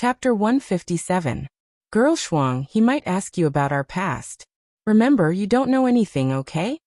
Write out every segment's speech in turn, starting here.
Chapter 157. Girl Shuang, he might ask you about our past. Remember, you don't know anything, okay?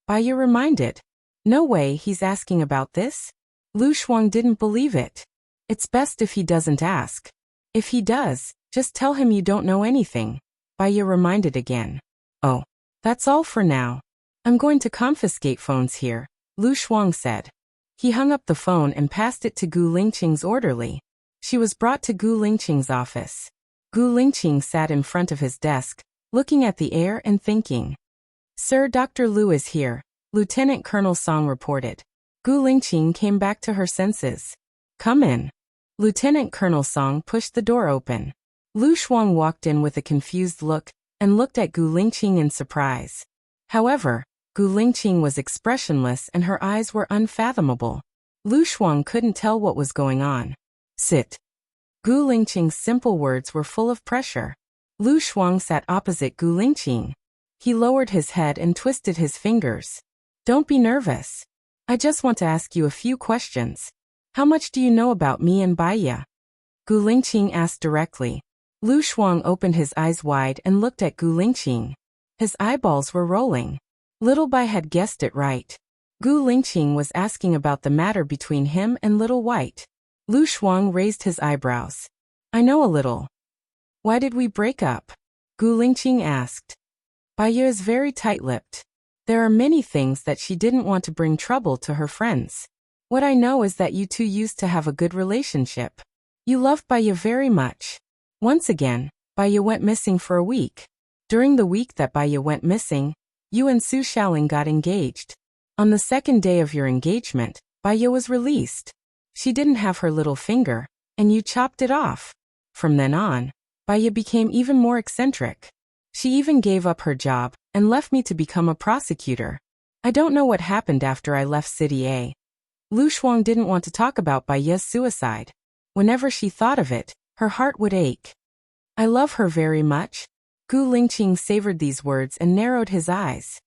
Baiya reminded. No way, he's asking about this? Lu Shuang didn't believe it. It's best if he doesn't ask. If he does, just tell him you don't know anything. Baiya reminded again. Oh, that's all for now. I'm going to confiscate phones here, Lu Shuang said. He hung up the phone and passed it to Gu Lingqing's orderly. She was brought to Gu Lingqing's office. Gu Lingqing sat in front of his desk, looking at the air and thinking. Sir, Dr. Lu is here, Lieutenant Colonel Song reported. Gu Lingqing came back to her senses. Come in. Lieutenant Colonel Song pushed the door open. Lu Shuang walked in with a confused look and looked at Gu Lingqing in surprise. However, Gu Lingqing was expressionless and her eyes were unfathomable. Lu Shuang couldn't tell what was going on. Sit. Gu Lingqing's simple words were full of pressure. Lu Shuang sat opposite Gu Lingqing. He lowered his head and twisted his fingers. Don't be nervous. I just want to ask you a few questions. How much do you know about me and Baiya? Gu Lingqing asked directly. Lu Shuang opened his eyes wide and looked at Gu Lingqing. His eyeballs were rolling. Little Bai had guessed it right. Gu Lingqing was asking about the matter between him and Little White. Lu Shuang raised his eyebrows. I know a little. Why did we break up? Gu Lingqing asked. Baiya is very tight-lipped. There are many things that she didn't want to bring trouble to her friends. What I know is that you two used to have a good relationship. You loved Baiya very much. Once again, Baiya went missing for a week. During the week that Baiya went missing, you and Su Shaoling got engaged. On the second day of your engagement, Baiya was released. She didn't have her little finger, and you chopped it off. From then on, Baiya became even more eccentric. She even gave up her job and left me to become a prosecutor. I don't know what happened after I left City A. Lu Shuang didn't want to talk about Baiya's suicide. Whenever she thought of it, her heart would ache. I love her very much. Gu Lingqing savored these words and narrowed his eyes.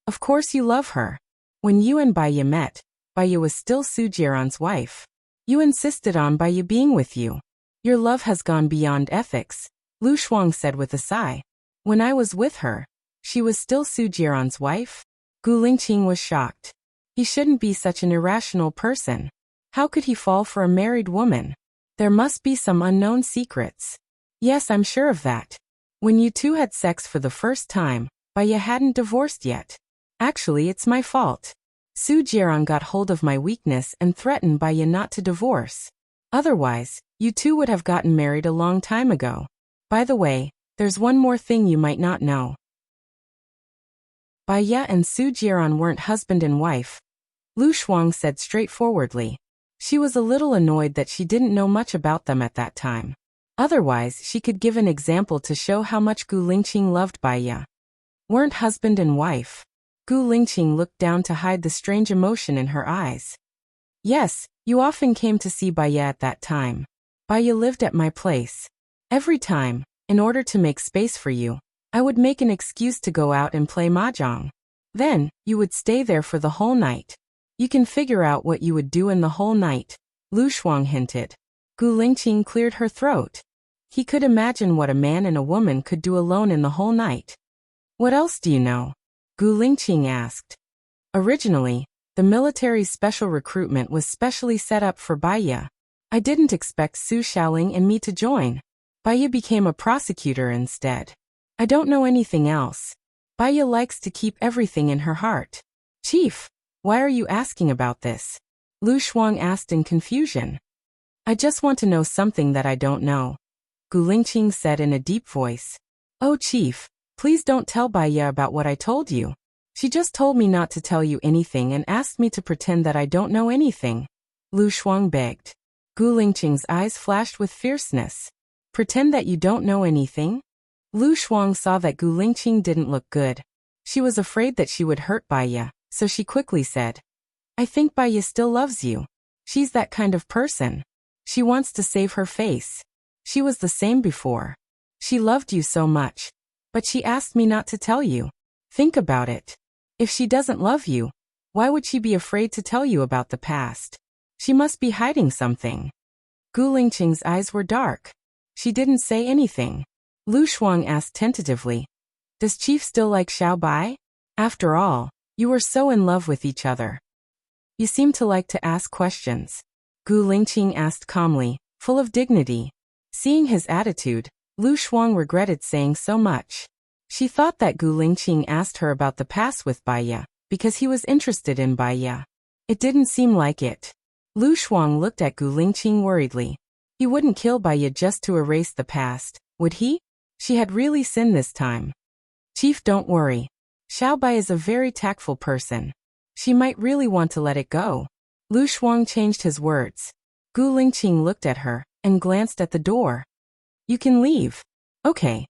Of course you love her. When you and Baiya met, Baiya was still Su Jieran's wife. You insisted on Baiya being with you. Your love has gone beyond ethics, Lu Shuang said with a sigh. When I was with her, she was still Su Jieran's wife? Gu Lingqing was shocked. He shouldn't be such an irrational person. How could he fall for a married woman? There must be some unknown secrets. Yes, I'm sure of that. When you two had sex for the first time, Baiya hadn't divorced yet. Actually, it's my fault. Su Jieran got hold of my weakness and threatened Baiya not to divorce. Otherwise, you two would have gotten married a long time ago. By the way, there's one more thing you might not know. Baiya and Su Jieran weren't husband and wife. Lu Shuang said straightforwardly. She was a little annoyed that she didn't know much about them at that time. Otherwise, she could give an example to show how much Gu Lingqing loved Baiya. Weren't husband and wife. Gu Lingqing looked down to hide the strange emotion in her eyes. Yes, you often came to see Baiya at that time. Baiya lived at my place. Every time, in order to make space for you, I would make an excuse to go out and play mahjong. Then, you would stay there for the whole night. You can figure out what you would do in the whole night, Lu Shuang hinted. Gu Lingqing cleared her throat. He could imagine what a man and a woman could do alone in the whole night. What else do you know? Gu Lingqing asked. Originally, the military's special recruitment was specially set up for Baiya. I didn't expect Su Shaoling and me to join. Baiya became a prosecutor instead. I don't know anything else. Baiya likes to keep everything in her heart. Chief, why are you asking about this? Lu Shuang asked in confusion. I just want to know something that I don't know, Gu Lingqing said in a deep voice. Oh Chief, please don't tell Baiya about what I told you. She just told me not to tell you anything and asked me to pretend that I don't know anything. Lu Shuang begged. Gu Lingqing's eyes flashed with fierceness. Pretend that you don't know anything? Lu Shuang saw that Gu Lingqing didn't look good. She was afraid that she would hurt Baiya, so she quickly said, I think Baiya still loves you. She's that kind of person. She wants to save her face. She was the same before. She loved you so much. But she asked me not to tell you. Think about it. If she doesn't love you, why would she be afraid to tell you about the past? She must be hiding something. Gu Lingqing's eyes were dark. She didn't say anything. Lu Shuang asked tentatively, "Does Chief still like Xiao Bai? After all, you were so in love with each other. You seem to like to ask questions." Gu Lingqing asked calmly, full of dignity. Seeing his attitude, Lu Shuang regretted saying so much. She thought that Gu Lingqing asked her about the past with Baiya, because he was interested in Baiya. It didn't seem like it. Lu Shuang looked at Gu Lingqing worriedly. He wouldn't kill Baiya just to erase the past, would he? She had really sinned this time. "Chief, don't worry. Xiao Bai is a very tactful person. She might really want to let it go." Lu Shuang changed his words. Gu Lingqing looked at her and glanced at the door. "You can leave." "Okay."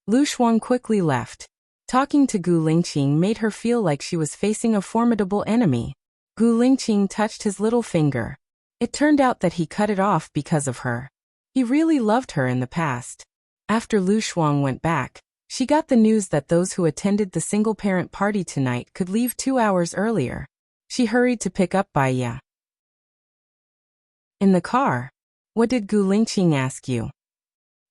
Lu Shuang quickly left. Talking to Gu Lingqing made her feel like she was facing a formidable enemy. Gu Lingqing touched his little finger. It turned out that he cut it off because of her. He really loved her in the past. After Lu Shuang went back, she got the news that those who attended the single-parent party tonight could leave 2 hours earlier. She hurried to pick up Baiya. In the car. "What did Gu Lingqing ask you?"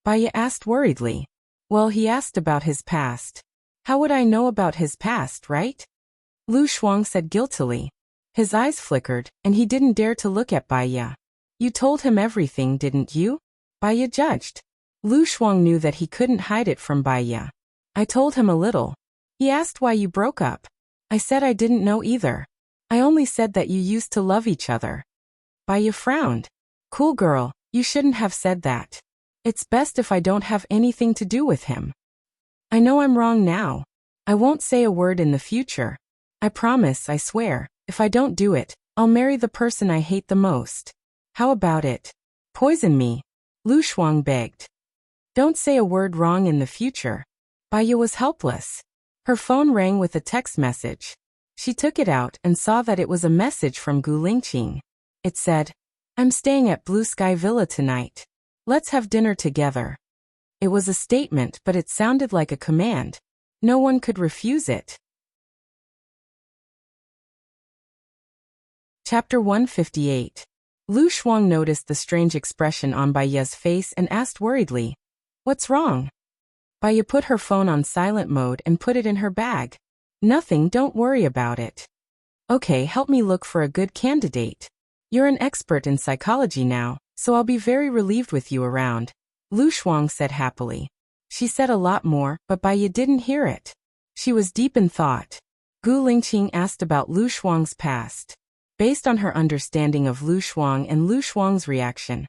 Baiya asked worriedly. "Well, he asked about his past." "How would I know about his past, right?" Lu Shuang said guiltily. His eyes flickered, and he didn't dare to look at Baiya. "You told him everything, didn't you?" Baiya judged. Lu Shuang knew that he couldn't hide it from Baiya. "I told him a little. He asked why you broke up. I said I didn't know either. I only said that you used to love each other." Baiya frowned. "Cool girl, you shouldn't have said that. It's best if I don't have anything to do with him. I know I'm wrong now. I won't say a word in the future. I promise, I swear, if I don't do it, I'll marry the person I hate the most. How about it? Poison me." Lu Shuang begged. "Don't say a word wrong in the future." Baiya was helpless. Her phone rang with a text message. She took it out and saw that it was a message from Gu Lingqing. It said, "I'm staying at Blue Sky Villa tonight. Let's have dinner together." It was a statement, but it sounded like a command. No one could refuse it. Chapter 158. Lu Shuang noticed the strange expression on Baiya's face and asked worriedly, "What's wrong?" Baiya put her phone on silent mode and put it in her bag. "Nothing, don't worry about it." "Okay, help me look for a good candidate. You're an expert in psychology now, so I'll be very relieved with you around," Lu Shuang said happily. She said a lot more, but Baiya didn't hear it. She was deep in thought. Gu Lingqing asked about Lu Shuang's past. Based on her understanding of Lu Shuang and Lu Shuang's reaction,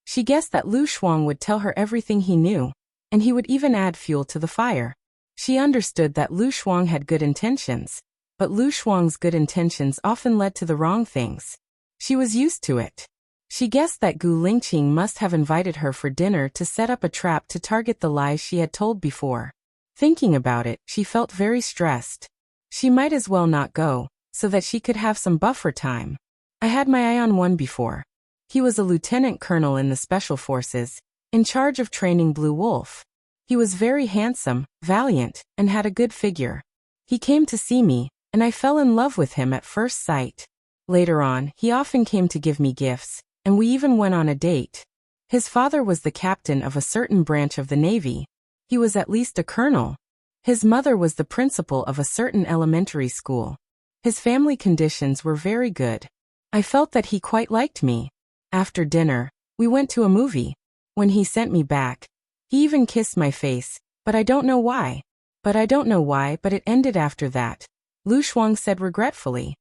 she guessed that Lu Shuang would tell her everything he knew, and he would even add fuel to the fire. She understood that Lu Shuang had good intentions, but Lu Shuang's good intentions often led to the wrong things. She was used to it. She guessed that Gu Lingqing must have invited her for dinner to set up a trap to target the lies she had told before. Thinking about it, she felt very stressed. She might as well not go, so that she could have some buffer time. "I had my eye on one before. He was a lieutenant colonel in the Special Forces, in charge of training Blue Wolf. He was very handsome, valiant, and had a good figure. He came to see me, and I fell in love with him at first sight. Later on, he often came to give me gifts, and we even went on a date. His father was the captain of a certain branch of the Navy. He was at least a colonel. His mother was the principal of a certain elementary school. His family conditions were very good. I felt that he quite liked me. After dinner, we went to a movie. When he sent me back, he even kissed my face, but I don't know why. But it ended after that," Lu Shuang said regretfully.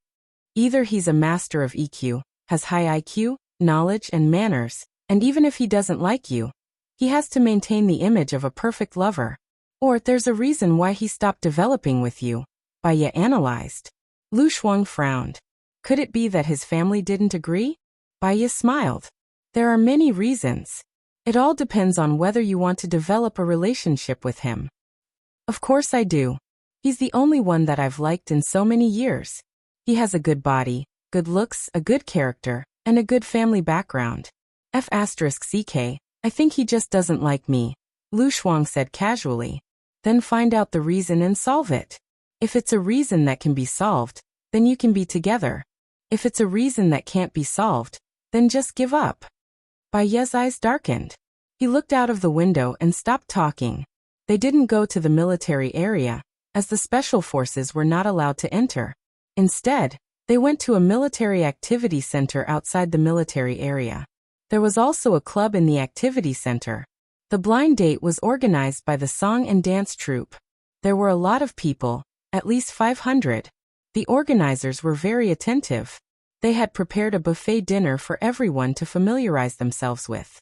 "Either he's a master of EQ, has high IQ, knowledge and manners, and even if he doesn't like you, he has to maintain the image of a perfect lover. Or there's a reason why he stopped developing with you," Baiya analyzed. Lu Shuang frowned. Could it be that his family didn't agree? Baiya smiled. "There are many reasons. It all depends on whether you want to develop a relationship with him." "Of course I do. He's the only one that I've liked in so many years. He has a good body, good looks, a good character, and a good family background. F***ck, I think he just doesn't like me," Lu Shuang said casually. "Then find out the reason and solve it. If it's a reason that can be solved, then you can be together. If it's a reason that can't be solved, then just give up." Baiya's eyes darkened. He looked out of the window and stopped talking. They didn't go to the military area, as the special forces were not allowed to enter. Instead, they went to a military activity center outside the military area. There was also a club in the activity center. The blind date was organized by the song and dance troupe. There were a lot of people, at least 500. The organizers were very attentive. They had prepared a buffet dinner for everyone to familiarize themselves with.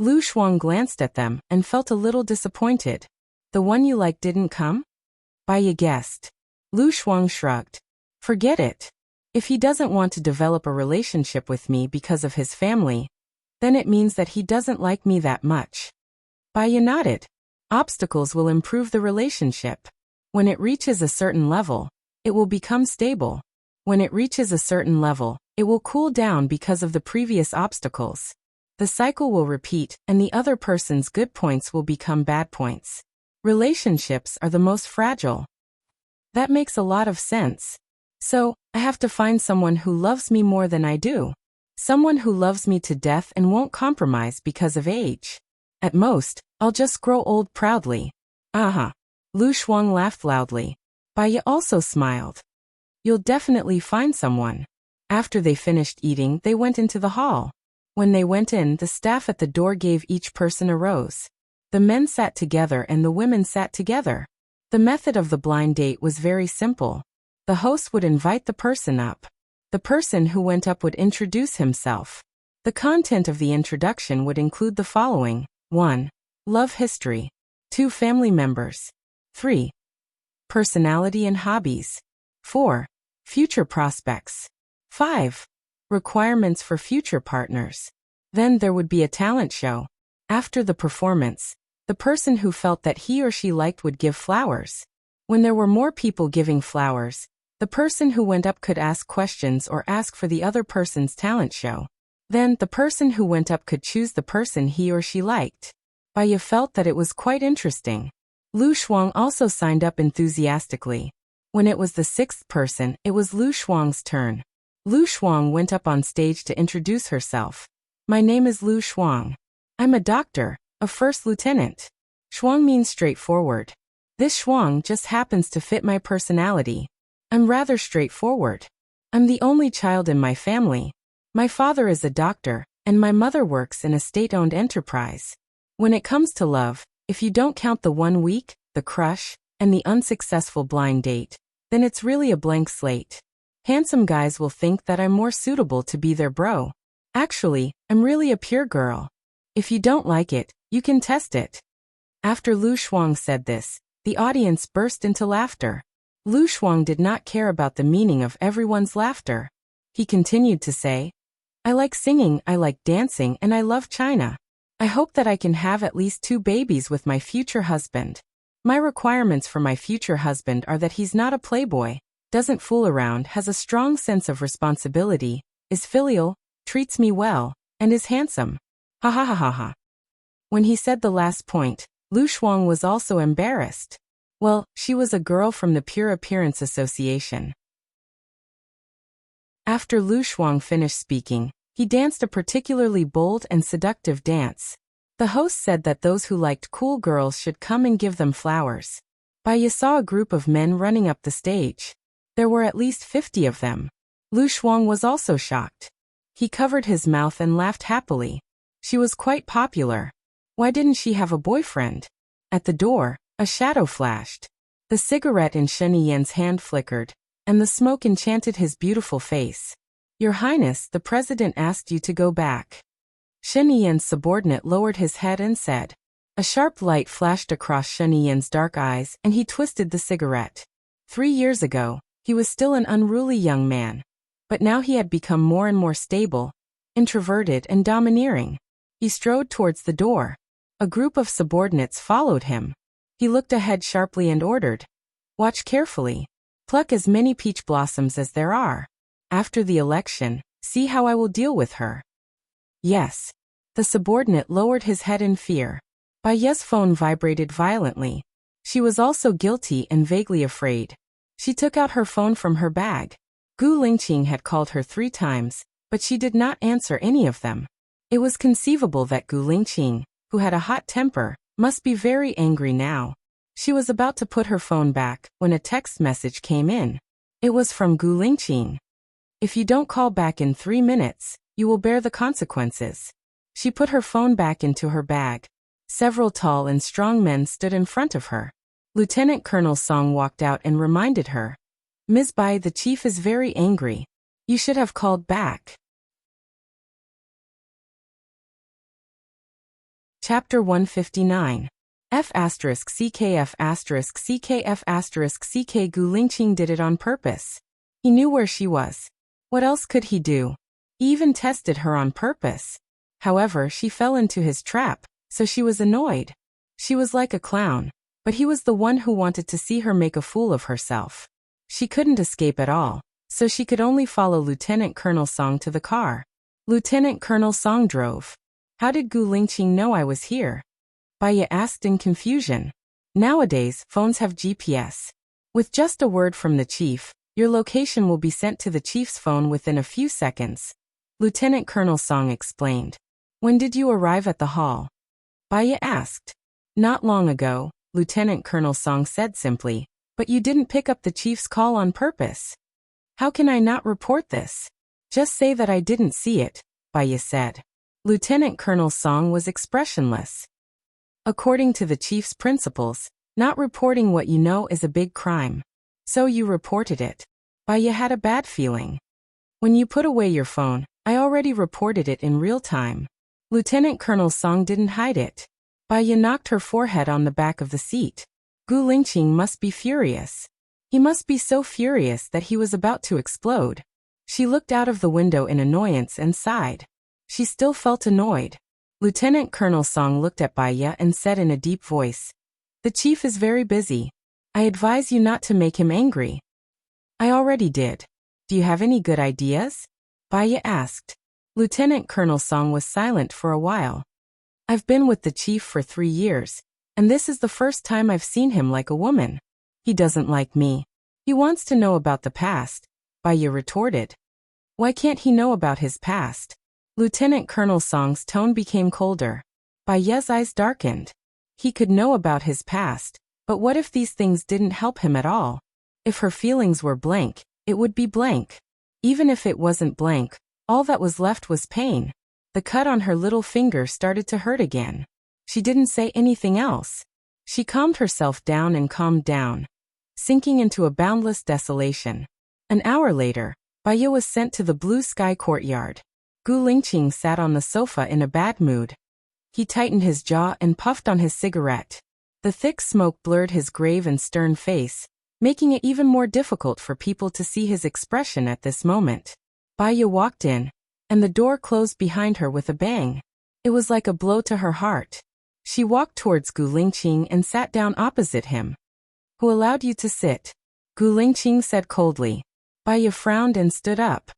Lu Shuang glanced at them and felt a little disappointed. The one you like didn't come? Baiya guessed. Lu Shuang shrugged. Forget it. If he doesn't want to develop a relationship with me because of his family, then it means that he doesn't like me that much. Baiya nodded. Obstacles will improve the relationship. When it reaches a certain level, it will become stable. When it reaches a certain level, it will cool down because of the previous obstacles. The cycle will repeat, and the other person's good points will become bad points. Relationships are the most fragile. That makes a lot of sense. So, I have to find someone who loves me more than I do. Someone who loves me to death and won't compromise because of age. At most, I'll just grow old proudly. Lu Shuang laughed loudly. Baiya also smiled. You'll definitely find someone. After they finished eating, they went into the hall. When they went in, the staff at the door gave each person a rose. The men sat together and the women sat together. The method of the blind date was very simple. The host would invite the person up. The person who went up would introduce himself. The content of the introduction would include the following: 1. Love history. 2. Family members. 3. Personality and hobbies. 4. Future prospects. 5. Requirements for future partners. Then there would be a talent show. After the performance, the person who felt that he or she liked would give flowers. When there were more people giving flowers, the person who went up could ask questions or ask for the other person's talent show. Then the person who went up could choose the person he or she liked. Baiya felt that it was quite interesting. Lu Shuang also signed up enthusiastically. When it was the sixth person, it was Lu Shuang's turn. Lu Shuang went up on stage to introduce herself. My name is Lu Shuang. I'm a doctor, a first lieutenant. Shuang means straightforward. This Shuang just happens to fit my personality. I'm rather straightforward. I'm the only child in my family. My father is a doctor, and my mother works in a state-owned enterprise. When it comes to love, if you don't count the 1 week, the crush, and the unsuccessful blind date, then it's really a blank slate. Handsome guys will think that I'm more suitable to be their bro. Actually, I'm really a pure girl. If you don't like it, you can test it. After Lu Shuang said this, the audience burst into laughter. Lu Shuang did not care about the meaning of everyone's laughter. He continued to say, I like singing, I like dancing, and I love China. I hope that I can have at least 2 babies with my future husband. My requirements for my future husband are that he's not a playboy, doesn't fool around, has a strong sense of responsibility, is filial, treats me well, and is handsome. Ha ha ha ha ha. When he said the last point, Lu Shuang was also embarrassed. Well, she was a girl from the Pure Appearance Association. After Lu Shuang finished speaking, he danced a particularly bold and seductive dance. The host said that those who liked cool girls should come and give them flowers. Baiya saw a group of men running up the stage. There were at least 50 of them. Lu Shuang was also shocked. He covered his mouth and laughed happily. She was quite popular. Why didn't she have a boyfriend? At the door, a shadow flashed. The cigarette in Shen Yi's hand flickered, and the smoke enchanted his beautiful face. Your Highness, the President asked you to go back. Shen Yi's subordinate lowered his head and said. A sharp light flashed across Shen Yi's dark eyes, and he twisted the cigarette. 3 years ago, he was still an unruly young man. But now he had become more and more stable, introverted and domineering. He strode towards the door. A group of subordinates followed him. He looked ahead sharply and ordered, watch carefully. Pluck as many peach blossoms as there are. After the election, see how I will deal with her. Yes. The subordinate lowered his head in fear. Baiya's phone vibrated violently. She was also guilty and vaguely afraid. She took out her phone from her bag. Gu Lingqing had called her 3 times, but she did not answer any of them. It was conceivable that Gu Lingqing, who had a hot temper, must be very angry now. She was about to put her phone back when a text message came in. It was from Gu Lingqing. If you don't call back in 3 minutes, you will bear the consequences. She put her phone back into her bag. Several tall and strong men stood in front of her. Lieutenant Colonel Song walked out and reminded her, "Ms. Bai, the chief is very angry. You should have called back." Chapter 159. F***CKF**CKF**CK Gu Lingqing did it on purpose. He knew where she was. What else could he do? He even tested her on purpose. However, she fell into his trap, so she was annoyed. She was like a clown, but he was the one who wanted to see her make a fool of herself. She couldn't escape at all, so she could only follow Lieutenant Colonel Song to the car. Lieutenant Colonel Song drove. "How did Gu Lingqing know I was here?" Baya asked in confusion. Nowadays, phones have GPS. With just a word from the chief, your location will be sent to the chief's phone within a few seconds. Lieutenant Colonel Song explained. "When did you arrive at the hall?" Baya asked. "Not long ago," Lieutenant Colonel Song said simply, "but you didn't pick up the chief's call on purpose." "How can I not report this?" "Just say that I didn't see it," Baya said. Lieutenant Colonel Song was expressionless. According to the chief's principles, not reporting what you know is a big crime. So you reported it. Baya had a bad feeling. "When you put away your phone, I already reported it in real time." Lieutenant Colonel Song didn't hide it. Baya knocked her forehead on the back of the seat. Gu Lingqing must be furious. He must be so furious that he was about to explode. She looked out of the window in annoyance and sighed. She still felt annoyed. Lieutenant Colonel Song looked at Baya and said in a deep voice, "The chief is very busy. I advise you not to make him angry." "I already did. Do you have any good ideas?" Baya asked. Lieutenant Colonel Song was silent for a while. "I've been with the chief for 3 years, and this is the first time I've seen him like a woman. He doesn't like me. He wants to know about the past," Baya retorted. "Why can't he know about his past?" Lieutenant Colonel Song's tone became colder. Baya's eyes darkened. He could know about his past, but what if these things didn't help him at all? If her feelings were blank, it would be blank. Even if it wasn't blank, all that was left was pain. The cut on her little finger started to hurt again. She didn't say anything else. She calmed herself down and calmed down, sinking into a boundless desolation. An hour later, Baya was sent to the blue sky courtyard. Gu Lingqing sat on the sofa in a bad mood. He tightened his jaw and puffed on his cigarette. The thick smoke blurred his grave and stern face, making it even more difficult for people to see his expression at this moment. Baya walked in, and the door closed behind her with a bang. It was like a blow to her heart. She walked towards Gu Lingqing and sat down opposite him. "Who allowed you to sit?" Gu Lingqing said coldly. Baya frowned and stood up.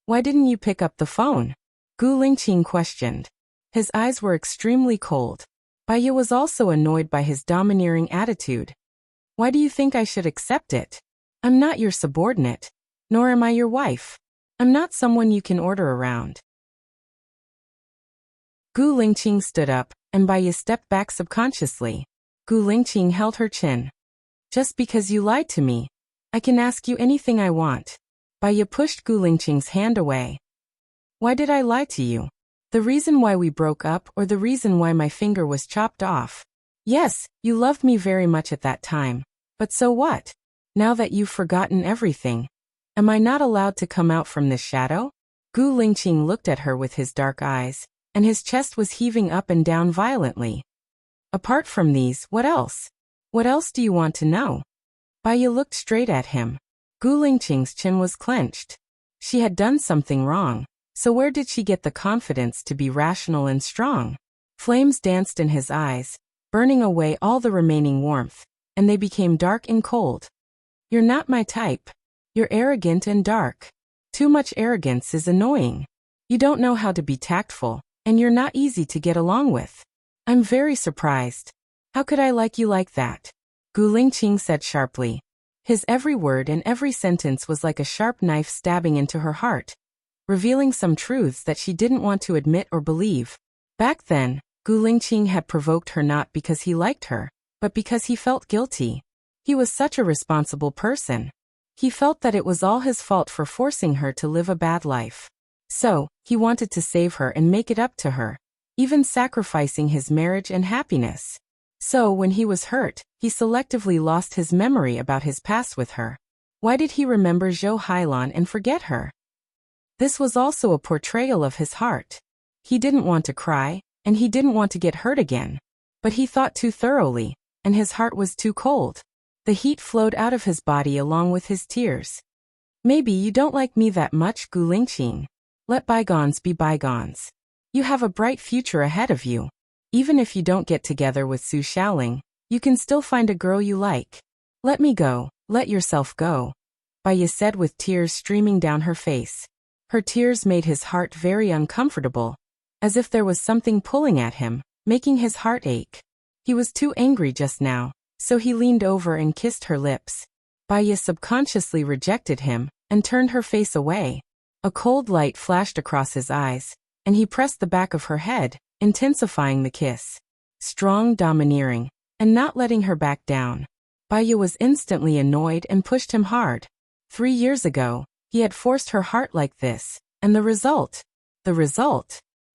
"Why didn't you pick up the phone?" Gu Lingqing questioned. His eyes were extremely cold. Baya was also annoyed by his domineering attitude. "Why do you think I should accept it? I'm not your subordinate, nor am I your wife. I'm not someone you can order around." Gu Lingqing stood up, and Baya stepped back subconsciously. Gu Lingqing held her chin. "Just because you lied to me, I can ask you anything I want." Baya pushed Gu Lingqing's hand away. "Why did I lie to you? The reason why we broke up or the reason why my finger was chopped off? Yes, you loved me very much at that time. But so what? Now that you've forgotten everything, am I not allowed to come out from this shadow?" Gu Lingqing looked at her with his dark eyes, and his chest was heaving up and down violently. "Apart from these, what else? What else do you want to know?" Baya looked straight at him. Gu Lingqing's chin was clenched. She had done something wrong, so where did she get the confidence to be rational and strong? Flames danced in his eyes, burning away all the remaining warmth, and they became dark and cold. "You're not my type. You're arrogant and dark. Too much arrogance is annoying. You don't know how to be tactful, and you're not easy to get along with. I'm very surprised. How could I like you like that?" Gu Lingqing said sharply. His every word and every sentence was like a sharp knife stabbing into her heart. revealing some truths that she didn't want to admit or believe. Back then, Gu Lingqing had provoked her not because he liked her, but because he felt guilty. He was such a responsible person. He felt that it was all his fault for forcing her to live a bad life. So, he wanted to save her and make it up to her, even sacrificing his marriage and happiness. So, when he was hurt, he selectively lost his memory about his past with her. Why did he remember Zhou Hailan and forget her? This was also a portrayal of his heart. He didn't want to cry, and he didn't want to get hurt again. But he thought too thoroughly, and his heart was too cold. The heat flowed out of his body along with his tears. Maybe you don't like me that much, Gu Lingqing. Let bygones be bygones. You have a bright future ahead of you. Even if you don't get together with Su Xiaoling, you can still find a girl you like. Let me go, let yourself go. Baiya said with tears streaming down her face. Her tears made his heart very uncomfortable, as if there was something pulling at him, making his heart ache. He was too angry just now, so he leaned over and kissed her lips. Baiya subconsciously rejected him and turned her face away. A cold light flashed across his eyes, and he pressed the back of her head, intensifying the kiss. Strong, domineering, and not letting her back down. Baiya was instantly annoyed and pushed him hard. 3 years ago, he had forced her heart like this, and the result?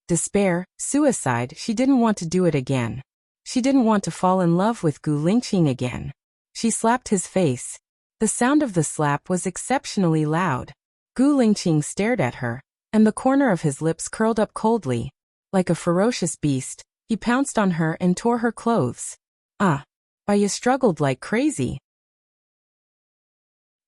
Despair, suicide. She didn't want to do it again. She didn't want to fall in love with Gu Lingqing again. She slapped his face. The sound of the slap was exceptionally loud. Gu Lingqing stared at her, and the corner of his lips curled up coldly. Like a ferocious beast, he pounced on her and tore her clothes. Baiya struggled like crazy.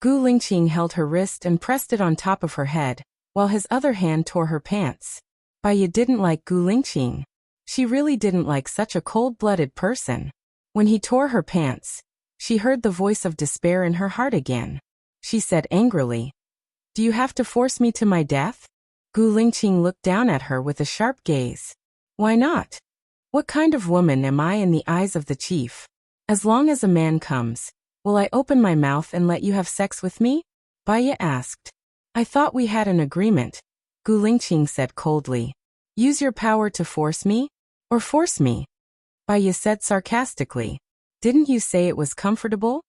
Gu Lingqing held her wrist and pressed it on top of her head, while his other hand tore her pants. Baiya didn't like Gu Lingqing. She really didn't like such a cold-blooded person. When he tore her pants, she heard the voice of despair in her heart again. She said angrily, "Do you have to force me to my death?" Gu Lingqing looked down at her with a sharp gaze. "Why not? What kind of woman am I in the eyes of the chief? As long as a man comes, will I open my mouth and let you have sex with me?" Baiya asked. "I thought we had an agreement," Gu Lingqing said coldly. "Use your power to force me? Or force me?" Baiya said sarcastically. "Didn't you say it was comfortable?"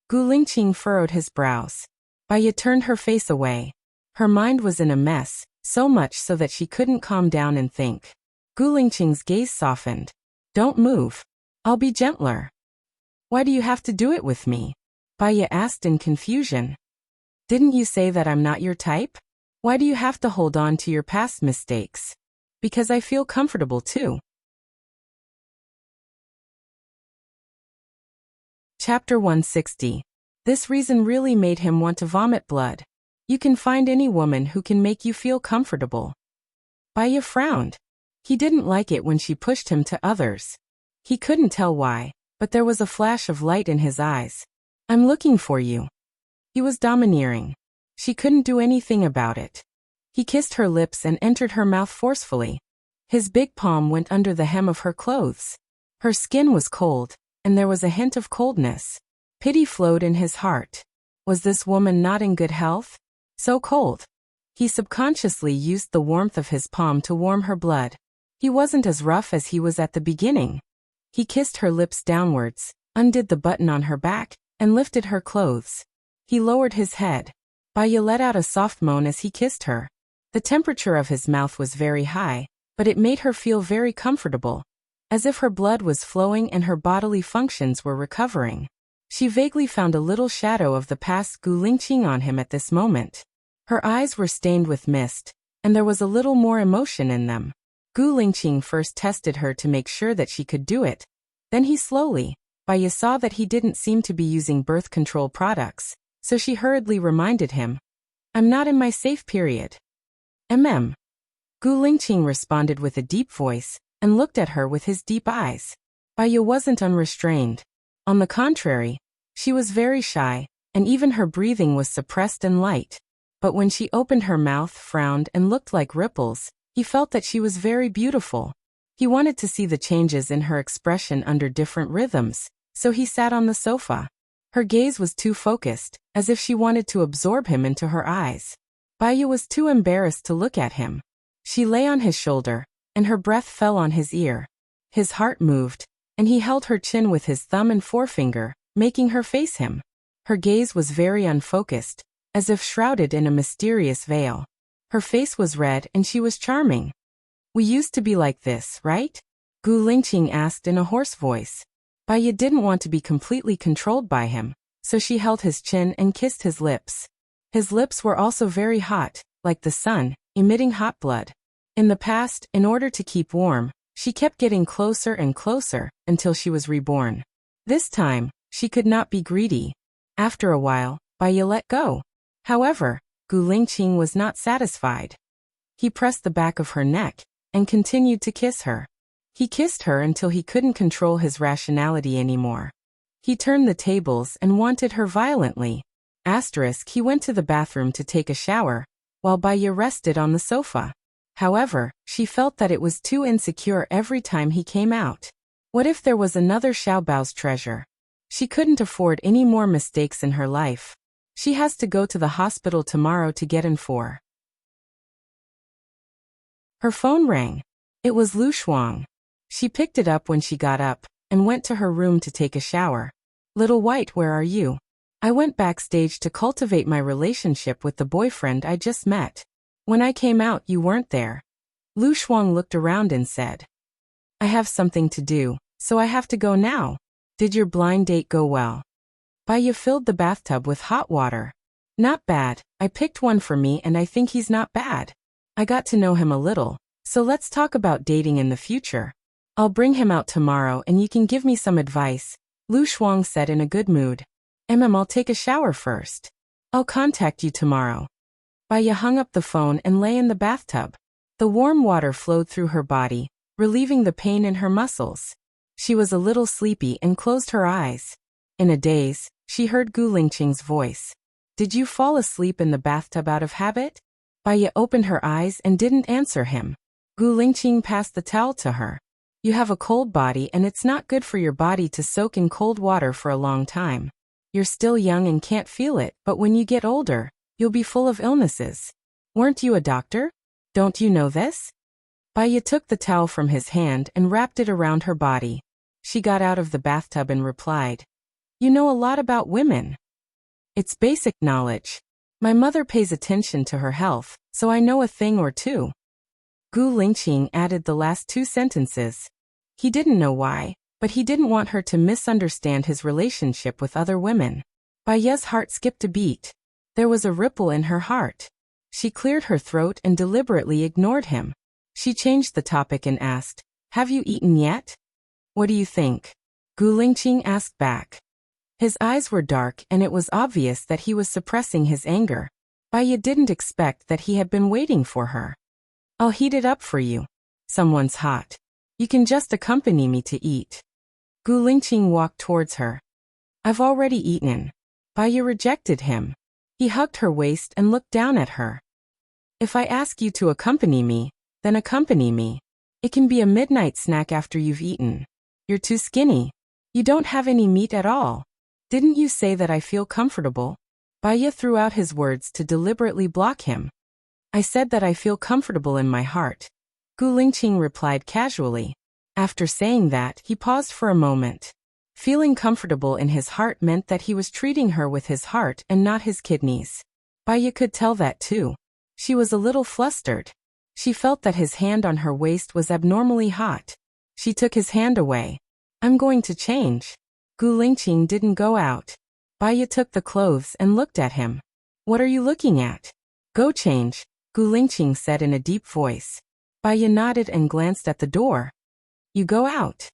Gu Lingqing furrowed his brows. Baiya turned her face away. Her mind was in a mess, so much so that she couldn't calm down and think. Gu Lingqing's gaze softened. "Don't move. I'll be gentler." "Why do you have to do it with me?" Baiya asked in confusion. "Didn't you say that I'm not your type? Why do you have to hold on to your past mistakes?" "Because I feel comfortable too." Chapter 160. This reason really made him want to vomit blood. You can find any woman who can make you feel comfortable. Baiya frowned. He didn't like it when she pushed him to others. He couldn't tell why, but there was a flash of light in his eyes. "I'm looking for you." He was domineering. She couldn't do anything about it. He kissed her lips and entered her mouth forcefully. His big palm went under the hem of her clothes. Her skin was cold, and there was a hint of coldness. Pity flowed in his heart. Was this woman not in good health? So cold. He subconsciously used the warmth of his palm to warm her blood. He wasn't as rough as he was at the beginning. He kissed her lips downwards, undid the button on her back, and lifted her clothes. He lowered his head. Baiya let out a soft moan as he kissed her. The temperature of his mouth was very high, but it made her feel very comfortable, as if her blood was flowing and her bodily functions were recovering. She vaguely found a little shadow of the past Gu Lingqing on him at this moment. Her eyes were stained with mist, and there was a little more emotion in them. Gu Lingqing first tested her to make sure that she could do it. Then he slowly. Baiya saw that he didn't seem to be using birth control products, so she hurriedly reminded him, "I'm not in my safe period." "Mm." Gu Lingqing responded with a deep voice, and looked at her with his deep eyes. Baiya wasn't unrestrained. On the contrary, she was very shy, and even her breathing was suppressed and light. But when she opened her mouth, frowned, and looked like ripples, he felt that she was very beautiful. He wanted to see the changes in her expression under different rhythms, so he sat on the sofa. Her gaze was too focused, as if she wanted to absorb him into her eyes. Baya was too embarrassed to look at him. She lay on his shoulder, and her breath fell on his ear. His heart moved, and he held her chin with his thumb and forefinger, making her face him. Her gaze was very unfocused, as if shrouded in a mysterious veil. Her face was red and she was charming. "We used to be like this, right?" Gu Lingqing asked in a hoarse voice. Baya didn't want to be completely controlled by him, so she held his chin and kissed his lips. His lips were also very hot, like the sun, emitting hot blood. In the past, in order to keep warm, she kept getting closer and closer until she was reborn. This time, she could not be greedy. After a while, Baya let go. However, Gu Lingqing was not satisfied. He pressed the back of her neck and continued to kiss her. He kissed her until he couldn't control his rationality anymore. He turned the tables and wanted her violently. He went to the bathroom to take a shower, while Baya rested on the sofa. However, she felt that it was too insecure every time he came out. What if there was another Xiaobao's treasure? She couldn't afford any more mistakes in her life. She has to go to the hospital tomorrow to get in for. Her phone rang. It was Lu Shuang. She picked it up when she got up and went to her room to take a shower. "Little White, where are you?" "I went backstage to cultivate my relationship with the boyfriend I just met. When I came out, you weren't there." Lu Shuang looked around and said, "I have something to do, so I have to go now. Did your blind date go well?" Baya filled the bathtub with hot water. "Not bad. I picked one for me and I think he's not bad. I got to know him a little, so let's talk about dating in the future. I'll bring him out tomorrow and you can give me some advice," Lu Shuang said in a good mood. I'll take a shower first. I'll contact you tomorrow." Baya hung up the phone and lay in the bathtub. The warm water flowed through her body, relieving the pain in her muscles. She was a little sleepy and closed her eyes. In a daze, she heard Gu Lingqing's voice. "Did you fall asleep in the bathtub out of habit?" Baya opened her eyes and didn't answer him. Gu Lingqing passed the towel to her. "You have a cold body and it's not good for your body to soak in cold water for a long time. You're still young and can't feel it, but when you get older, you'll be full of illnesses. Weren't you a doctor? Don't you know this?" Baya took the towel from his hand and wrapped it around her body. She got out of the bathtub and replied, "You know a lot about women." "It's basic knowledge. My mother pays attention to her health, so I know a thing or two." Gu Lingqing added the last two sentences. He didn't know why, but he didn't want her to misunderstand his relationship with other women. Baya's heart skipped a beat. There was a ripple in her heart. She cleared her throat and deliberately ignored him. She changed the topic and asked, "Have you eaten yet?" "What do you think?" Gu Lingqing asked back. His eyes were dark and it was obvious that he was suppressing his anger. Baya didn't expect that he had been waiting for her. "I'll heat it up for you. Someone's hot. You can just accompany me to eat." Gu Lingqing walked towards her. "I've already eaten." Baya rejected him. He hugged her waist and looked down at her. "If I ask you to accompany me, then accompany me. It can be a midnight snack after you've eaten. You're too skinny. You don't have any meat at all. Didn't you say that I feel comfortable?" Baya threw out his words to deliberately block him. "I said that I feel comfortable in my heart," Gu Lingqing replied casually. After saying that, he paused for a moment. Feeling comfortable in his heart meant that he was treating her with his heart and not his kidneys. Baya could tell that too. She was a little flustered. She felt that his hand on her waist was abnormally hot. She took his hand away. "I'm going to change." Gu Lingqing didn't go out. Baya took the clothes and looked at him. "What are you looking at?" "Go change," Gu Lingqing said in a deep voice. Baya nodded and glanced at the door. "You go out."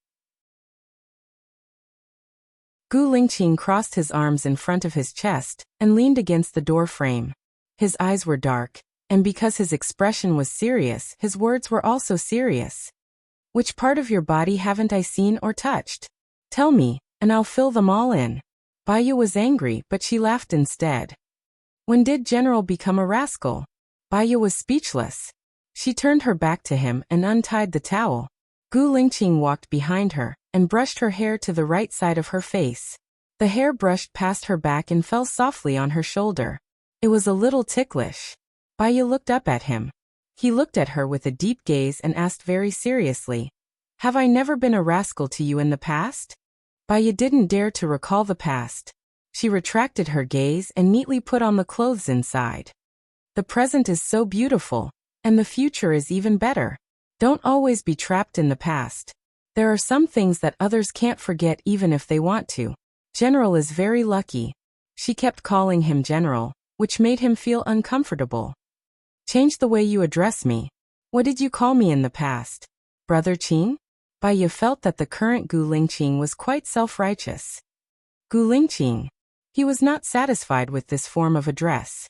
Gu Lingqing crossed his arms in front of his chest and leaned against the door frame. His eyes were dark, and because his expression was serious, his words were also serious. "Which part of your body haven't I seen or touched? Tell me, and I'll fill them all in." Baya was angry, but she laughed instead. "When did General become a rascal?" Baya was speechless. She turned her back to him and untied the towel. Gu Lingqing walked behind her and brushed her hair to the right side of her face. The hair brushed past her back and fell softly on her shoulder. It was a little ticklish. Baya looked up at him. He looked at her with a deep gaze and asked very seriously, "Have I never been a rascal to you in the past?" Baya didn't dare to recall the past. She retracted her gaze and neatly put on the clothes inside. The present is so beautiful, and the future is even better. Don't always be trapped in the past. There are some things that others can't forget even if they want to. General is very lucky. She kept calling him General, which made him feel uncomfortable. Change the way you address me. What did you call me in the past? Brother Qing? Baya felt that the current Gu Lingqing was quite self-righteous. Gu Lingqing. He was not satisfied with this form of address.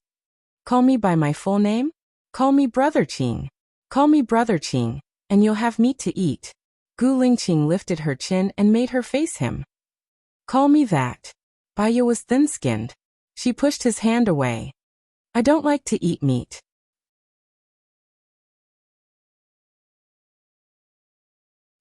Call me by my full name? Call me Brother Qing. Call me Brother Qing, and you'll have meat to eat. Gu Lingqing lifted her chin and made her face him. Call me that. Baya was thin-skinned. She pushed his hand away. I don't like to eat meat.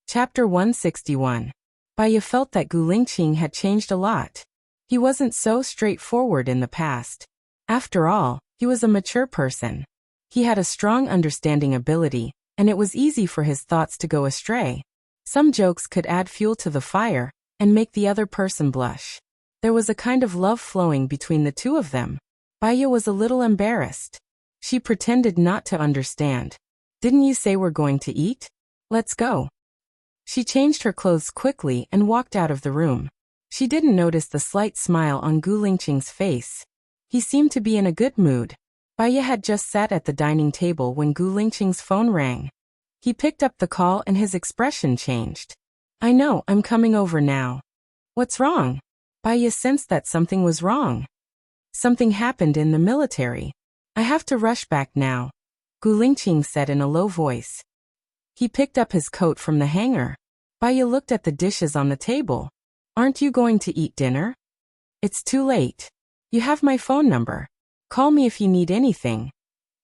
Chapter 161. Baya felt that Gu Lingqing had changed a lot. He wasn't so straightforward in the past. After all, he was a mature person. He had a strong understanding ability, and it was easy for his thoughts to go astray. Some jokes could add fuel to the fire and make the other person blush. There was a kind of love flowing between the two of them. Baya was a little embarrassed. She pretended not to understand. Didn't you say we're going to eat? Let's go. She changed her clothes quickly and walked out of the room. She didn't notice the slight smile on Gu Lingqing's face. He seemed to be in a good mood. Baya had just sat at the dining table when Gu Lingqing's phone rang. He picked up the call and his expression changed. I know, I'm coming over now. What's wrong? Baya sensed that something was wrong. Something happened in the military. I have to rush back now, Gu Lingqing said in a low voice. He picked up his coat from the hanger. Baya looked at the dishes on the table. Aren't you going to eat dinner? It's too late. You have my phone number. Call me if you need anything,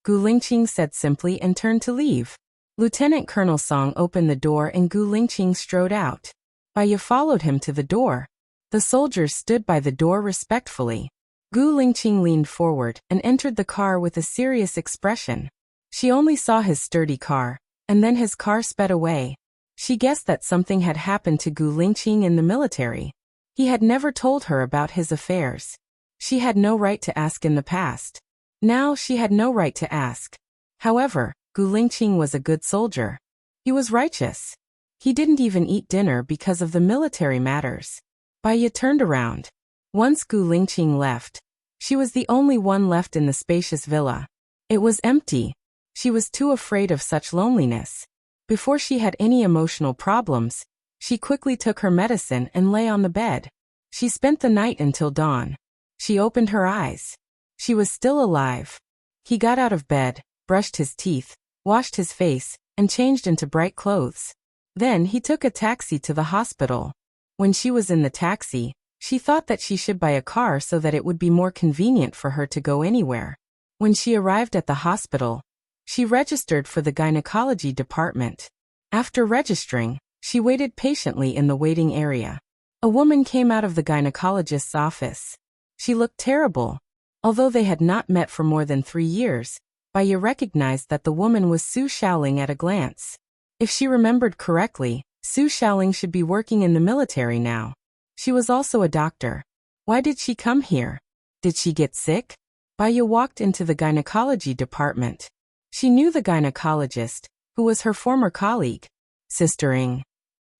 Gu Lingqing said simply and turned to leave. Lieutenant Colonel Song opened the door and Gu Lingqing strode out. Baya followed him to the door. The soldiers stood by the door respectfully. Gu Lingqing leaned forward and entered the car with a serious expression. She only saw his sturdy car, and then his car sped away. She guessed that something had happened to Gu Lingqing in the military. He had never told her about his affairs. She had no right to ask in the past. Now she had no right to ask. However, Gu Lingqing was a good soldier. He was righteous. He didn't even eat dinner because of the military matters. Baya turned around. Once Gu Lingqing left, she was the only one left in the spacious villa. It was empty. She was too afraid of such loneliness. Before she had any emotional problems, she quickly took her medicine and lay on the bed. She spent the night until dawn. She opened her eyes. She was still alive. He got out of bed, brushed his teeth, washed his face, and changed into bright clothes. Then he took a taxi to the hospital. When she was in the taxi, she thought that she should buy a car so that it would be more convenient for her to go anywhere. When she arrived at the hospital, she registered for the gynecology department. After registering, she waited patiently in the waiting area. A woman came out of the gynecologist's office. She looked terrible. Although they had not met for more than 3 years, Baya recognized that the woman was Su Shaoling at a glance. If she remembered correctly, Su Shaoling should be working in the military now. She was also a doctor. Why did she come here? Did she get sick? Baya walked into the gynecology department. She knew the gynecologist, who was her former colleague, Sister Ng.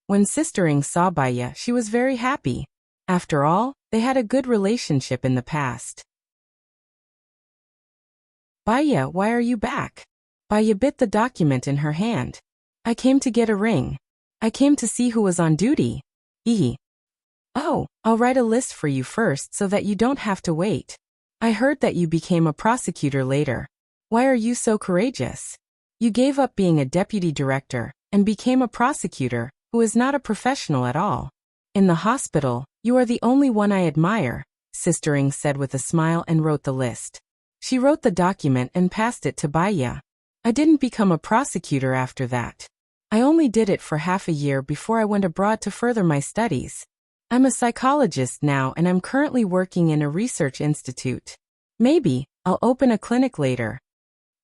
When Sister Ng saw Baya, she was very happy. After all, they had a good relationship in the past. Baya, why are you back? Baya bit the document in her hand. I came to get a ring. I came to see who was on duty. Oh, I'll write a list for you first so that you don't have to wait. I heard that you became a prosecutor later. Why are you so courageous? You gave up being a deputy director and became a prosecutor who is not a professional at all. In the hospital, you are the only one I admire, Sister Ng said with a smile and wrote the list. She wrote the document and passed it to Baya. I didn't become a prosecutor after that. I only did it for half a year before I went abroad to further my studies. I'm a psychologist now and I'm currently working in a research institute. Maybe I'll open a clinic later.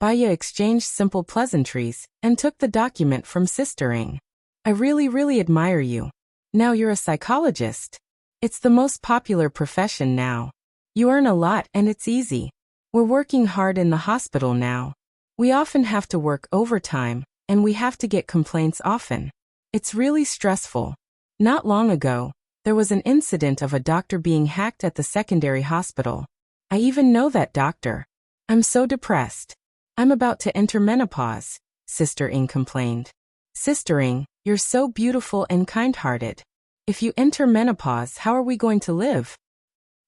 Baya exchanged simple pleasantries and took the document from Sister Ing. I really admire you. Now you're a psychologist. It's the most popular profession now. You earn a lot and it's easy. We're working hard in the hospital now. We often have to work overtime, and we have to get complaints often. It's really stressful. Not long ago, there was an incident of a doctor being hacked at the secondary hospital. I even know that doctor. I'm so depressed. I'm about to enter menopause, Sister Ing complained. Sister Ing, you're so beautiful and kind-hearted. If you enter menopause, how are we going to live?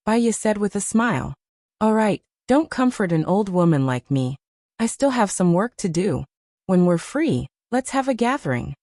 Baya said with a smile. All right, don't comfort an old woman like me. I still have some work to do. When we're free, let's have a gathering.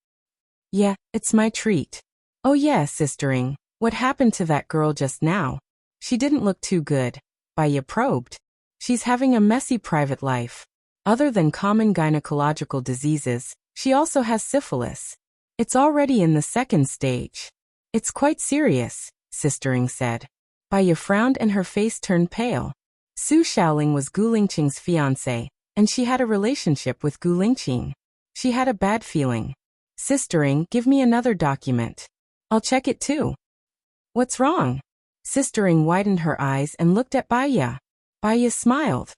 Yeah, it's my treat. Oh yeah, Sister Ing, what happened to that girl just now? She didn't look too good, Baya probed. She's having a messy private life. Other than common gynecological diseases, she also has syphilis. It's already in the second stage. It's quite serious, Sister Ing said. Baya frowned and her face turned pale. Su Xiaoling was Gu Lingqing's fiancée, and she had a relationship with Gu Lingqing. She had a bad feeling. Sister Ing, give me another document. I'll check it too. What's wrong? Sister Ing widened her eyes and looked at Baya. Baya smiled.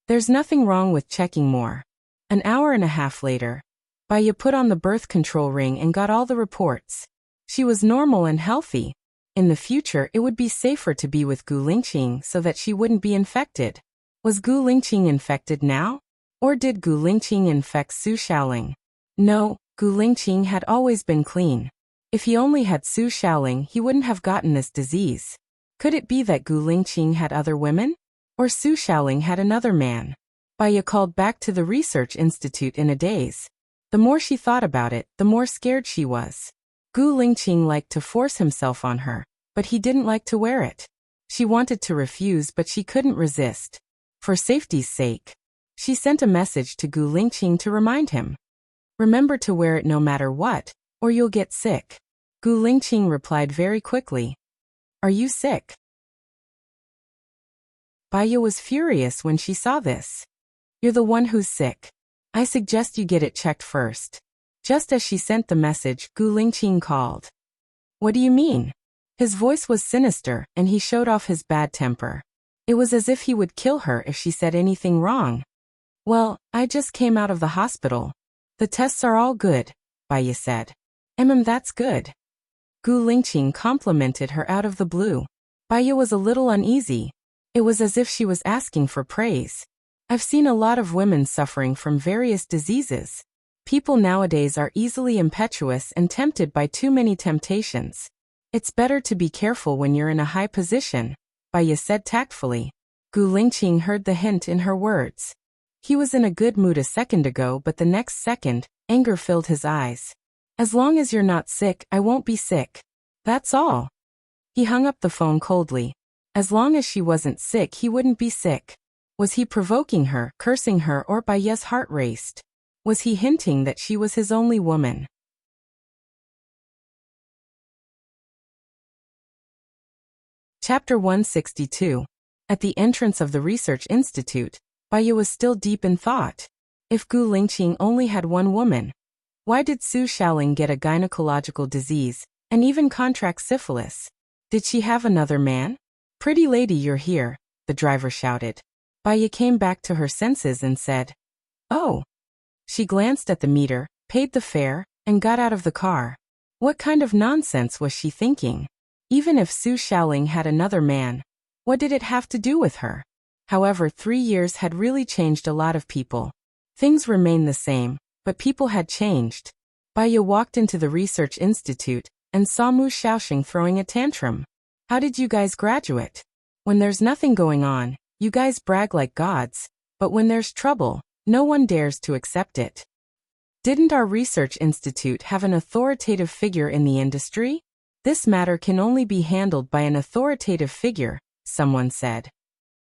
There's nothing wrong with checking more. An hour and a half later, Baya put on the birth control ring and got all the reports. She was normal and healthy. In the future, it would be safer to be with Gu Lingqing so that she wouldn't be infected. Was Gu Lingqing infected now? Or did Gu Lingqing infect Su Xiaoling? No, Gu Lingqing had always been clean. If he only had Su Xiaoling, he wouldn't have gotten this disease. Could it be that Gu Lingqing had other women? Or Su Xiaoling had another man? Baya called back to the research institute in a daze. The more she thought about it, the more scared she was. Gu Lingqing liked to force himself on her, but he didn't like to wear it. She wanted to refuse, but she couldn't resist. For safety's sake, she sent a message to Gu Lingqing to remind him. Remember to wear it no matter what, or you'll get sick. Gu Lingqing replied very quickly. Are you sick? Baya was furious when she saw this. You're the one who's sick. I suggest you get it checked first. Just as she sent the message, Gu Lingqing called. What do you mean? His voice was sinister, and he showed off his bad temper. It was as if he would kill her if she said anything wrong. Well, I just came out of the hospital. The tests are all good, Baya said. That's good. Gu Lingqing complimented her out of the blue. Baya was a little uneasy. It was as if she was asking for praise. I've seen a lot of women suffering from various diseases. People nowadays are easily impetuous and tempted by too many temptations. It's better to be careful when you're in a high position, Baya said tactfully. Gu Lingqing heard the hint in her words. He was in a good mood a second ago, but the next second, anger filled his eyes. As long as you're not sick, I won't be sick. That's all. He hung up the phone coldly. As long as she wasn't sick, he wouldn't be sick. Was he provoking her, cursing her, or Baya's heart raced? Was he hinting that she was his only woman? Chapter 162. At the entrance of the research institute, Baya was still deep in thought. If Gu Lingqing only had one woman, why did Su Xiaoling get a gynecological disease, and even contract syphilis? Did she have another man? Pretty lady, you're here, the driver shouted. Baya came back to her senses and said, Oh. She glanced at the meter, paid the fare, and got out of the car. What kind of nonsense was she thinking? Even if Su Xiaoling had another man, what did it have to do with her? However, 3 years had really changed a lot of people. Things remained the same, but people had changed. Baya walked into the research institute and saw Mu Xiaoxing throwing a tantrum. How did you guys graduate? When there's nothing going on, you guys brag like gods, but when there's trouble, no one dares to accept it. Didn't our research institute have an authoritative figure in the industry? This matter can only be handled by an authoritative figure, someone said.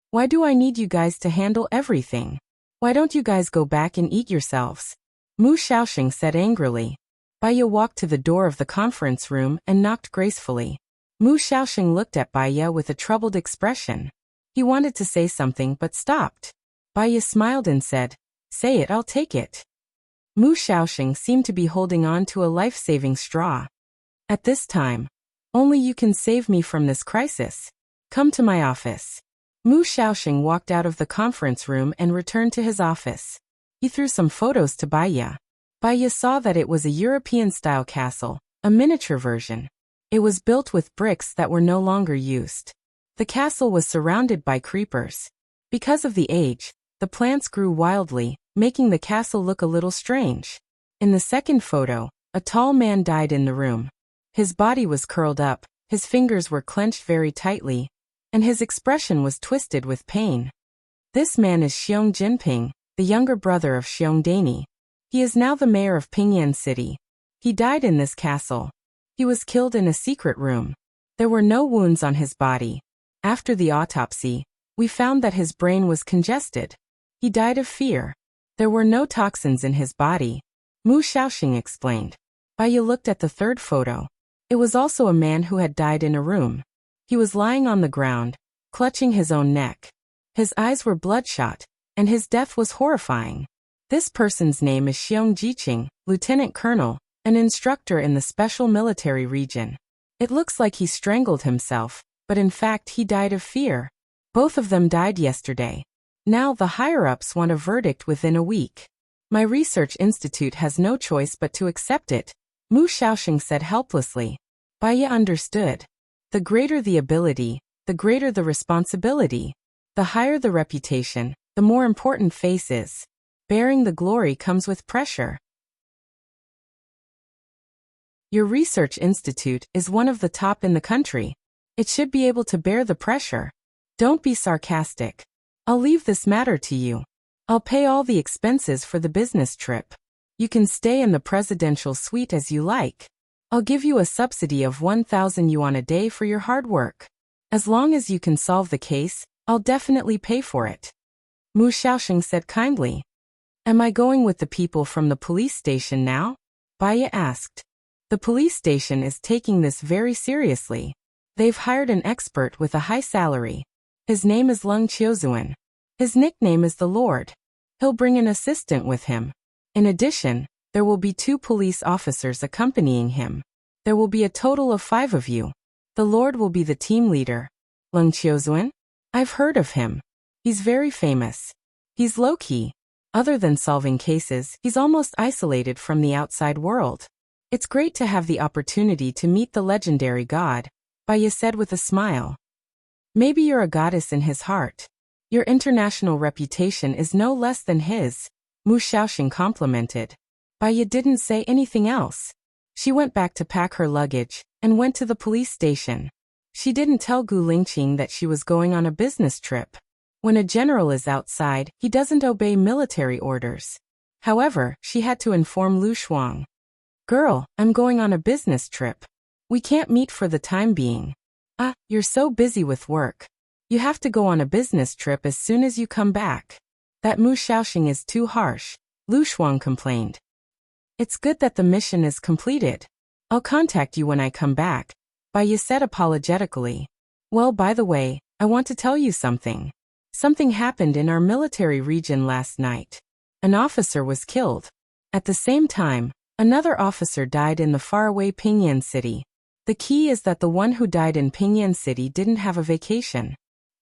Why do I need you guys to handle everything? Why don't you guys go back and eat yourselves? Mu Xiaoxing said angrily. Baya walked to the door of the conference room and knocked gracefully. Mu Xiaoxing looked at Baya with a troubled expression. He wanted to say something but stopped. Baya smiled and said, Say it, I'll take it. Mu Xiaoxing seemed to be holding on to a life-saving straw. At this time, only you can save me from this crisis. Come to my office. Mu Xiaoxing walked out of the conference room and returned to his office. He threw some photos to Baiya. Baiya saw that it was a European-style castle, a miniature version. It was built with bricks that were no longer used. The castle was surrounded by creepers. Because of the age, the plants grew wildly, making the castle look a little strange. In the second photo, a tall man died in the room. His body was curled up, his fingers were clenched very tightly, and his expression was twisted with pain. This man is Xiong Jinping, the younger brother of Xiong Daini. He is now the mayor of Pingyan City. He died in this castle. He was killed in a secret room. There were no wounds on his body. After the autopsy, we found that his brain was congested. He died of fear. There were no toxins in his body. Mu Xiaoxing explained. Baiya looked at the third photo. It was also a man who had died in a room. He was lying on the ground, clutching his own neck. His eyes were bloodshot, and his death was horrifying. This person's name is Xiong Jiqing, Lieutenant Colonel, an instructor in the Special Military Region. It looks like he strangled himself, but in fact he died of fear. Both of them died yesterday. Now the higher-ups want a verdict within a week. My research institute has no choice but to accept it, Mu Xiaoxing said helplessly. Baiya understood. The greater the ability, the greater the responsibility. The higher the reputation, the more important face is. Bearing the glory comes with pressure. Your research institute is one of the top in the country. It should be able to bear the pressure. Don't be sarcastic. I'll leave this matter to you. I'll pay all the expenses for the business trip. You can stay in the presidential suite as you like. I'll give you a subsidy of 1,000 yuan a day for your hard work. As long as you can solve the case, I'll definitely pay for it. Mu Xiaoxing said kindly. Am I going with the people from the police station now? Baiya asked. The police station is taking this very seriously. They've hired an expert with a high salary. His name is Leng Qiuzuan. His nickname is the Lord. He'll bring an assistant with him. In addition, there will be 2 police officers accompanying him. There will be a total of 5 of you. The Lord will be the team leader. Leng Qiuzuan? I've heard of him. He's very famous. He's low-key. Other than solving cases, he's almost isolated from the outside world. It's great to have the opportunity to meet the legendary god, Baiya said with a smile. Maybe you're a goddess in his heart. Your international reputation is no less than his, Mu Xiaoxing complimented. Baiya didn't say anything else. She went back to pack her luggage, and went to the police station. She didn't tell Gu Lingqing that she was going on a business trip. When a general is outside, he doesn't obey military orders. However, she had to inform Lu Shuang. Girl, I'm going on a business trip. We can't meet for the time being. Ah, you're so busy with work. You have to go on a business trip as soon as you come back. That Mu Xiaoxing is too harsh, Lu Shuang complained. It's good that the mission is completed. I'll contact you when I come back, Baiya said apologetically. Well, by the way, I want to tell you something. Something happened in our military region last night. An officer was killed. At the same time, another officer died in the faraway Pingyan City. The key is that the one who died in Pingyan City didn't have a vacation.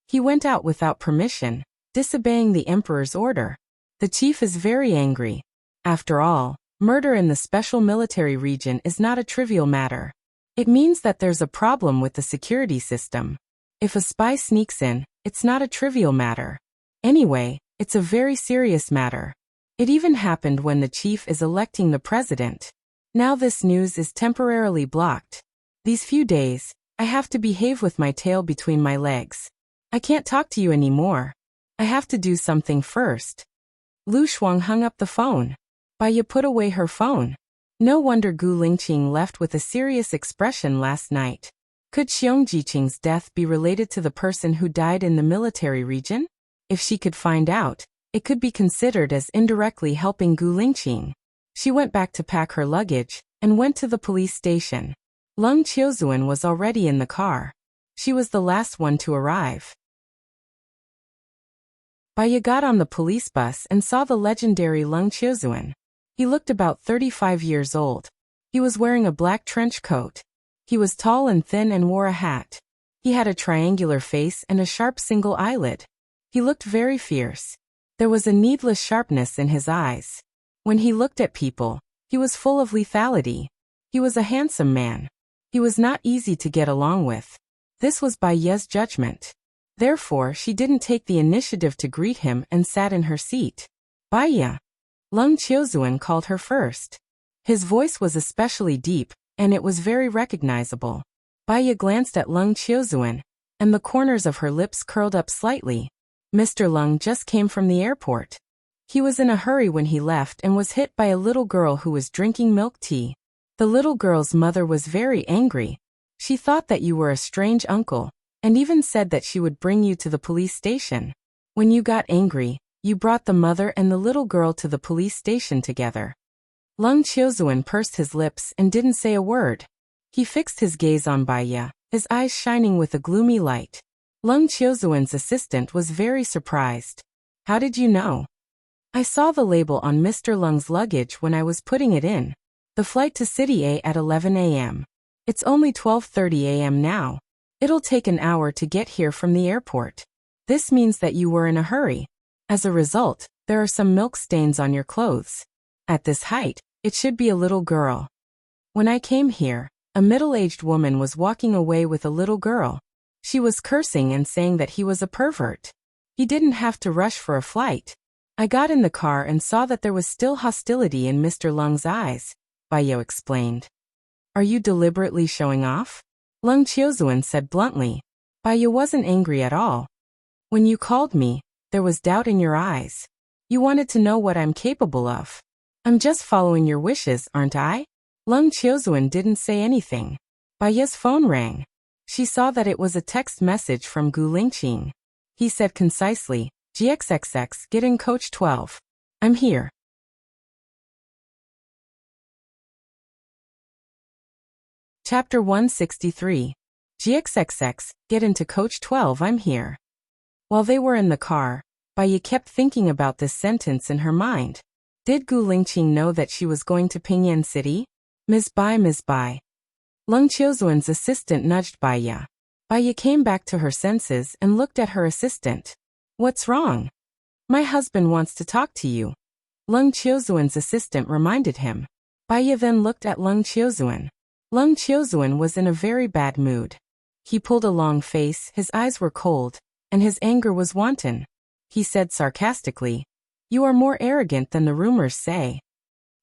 He went out without permission, disobeying the emperor's order. The chief is very angry. After all, murder in the special military region is not a trivial matter. It means that there's a problem with the security system. If a spy sneaks in, it's not a trivial matter. Anyway, it's a very serious matter. It even happened when the chief is electing the president. Now this news is temporarily blocked. These few days, I have to behave with my tail between my legs. I can't talk to you anymore. I have to do something first. Lu Shuang hung up the phone. Baiya put away her phone. No wonder Gu Lingqing left with a serious expression last night. Could Xiong Jiqing's death be related to the person who died in the military region? If she could find out, it could be considered as indirectly helping Gu Lingqing. She went back to pack her luggage, and went to the police station. Leng Qiuzuan was already in the car. She was the last one to arrive. Baya got on the police bus and saw the legendary Lung Chiozuan. He looked about 35 years old. He was wearing a black trench coat. He was tall and thin and wore a hat. He had a triangular face and a sharp single eyelid. He looked very fierce. There was a needless sharpness in his eyes. When he looked at people, he was full of lethality. He was a handsome man. He was not easy to get along with. This was Baya's judgment. Therefore, she didn't take the initiative to greet him and sat in her seat. Baya. Lung Chiozuan called her first. His voice was especially deep, and it was very recognizable. Baya glanced at Lung Chiozuan, and the corners of her lips curled up slightly. Mr. Lung just came from the airport. He was in a hurry when he left and was hit by a little girl who was drinking milk tea. The little girl's mother was very angry. She thought that you were a strange uncle, and even said that she would bring you to the police station. When you got angry, you brought the mother and the little girl to the police station together. Lung Chiozuan pursed his lips and didn't say a word. He fixed his gaze on Baya, his eyes shining with a gloomy light. Lung Chiozuan's assistant was very surprised. How did you know? I saw the label on Mr. Lung's luggage when I was putting it in. The flight to City A at 11 a.m. It's only 12:30 a.m. now. It'll take an hour to get here from the airport. This means that you were in a hurry. As a result, there are some milk stains on your clothes. At this height, it should be a little girl. When I came here, a middle-aged woman was walking away with a little girl. She was cursing and saying that he was a pervert. He didn't have to rush for a flight. I got in the car and saw that there was still hostility in Mr. Lung's eyes, Baya explained. Are you deliberately showing off? Lung Chiozuan said bluntly. Baya wasn't angry at all. When you called me, there was doubt in your eyes. You wanted to know what I'm capable of. I'm just following your wishes, aren't I? Lung Chiozuan didn't say anything. Baya's phone rang. She saw that it was a text message from Gu Lingqing. He said concisely, GXXX, get in coach 12. I'm here. Chapter 163. GXXX, get into coach 12, I'm here. While they were in the car, Baya kept thinking about this sentence in her mind. Did Gu Lingqing know that she was going to Pingyang City? Ms. Bai. Lung Chiozuan's assistant nudged Baya. Baya came back to her senses and looked at her assistant. What's wrong? My husband wants to talk to you. Lung Chiozuan's assistant reminded him. Baya then looked at Lung Chiozuan. Lung Chiozuan was in a very bad mood. He pulled a long face, his eyes were cold, and his anger was wanton. He said sarcastically, You are more arrogant than the rumors say.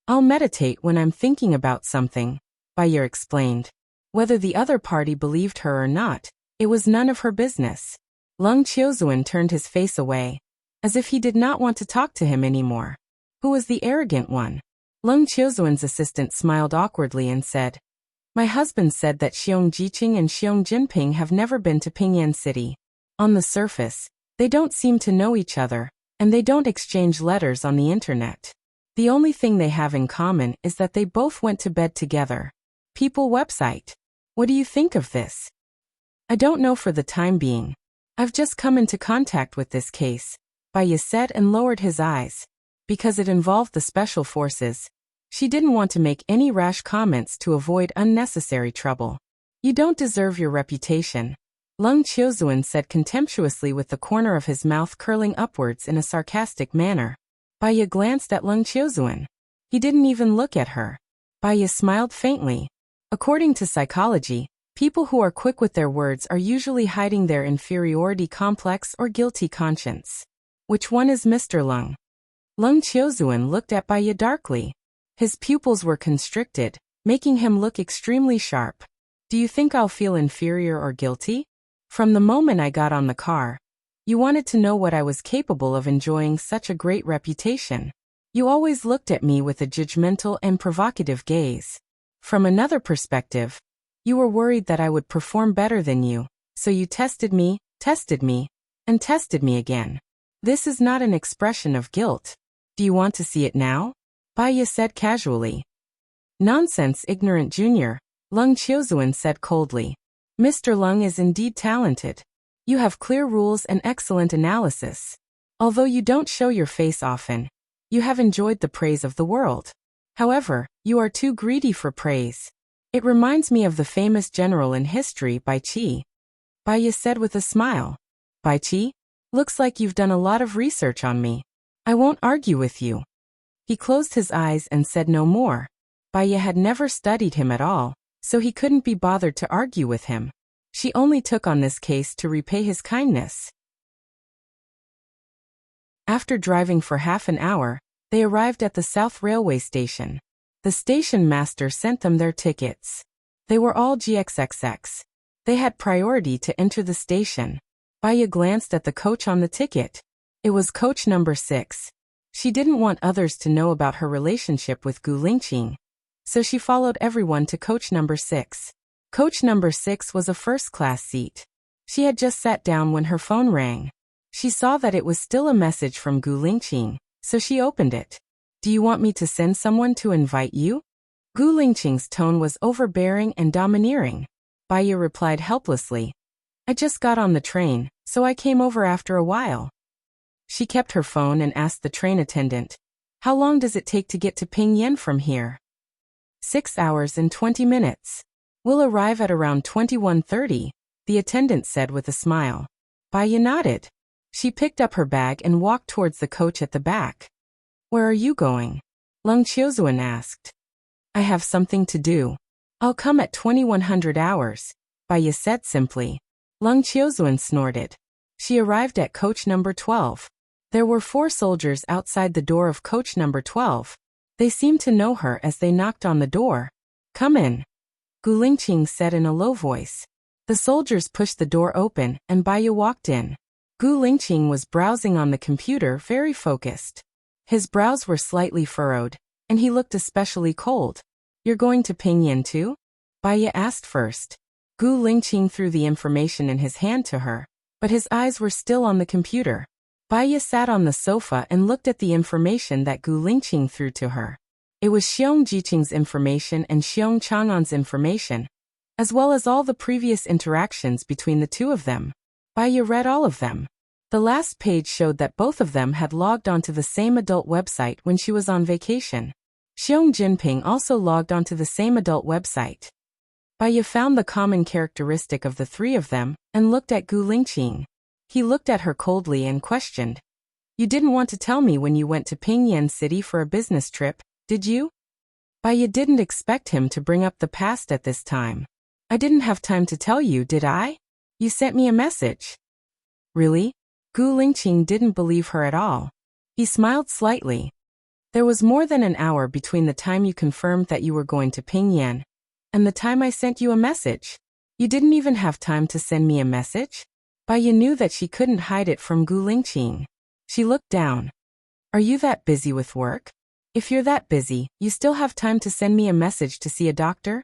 I'll meditate when I'm thinking about something, Baya explained. Whether the other party believed her or not, it was none of her business. Lung Chiozuan turned his face away, as if he did not want to talk to him anymore. Who was the arrogant one? Lung Chiozuan's assistant smiled awkwardly and said, My husband said that Xiong Jiqing and Xiong Jinping have never been to Pingyang City. On the surface, they don't seem to know each other, and they don't exchange letters on the internet. The only thing they have in common is that they both went to bed together. People website. What do you think of this? I don't know for the time being. I've just come into contact with this case, Baya said and lowered his eyes. Because it involved the special forces, she didn't want to make any rash comments to avoid unnecessary trouble. You don't deserve your reputation, Lung Chiozuan said contemptuously with the corner of his mouth curling upwards in a sarcastic manner. Baya glanced at Lung Chiozuan. He didn't even look at her. Baya smiled faintly. According to psychology, people who are quick with their words are usually hiding their inferiority complex or guilty conscience. Which one is Mr. Lung? Lung Chiozuan looked at Baya darkly. His pupils were constricted, making him look extremely sharp. Do you think I'll feel inferior or guilty? From the moment I got on the car, you wanted to know what I was capable of enjoying such a great reputation. You always looked at me with a judgmental and provocative gaze. From another perspective, you were worried that I would perform better than you, so you tested me, and tested me again. This is not an expression of guilt. Do you want to see it now? Baya said casually. Nonsense, ignorant junior, Lung Chiozuan said coldly. Mr. Lung is indeed talented. You have clear rules and excellent analysis. Although you don't show your face often, you have enjoyed the praise of the world. However, you are too greedy for praise. It reminds me of the famous general in history, Bai Qi. Bai Ye said with a smile. Bai Qi? Looks like you've done a lot of research on me. I won't argue with you. He closed his eyes and said no more. Bai Ye had never studied him at all, so he couldn't be bothered to argue with him. She only took on this case to repay his kindness. After driving for half an hour, they arrived at the South Railway Station. The station master sent them their tickets. They were all GXXX. They had priority to enter the station. Bai Ye glanced at the coach on the ticket. It was coach number 6. She didn't want others to know about her relationship with Gu Lingqing, so she followed everyone to coach number 6. Coach number 6 was a first-class seat. She had just sat down when her phone rang. She saw that it was still a message from Gu Lingqing, so she opened it. Do you want me to send someone to invite you? Gu Lingqing's tone was overbearing and domineering. Bai Ye replied helplessly. I just got on the train, so I came over after a while. She kept her phone and asked the train attendant, how long does it take to get to Pingyuan from here? 6 hours and 20 minutes. We'll arrive at around 21:30, the attendant said with a smile. Bai Ye nodded. She picked up her bag and walked towards the coach at the back. Where are you going? Leng Qiuzuan asked. I have something to do. I'll come at 2100 hours, Bai Ye said simply. Leng Qiuzuan snorted. She arrived at coach number 12. There were 4 soldiers outside the door of coach number 12. They seemed to know her as they knocked on the door. Come in, Gu Lingqing said in a low voice. The soldiers pushed the door open and Bai Ye walked in. Gu Lingqing was browsing on the computer, very focused. His brows were slightly furrowed, and he looked especially cold. You're going to Pingyuan too? Bai Ye asked first. Gu Lingqing threw the information in his hand to her, but his eyes were still on the computer. Bai Ye sat on the sofa and looked at the information that Gu Lingqing threw to her. It was Xiong Jiqing's information and Xiong Chang'an's information, as well as all the previous interactions between the two of them. Bai Ye read all of them. The last page showed that both of them had logged onto the same adult website when she was on vacation. Xiong Jinping also logged onto the same adult website. Bai Ye found the common characteristic of the 3 of them and looked at Gu Lingqing. He looked at her coldly and questioned. You didn't want to tell me when you went to Pingyuan City for a business trip, did you? Bai Ye didn't expect him to bring up the past at this time. I didn't have time to tell you, did I? You sent me a message. Really? Gu Lingqing didn't believe her at all. He smiled slightly. There was more than an hour between the time you confirmed that you were going to Pingyuan and the time I sent you a message. You didn't even have time to send me a message? Bai Ye knew that she couldn't hide it from Gu Lingqing. She looked down. Are you that busy with work? If you're that busy, you still have time to send me a message to see a doctor?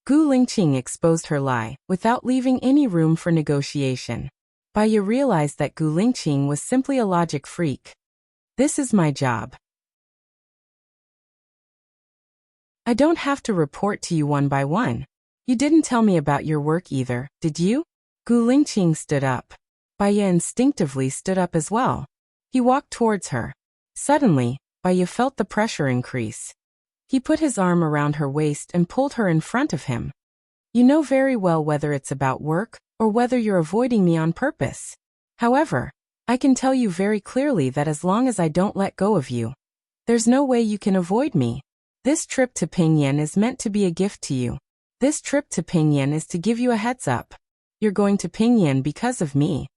Gu Lingqing exposed her lie, without leaving any room for negotiation. Bai Ye realized that Gu Lingqing was simply a logic freak. This is my job. I don't have to report to you one by one. You didn't tell me about your work either, did you? Gu Lingqing stood up. Bai Ye instinctively stood up as well. He walked towards her. Suddenly, Bai Ye felt the pressure increase. He put his arm around her waist and pulled her in front of him. You know very well whether it's about work or whether you're avoiding me on purpose. However, I can tell you very clearly that as long as I don't let go of you, there's no way you can avoid me. This trip to Pingyuan is meant to be a gift to you. This trip to Pingyuan is to give you a heads up. You're going to Pingyuan because of me.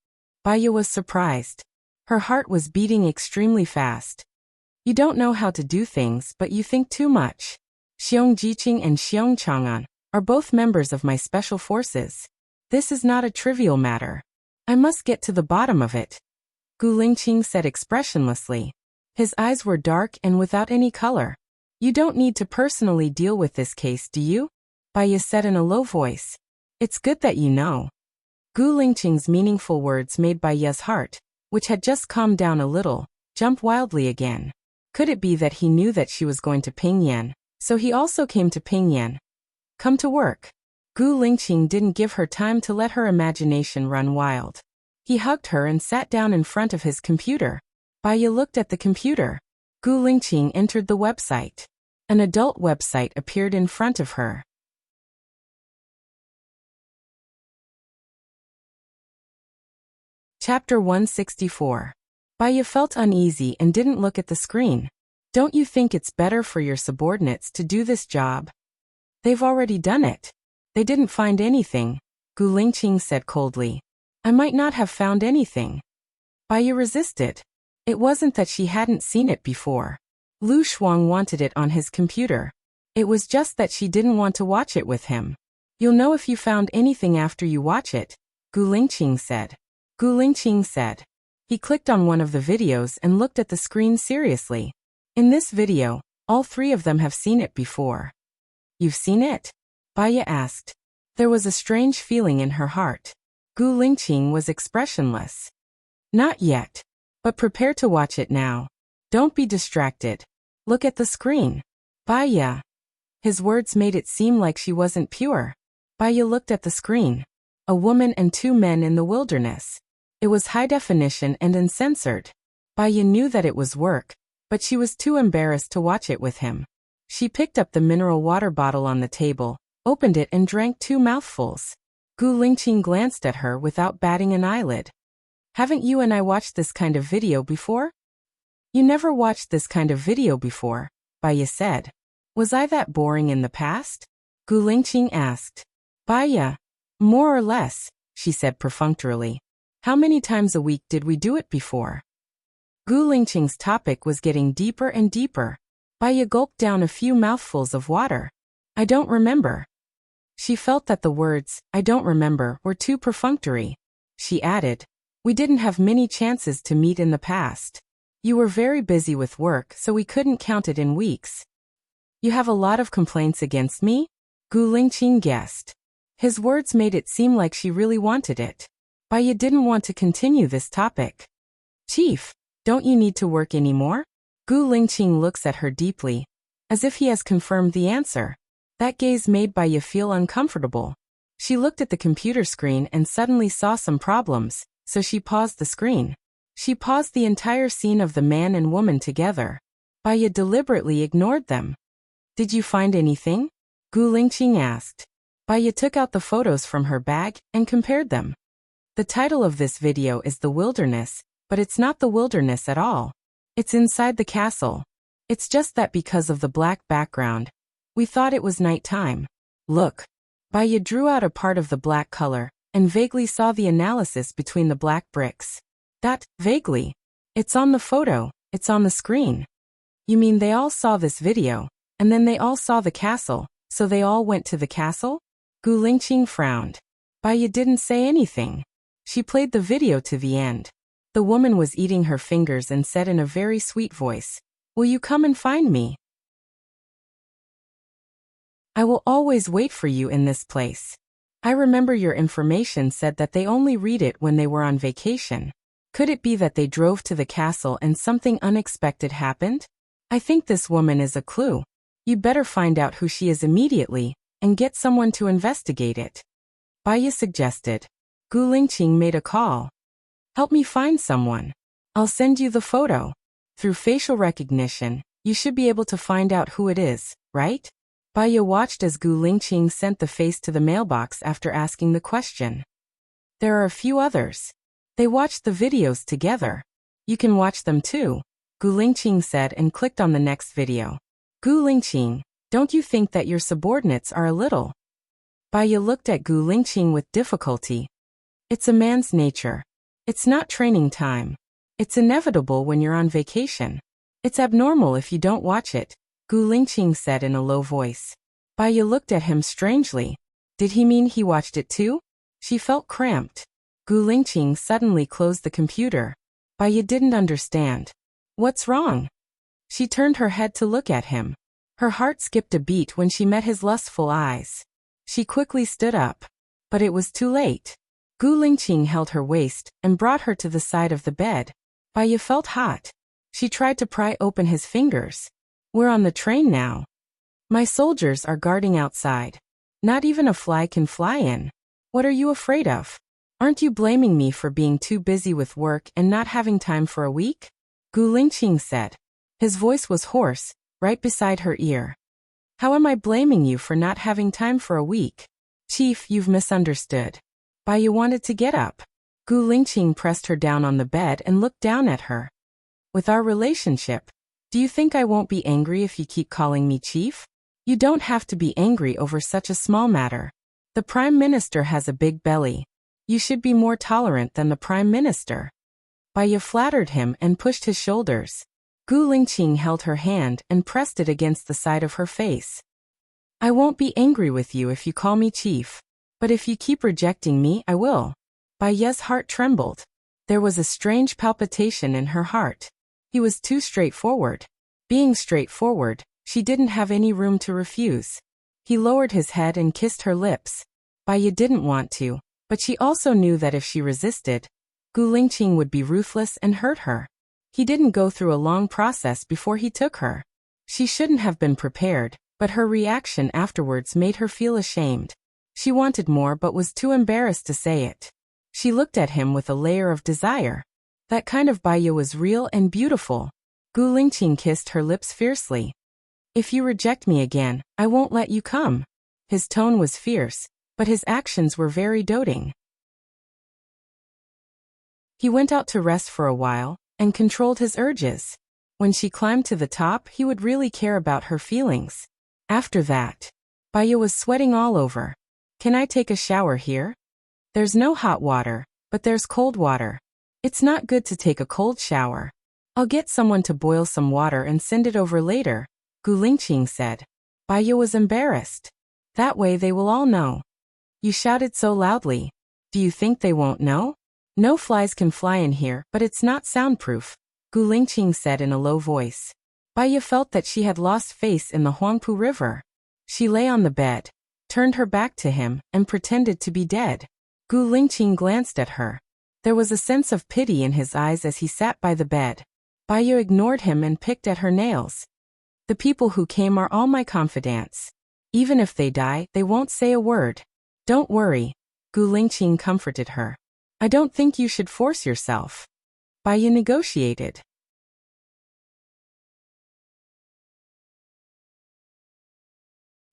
Bai Ye was surprised. Her heart was beating extremely fast. You don't know how to do things, but you think too much. Xiong Jiqing and Xiong Chang'an are both members of my special forces. This is not a trivial matter. I must get to the bottom of it. Gu Lingqing said expressionlessly. His eyes were dark and without any color. You don't need to personally deal with this case, do you? Bai Ye said in a low voice. It's good that you know. Gu Lingqing's meaningful words made Bai Ye's heart, which had just calmed down a little, jump wildly again. Could it be that he knew that she was going to Pingyuan, so he also came to Pingyuan? Come to work. Gu Lingqing didn't give her time to let her imagination run wild. He hugged her and sat down in front of his computer. Baya looked at the computer. Gu Lingqing entered the website. An adult website appeared in front of her. Chapter 164. Baya felt uneasy and didn't look at the screen. Don't you think it's better for your subordinates to do this job? They've already done it. They didn't find anything, Gu Lingqing said coldly. I might not have found anything. Baya resisted. It wasn't that she hadn't seen it before. Lu Shuang wanted it on his computer. It was just that she didn't want to watch it with him. You'll know if you found anything after you watch it, Gu Lingqing said. Gu Lingqing said. He clicked on one of the videos and looked at the screen seriously. In this video, all three of them have seen it before. You've seen it? Baya asked. There was a strange feeling in her heart. Gu Lingqing was expressionless. Not yet. But prepare to watch it now. Don't be distracted. Look at the screen. Baya. His words made it seem like she wasn't pure. Baya looked at the screen. A woman and two men in the wilderness. It was high definition and uncensored. Baya knew that it was work, but she was too embarrassed to watch it with him. She picked up the mineral water bottle on the table, opened it and drank 2 mouthfuls. Gu Lingqing glanced at her without batting an eyelid. Haven't you and I watched this kind of video before? You never watched this kind of video before, Baya said. Was I that boring in the past? Gu Lingqing asked. Baya. More or less, she said perfunctorily. How many times a week did we do it before? Gu Lingqing's topic was getting deeper and deeper. Baya gulped down a few mouthfuls of water. I don't remember. She felt that the words, I don't remember, were too perfunctory. She added, we didn't have many chances to meet in the past. You were very busy with work, so we couldn't count it in weeks. You have a lot of complaints against me? Gu Lingqing guessed. His words made it seem like she really wanted it. Baya didn't want to continue this topic. Chief, don't you need to work anymore? Gu Lingqing looks at her deeply, as if he has confirmed the answer. That gaze made Baya feel uncomfortable. She looked at the computer screen and suddenly saw some problems, so she paused the screen. She paused the entire scene of the man and woman together. Baya deliberately ignored them. Did you find anything? Gu Lingqing asked. Baya took out the photos from her bag and compared them. The title of this video is The Wilderness, but it's not the wilderness at all. It's inside the castle. It's just that because of the black background, we thought it was nighttime. Look. Baya drew out a part of the black color and vaguely saw the analysis between the black bricks. That, vaguely. It's on the photo, it's on the screen. You mean they all saw this video, and then they all saw the castle, so they all went to the castle? Gu Lingqing frowned. Baya didn't say anything. She played the video to the end. The woman was eating her fingers and said in a very sweet voice, will you come and find me? I will always wait for you in this place. I remember your information said that they only read it when they were on vacation. Could it be that they drove to the castle and something unexpected happened? I think this woman is a clue. You'd better find out who she is immediately, and get someone to investigate it. Baya suggested. Gu Lingqing made a call. Help me find someone. I'll send you the photo. Through facial recognition, you should be able to find out who it is, right? Baya watched as Gu Lingqing sent the face to the mailbox after asking the question. There are a few others. They watched the videos together. You can watch them too, Gu Lingqing said and clicked on the next video. Gu Lingqing, don't you think that your subordinates are a little? Baya looked at Gu Lingqing with difficulty. It's a man's nature. It's not training time. It's inevitable when you're on vacation. It's abnormal if you don't watch it, Gu Lingqing said in a low voice. Baya looked at him strangely. Did he mean he watched it too? She felt cramped. Gu Lingqing suddenly closed the computer. Baya didn't understand. What's wrong? She turned her head to look at him. Her heart skipped a beat when she met his lustful eyes. She quickly stood up. But it was too late. Gu Lingqing held her waist and brought her to the side of the bed. Baya felt hot. She tried to pry open his fingers. We're on the train now. My soldiers are guarding outside. Not even a fly can fly in. What are you afraid of? Aren't you blaming me for being too busy with work and not having time for a week? Gu Lingqing said. His voice was hoarse, right beside her ear. How am I blaming you for not having time for a week? Chief, you've misunderstood. Baiyu wanted to get up. Gu Lingqing pressed her down on the bed and looked down at her. With our relationship, do you think I won't be angry if you keep calling me chief? You don't have to be angry over such a small matter. The Prime Minister has a big belly. You should be more tolerant than the Prime Minister. Baiyu flattered him and pushed his shoulders. Gu Lingqing held her hand and pressed it against the side of her face. I won't be angry with you if you call me chief. But if you keep rejecting me, I will. Baiyu's heart trembled. There was a strange palpitation in her heart. He was too straightforward. Being straightforward, she didn't have any room to refuse. He lowered his head and kissed her lips. Baiyu didn't want to, but she also knew that if she resisted, Gu Lingqing would be ruthless and hurt her. He didn't go through a long process before he took her. She shouldn't have been prepared, but her reaction afterwards made her feel ashamed. She wanted more but was too embarrassed to say it. She looked at him with a layer of desire. That kind of Baiyu was real and beautiful. Gu Lingqing kissed her lips fiercely. If you reject me again, I won't let you come. His tone was fierce, but his actions were very doting. He went out to rest for a while, and controlled his urges. When she climbed to the top, he would really care about her feelings. After that, Baiyu was sweating all over. Can I take a shower here? There's no hot water, but there's cold water. It's not good to take a cold shower. I'll get someone to boil some water and send it over later, Gu Lingqing said. Baiyu was embarrassed. That way they will all know. You shouted so loudly. Do you think they won't know? No flies can fly in here, but it's not soundproof, Gu Lingqing said in a low voice. Baiyu felt that she had lost face in the Huangpu River. She lay on the bed, turned her back to him, and pretended to be dead. Gu Lingqing glanced at her. There was a sense of pity in his eyes as he sat by the bed. Baiyu ignored him and picked at her nails. The people who came are all my confidants. Even if they die, they won't say a word. Don't worry, Gu Lingqing comforted her. I don't think you should force yourself. Baiyu negotiated.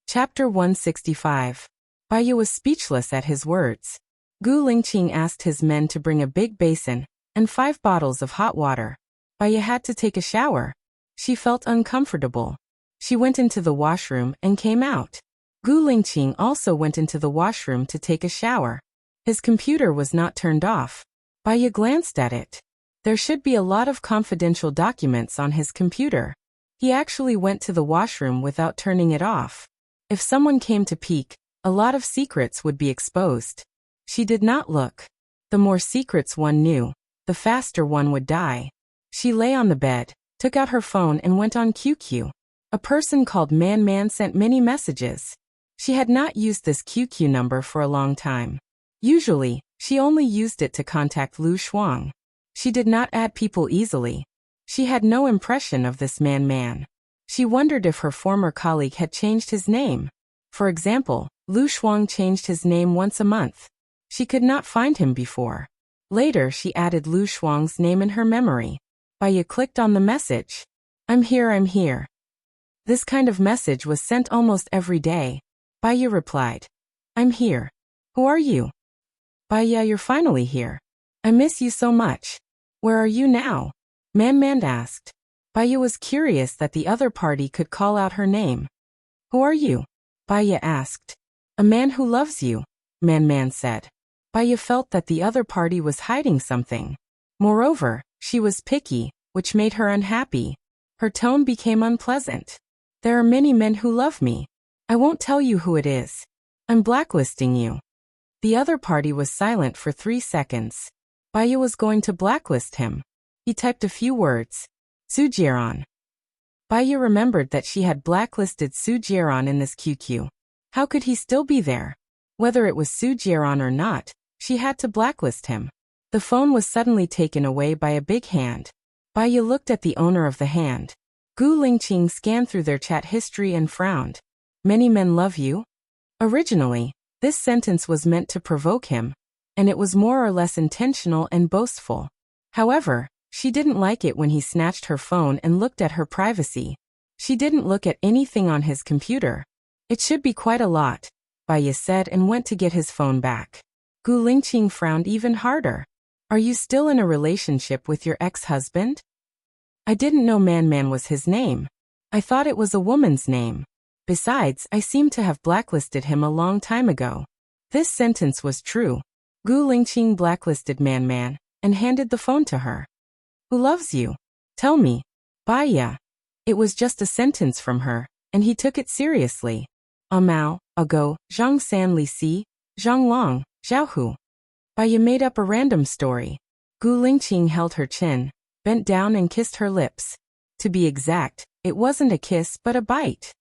Chapter 165. Baiyu was speechless at his words. Gu Lingqing asked his men to bring a big basin and 5 bottles of hot water. Baiyu had to take a shower. She felt uncomfortable. She went into the washroom and came out. Gu Lingqing also went into the washroom to take a shower. His computer was not turned off. Baiyu glanced at it. There should be a lot of confidential documents on his computer. He actually went to the washroom without turning it off. If someone came to peek, a lot of secrets would be exposed. She did not look. The more secrets one knew, the faster one would die. She lay on the bed, took out her phone and went on QQ. A person called Man sent many messages. She had not used this QQ number for a long time. Usually, she only used it to contact Lu Shuang. She did not add people easily. She had no impression of this Man. She wondered if her former colleague had changed his name. For example, Lu Shuang changed his name once a month. She could not find him before. Later she added Lu Shuang's name in her memory. Baiyu clicked on the message. I'm here. This kind of message was sent almost every day. Baiyu replied. I'm here. Who are you? Baiyu, you're finally here. I miss you so much. Where are you now? Man asked. Baiyu was curious that the other party could call out her name. Who are you? Baiyu asked. A man who loves you, Man said. Baiyu felt that the other party was hiding something. Moreover, she was picky, which made her unhappy. Her tone became unpleasant. There are many men who love me. I won't tell you who it is. I'm blacklisting you. The other party was silent for 3 seconds. Baiyu was going to blacklist him. He typed a few words. Su Jieran. Baiyu remembered that she had blacklisted Su Jieran in this QQ. How could he still be there? Whether it was Su Jieran or not, she had to blacklist him. The phone was suddenly taken away by a big hand. Baiyu looked at the owner of the hand. Gu Lingqing scanned through their chat history and frowned. Many men love you? Originally, this sentence was meant to provoke him. and it was more or less intentional and boastful. However, she didn't like it when he snatched her phone and looked at her privacy. She didn't look at anything on his computer. It should be quite a lot, Baya said and went to get his phone back. Gu Lingqing frowned even harder. Are you still in a relationship with your ex-husband? I didn't know Man was his name. I thought it was a woman's name. Besides, I seem to have blacklisted him a long time ago. This sentence was true. Gu Lingqing blacklisted Man and handed the phone to her. Who loves you? Tell me. Baya. It was just a sentence from her, and he took it seriously. A mao, ago, Zhang San Li Si, Zhang Long, Zhao Hu. Baya made up a random story. Gu Lingqing held her chin, bent down and kissed her lips. To be exact, it wasn't a kiss but a bite.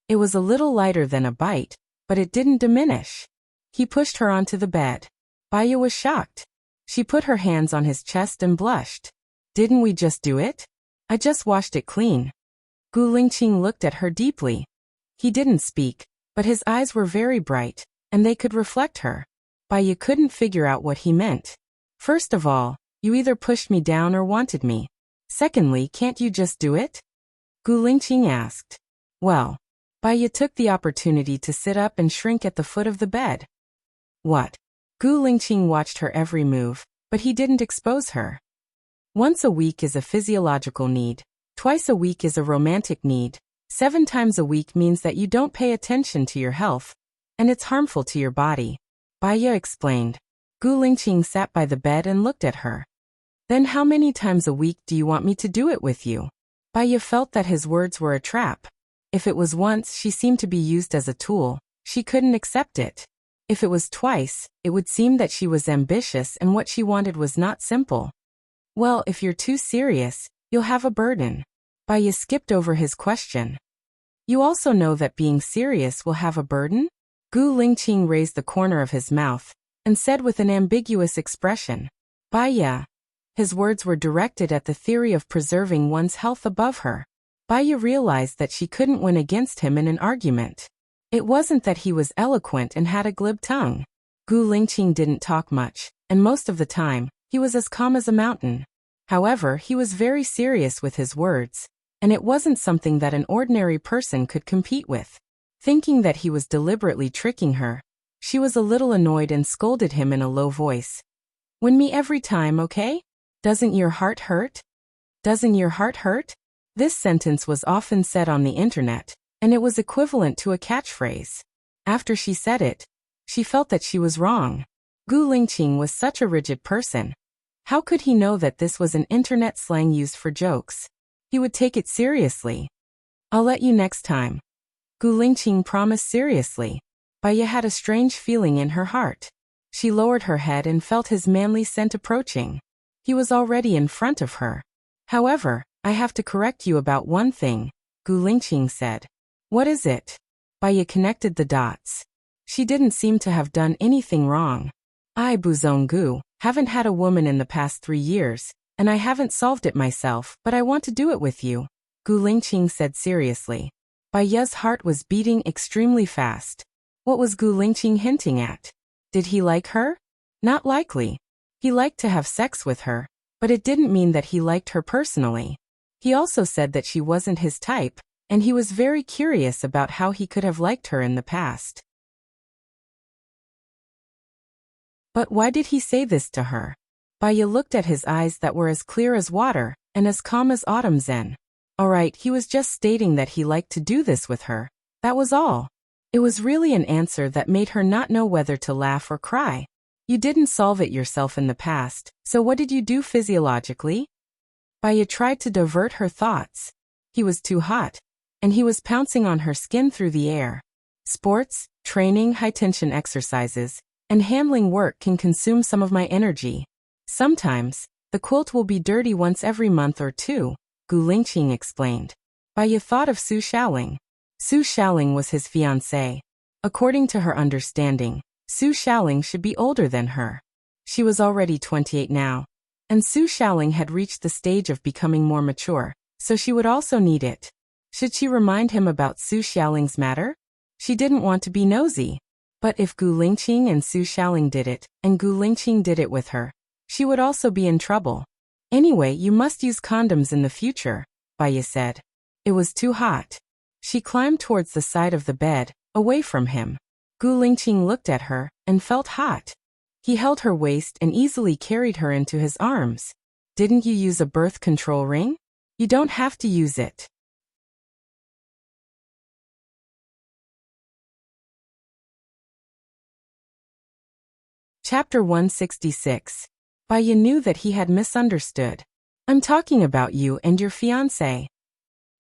It was a little lighter than a bite, but it didn't diminish. He pushed her onto the bed. Baya was shocked. She put her hands on his chest and blushed. Didn't we just do it? I just washed it clean. Gu Lingqing looked at her deeply. He didn't speak, but his eyes were very bright, and they could reflect her. Baya couldn't figure out what he meant. First of all, you either pushed me down or wanted me. Secondly, can't you just do it? Gu Lingqing asked. Well, Baya took the opportunity to sit up and shrink at the foot of the bed. What? Gu Lingqing watched her every move, but he didn't expose her. Once a week is a physiological need. Twice a week is a romantic need. 7 times a week means that you don't pay attention to your health, and it's harmful to your body. Baya explained. Gu Lingqing sat by the bed and looked at her. Then how many times a week do you want me to do it with you? Baya felt that his words were a trap. If it was once, she seemed to be used as a tool. She couldn't accept it. If it was twice, it would seem that she was ambitious and what she wanted was not simple. Well, if you're too serious, you'll have a burden. Baya skipped over his question. You also know that being serious will have a burden? Gu Lingqing raised the corner of his mouth and said with an ambiguous expression. Baya. His words were directed at the theory of preserving one's health above her. Baya realized that she couldn't win against him in an argument. It wasn't that he was eloquent and had a glib tongue. Gu Lingqing didn't talk much, and most of the time, he was as calm as a mountain. However, he was very serious with his words, and it wasn't something that an ordinary person could compete with. Thinking that he was deliberately tricking her, she was a little annoyed and scolded him in a low voice. Win me every time, okay? Doesn't your heart hurt? Doesn't your heart hurt? This sentence was often said on the internet, and it was equivalent to a catchphrase. After she said it, she felt that she was wrong. Gu Lingqing was such a rigid person. How could he know that this was an internet slang used for jokes? He would take it seriously. I'll let you next time. Gu Lingqing promised seriously. Baya had a strange feeling in her heart. She lowered her head and felt his manly scent approaching. He was already in front of her. However, I have to correct you about one thing, Gu Lingqing said. What is it? Baya connected the dots. She didn't seem to have done anything wrong. I, Buzong-gu, haven't had a woman in the past 3 years, and I haven't solved it myself, but I want to do it with you, Gu Lingqing said seriously. Baya's heart was beating extremely fast. What was Gu Lingqing hinting at? Did he like her? Not likely. He liked to have sex with her, but it didn't mean that he liked her personally. He also said that she wasn't his type, and he was very curious about how he could have liked her in the past. But why did he say this to her? Baya looked at his eyes that were as clear as water and as calm as autumn zen. Alright, he was just stating that he liked to do this with her. That was all. It was really an answer that made her not know whether to laugh or cry. You didn't solve it yourself in the past, so what did you do physiologically? Baya tried to divert her thoughts. He was too hot, and he was pouncing on her skin through the air. Sports, training, high-tension exercises, and handling work can consume some of my energy. Sometimes, the quilt will be dirty once every month or two, Gu Lingqing explained. Baya thought of Su Xiaoling. Su Xiaoling was his fiancée. According to her understanding, Su Xiaoling should be older than her. She was already 28 now, and Su Xiaoling had reached the stage of becoming more mature, so she would also need it. Should she remind him about Su Xiaoling's matter? She didn't want to be nosy. But if Gu Lingqing and Su Xiaoling did it, and Gu Lingqing did it with her, she would also be in trouble. Anyway, you must use condoms in the future, Baiya said. It was too hot. She climbed towards the side of the bed, away from him. Gu Lingqing looked at her, and felt hot. He held her waist and easily carried her into his arms. Didn't you use a birth control ring? You don't have to use it. Chapter 166. Baiya knew that he had misunderstood. I'm talking about you and your fiancé.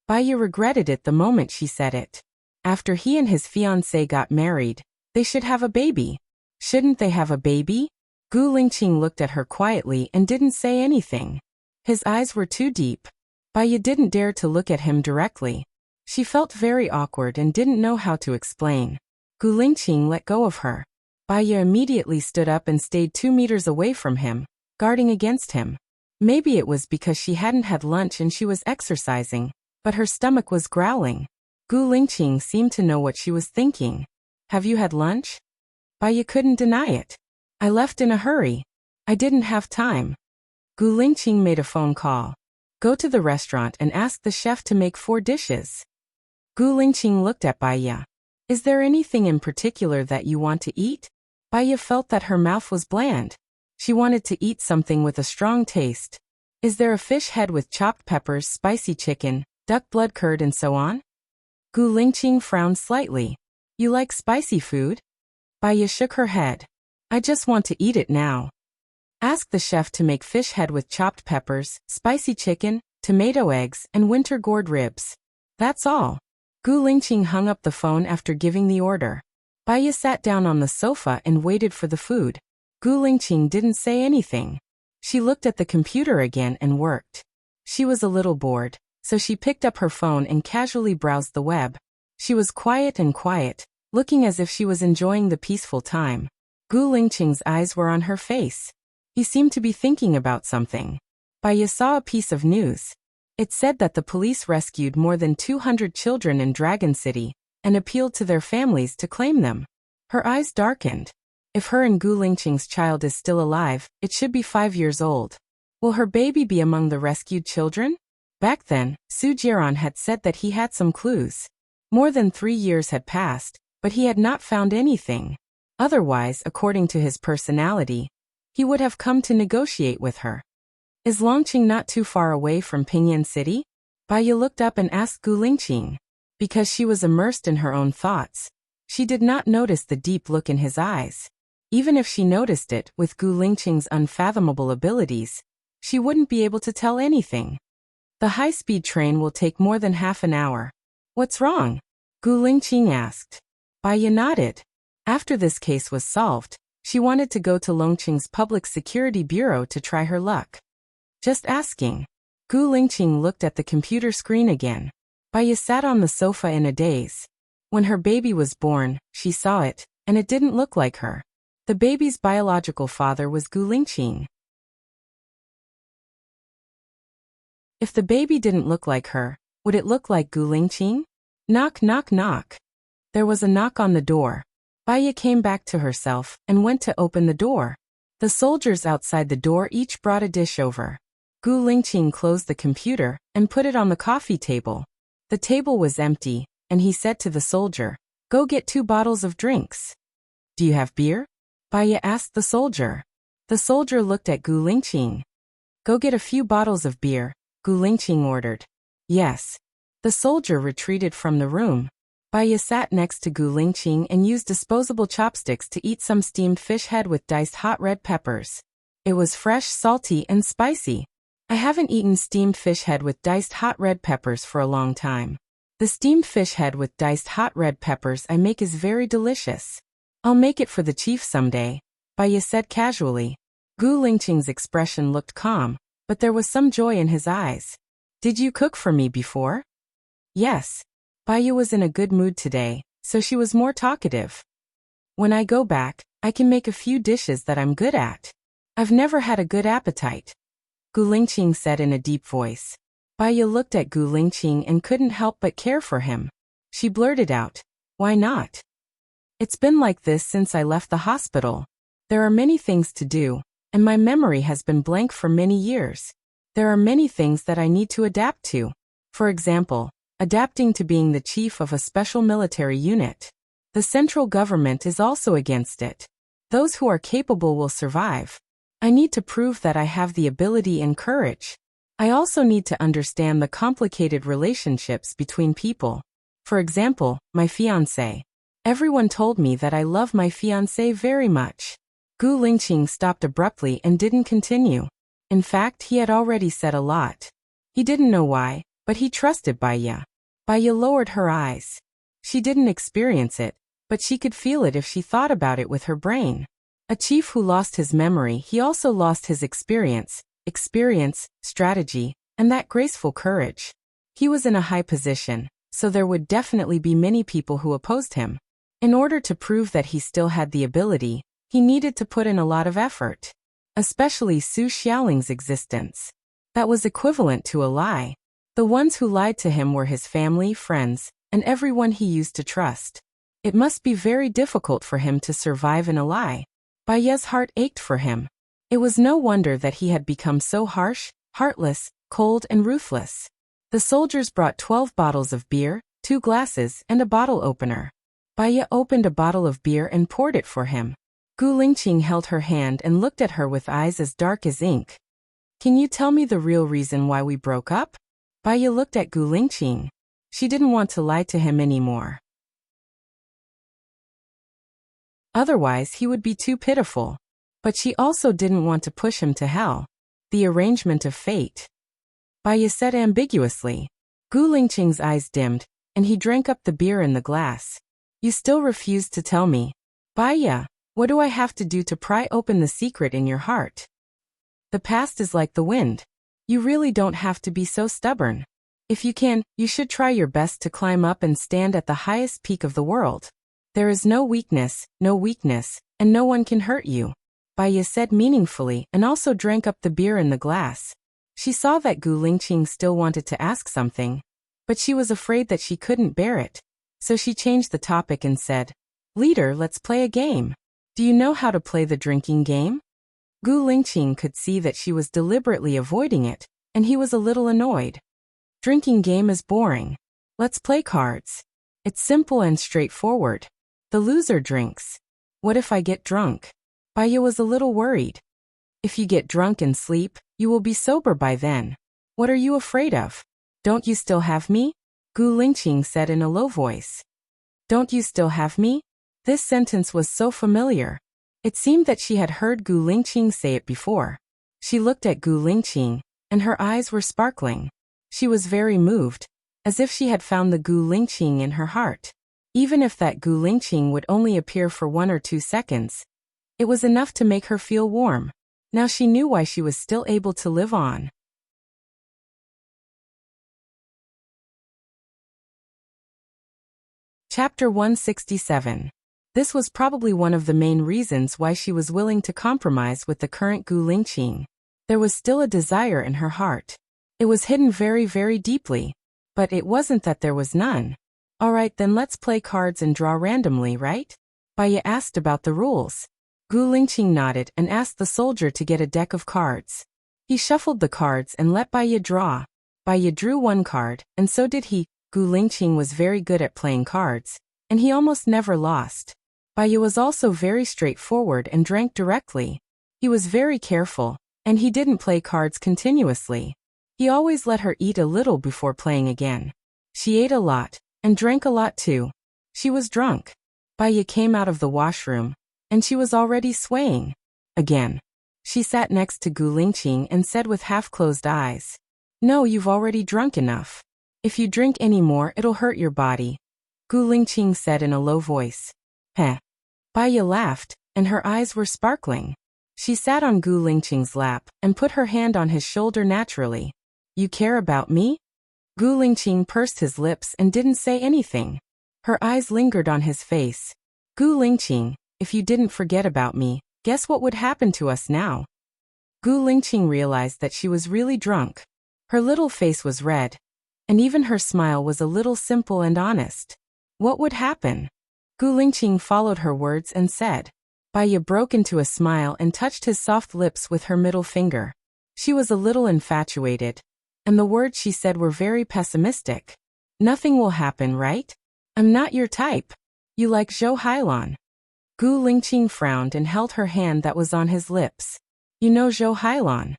Baiya regretted it the moment she said it. After he and his fiancé got married, they should have a baby. Shouldn't they have a baby? Gu Lingqing looked at her quietly and didn't say anything. His eyes were too deep. Baiya didn't dare to look at him directly. She felt very awkward and didn't know how to explain. Gu Lingqing let go of her. Baiya immediately stood up and stayed 2 meters away from him, guarding against him. Maybe it was because she hadn't had lunch and she was exercising, but her stomach was growling. Gu Lingqing seemed to know what she was thinking. Have you had lunch? Baiya couldn't deny it. I left in a hurry. I didn't have time. Gu Lingqing made a phone call. Go to the restaurant and ask the chef to make 4 dishes. Gu Lingqing looked at Baiya. Is there anything in particular that you want to eat? Baiya felt that her mouth was bland. She wanted to eat something with a strong taste. Is there a fish head with chopped peppers, spicy chicken, duck blood curd and so on? Gu Lingqing frowned slightly. You like spicy food? Baiya shook her head. I just want to eat it now. Ask the chef to make fish head with chopped peppers, spicy chicken, tomato eggs, and winter gourd ribs. That's all. Gu Lingqing hung up the phone after giving the order. Baiya sat down on the sofa and waited for the food. Gu Lingqing didn't say anything. She looked at the computer again and worked. She was a little bored, so she picked up her phone and casually browsed the web. She was quiet, looking as if she was enjoying the peaceful time. Gu Lingqing's eyes were on her face. He seemed to be thinking about something. Baiya saw a piece of news. It said that the police rescued more than 200 children in Dragon City and appealed to their families to claim them. Her eyes darkened. If her and Gu Lingqing's child is still alive, it should be 5 years old. Will her baby be among the rescued children? Back then, Su Jiran had said that he had some clues. More than 3 years had passed, but he had not found anything. Otherwise, according to his personality, he would have come to negotiate with her. Is Longqing not too far away from Pingyang City? Baiya looked up and asked Gu Lingqing. Because she was immersed in her own thoughts, she did not notice the deep look in his eyes. Even if she noticed it, with Gu Lingqing's unfathomable abilities, she wouldn't be able to tell anything. The high-speed train will take more than half an hour. What's wrong? Gu Lingqing asked. Baiya nodded. After this case was solved, she wanted to go to Longqing's Public Security Bureau to try her luck. Just asking. Gu Lingqing looked at the computer screen again. Baiya sat on the sofa in a daze. When her baby was born, she saw it, and it didn't look like her. The baby's biological father was Gu Lingqing. If the baby didn't look like her, would it look like Gu Lingqing? Knock, knock, knock. There was a knock on the door. Baiya came back to herself and went to open the door. The soldiers outside the door each brought a dish over. Gu Lingqing closed the computer and put it on the coffee table. The table was empty, and he said to the soldier, "Go get 2 bottles of drinks." "Do you have beer?" Baiya asked the soldier. The soldier looked at Gu Lingqing. "Go get a few bottles of beer," Gu Lingqing ordered. "Yes." The soldier retreated from the room. Baiya sat next to Gu Lingqing and used disposable chopsticks to eat some steamed fish head with diced hot red peppers. It was fresh, salty, and spicy. I haven't eaten steamed fish head with diced hot red peppers for a long time. The steamed fish head with diced hot red peppers I make is very delicious. I'll make it for the chief someday, Baiya said casually. Gu Lingqing's expression looked calm, but there was some joy in his eyes. Did you cook for me before? Yes. Baiya was in a good mood today, so she was more talkative. When I go back, I can make a few dishes that I'm good at. I've never had a good appetite, Gu Lingqing said in a deep voice. Baiya looked at Gu Lingqing and couldn't help but care for him. She blurted out, "Why not?" It's been like this since I left the hospital. There are many things to do, and my memory has been blank for many years. There are many things that I need to adapt to. For example, adapting to being the chief of a special military unit. The central government is also against it. Those who are capable will survive. I need to prove that I have the ability and courage. I also need to understand the complicated relationships between people. For example, my fiancé. Everyone told me that I love my fiancé very much. Gu Lingqing stopped abruptly and didn't continue. In fact, he had already said a lot. He didn't know why, but he trusted Baiya. Baiya lowered her eyes. She didn't experience it, but she could feel it if she thought about it with her brain. A chief who lost his memory, he also lost his experience, strategy, and that graceful courage. He was in a high position, so there would definitely be many people who opposed him. In order to prove that he still had the ability, he needed to put in a lot of effort. Especially Su Xiaoling's existence. That was equivalent to a lie. The ones who lied to him were his family, friends, and everyone he used to trust. It must be very difficult for him to survive in a lie. Baiya's heart ached for him. It was no wonder that he had become so harsh, heartless, cold, and ruthless. The soldiers brought 12 bottles of beer, 2 glasses, and a bottle opener. Baiya opened a bottle of beer and poured it for him. Gu Lingqing held her hand and looked at her with eyes as dark as ink. Can you tell me the real reason why we broke up? Baiya looked at Gu Lingqing. She didn't want to lie to him anymore. Otherwise, he would be too pitiful. But she also didn't want to push him to hell. The arrangement of fate. Baiya said ambiguously. Gu Lingqing's eyes dimmed, and he drank up the beer in the glass. You still refuse to tell me. Baiya, what do I have to do to pry open the secret in your heart? The past is like the wind. You really don't have to be so stubborn. If you can, you should try your best to climb up and stand at the highest peak of the world. There is no weakness, and no one can hurt you. Baiya said meaningfully and also drank up the beer in the glass. She saw that Gu Lingqing still wanted to ask something, but she was afraid that she couldn't bear it. So she changed the topic and said, Leader, let's play a game. Do you know how to play the drinking game? Gu Lingqing could see that she was deliberately avoiding it, and he was a little annoyed. Drinking game is boring. Let's play cards. It's simple and straightforward. The loser drinks. What if I get drunk? Baiya was a little worried. If you get drunk and sleep, you will be sober by then. What are you afraid of? Don't you still have me? Gu Lingqing said in a low voice. Don't you still have me? This sentence was so familiar. It seemed that she had heard Gu Lingqing say it before. She looked at Gu Lingqing, and her eyes were sparkling. She was very moved, as if she had found the Gu Lingqing in her heart. Even if that Gu Lingqing would only appear for 1 or 2 seconds, it was enough to make her feel warm. Now she knew why she was still able to live on. Chapter 167. This was probably one of the main reasons why she was willing to compromise with the current Gu Lingqing. There was still a desire in her heart. It was hidden very, very deeply. But it wasn't that there was none. Alright, then let's play cards and draw randomly, right? Baiya asked about the rules. Gu Lingqing nodded and asked the soldier to get a deck of cards. He shuffled the cards and let Baiya draw. Baiya drew 1 card, and so did he. Gu Lingqing was very good at playing cards, and he almost never lost. Baiya was also very straightforward and drank directly. He was very careful, and he didn't play cards continuously. He always let her eat a little before playing again. She ate a lot, and drank a lot too. She was drunk. Baiya came out of the washroom, and she was already swaying. Again. She sat next to Gu Lingqing and said with half-closed eyes, No, you've already drunk enough. If you drink any more, it'll hurt your body. Gu Lingqing said in a low voice. Heh. Baiya laughed, and her eyes were sparkling. She sat on Gu Lingqing's lap and put her hand on his shoulder naturally. You care about me? Gu Lingqing pursed his lips and didn't say anything. Her eyes lingered on his face. Gu Lingqing, if you didn't forget about me, guess what would happen to us now? Gu Lingqing realized that she was really drunk. Her little face was red, and even her smile was a little simple and honest. What would happen? Gu Lingqing followed her words and said. Baiya broke into a smile and touched his soft lips with her middle finger. She was a little infatuated, and the words she said were very pessimistic. Nothing will happen, right? I'm not your type. You like Zhou Hailan. Gu Lingqing frowned and held her hand that was on his lips. You know Zhou Hailan?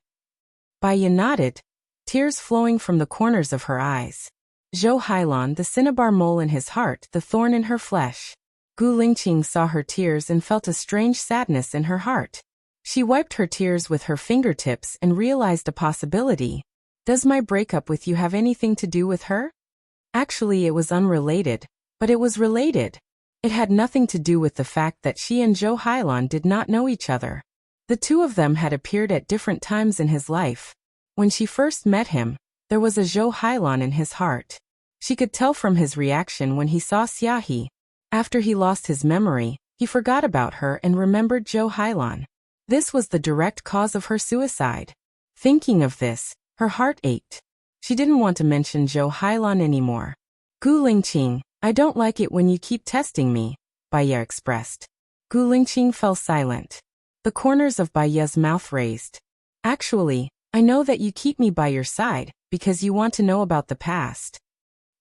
Baiya nodded, tears flowing from the corners of her eyes. Zhou Hailan, the cinnabar mole in his heart, the thorn in her flesh. Gu Lingqing saw her tears and felt a strange sadness in her heart. She wiped her tears with her fingertips and realized a possibility. Does my breakup with you have anything to do with her? Actually, it was unrelated, but it was related. It had nothing to do with the fact that she and Zhou Hailan did not know each other. The two of them had appeared at different times in his life. When she first met him, there was a Zhou Hailan in his heart. She could tell from his reaction when he saw Xiaohe. After he lost his memory, he forgot about her and remembered Zhou Hailan. This was the direct cause of her suicide. Thinking of this, her heart ached. She didn't want to mention Zhou Hailan anymore. Gu Lingqing, I don't like it when you keep testing me, Baiya expressed. Gu Lingqing fell silent. The corners of Baiya's mouth raised. Actually, I know that you keep me by your side, because you want to know about the past.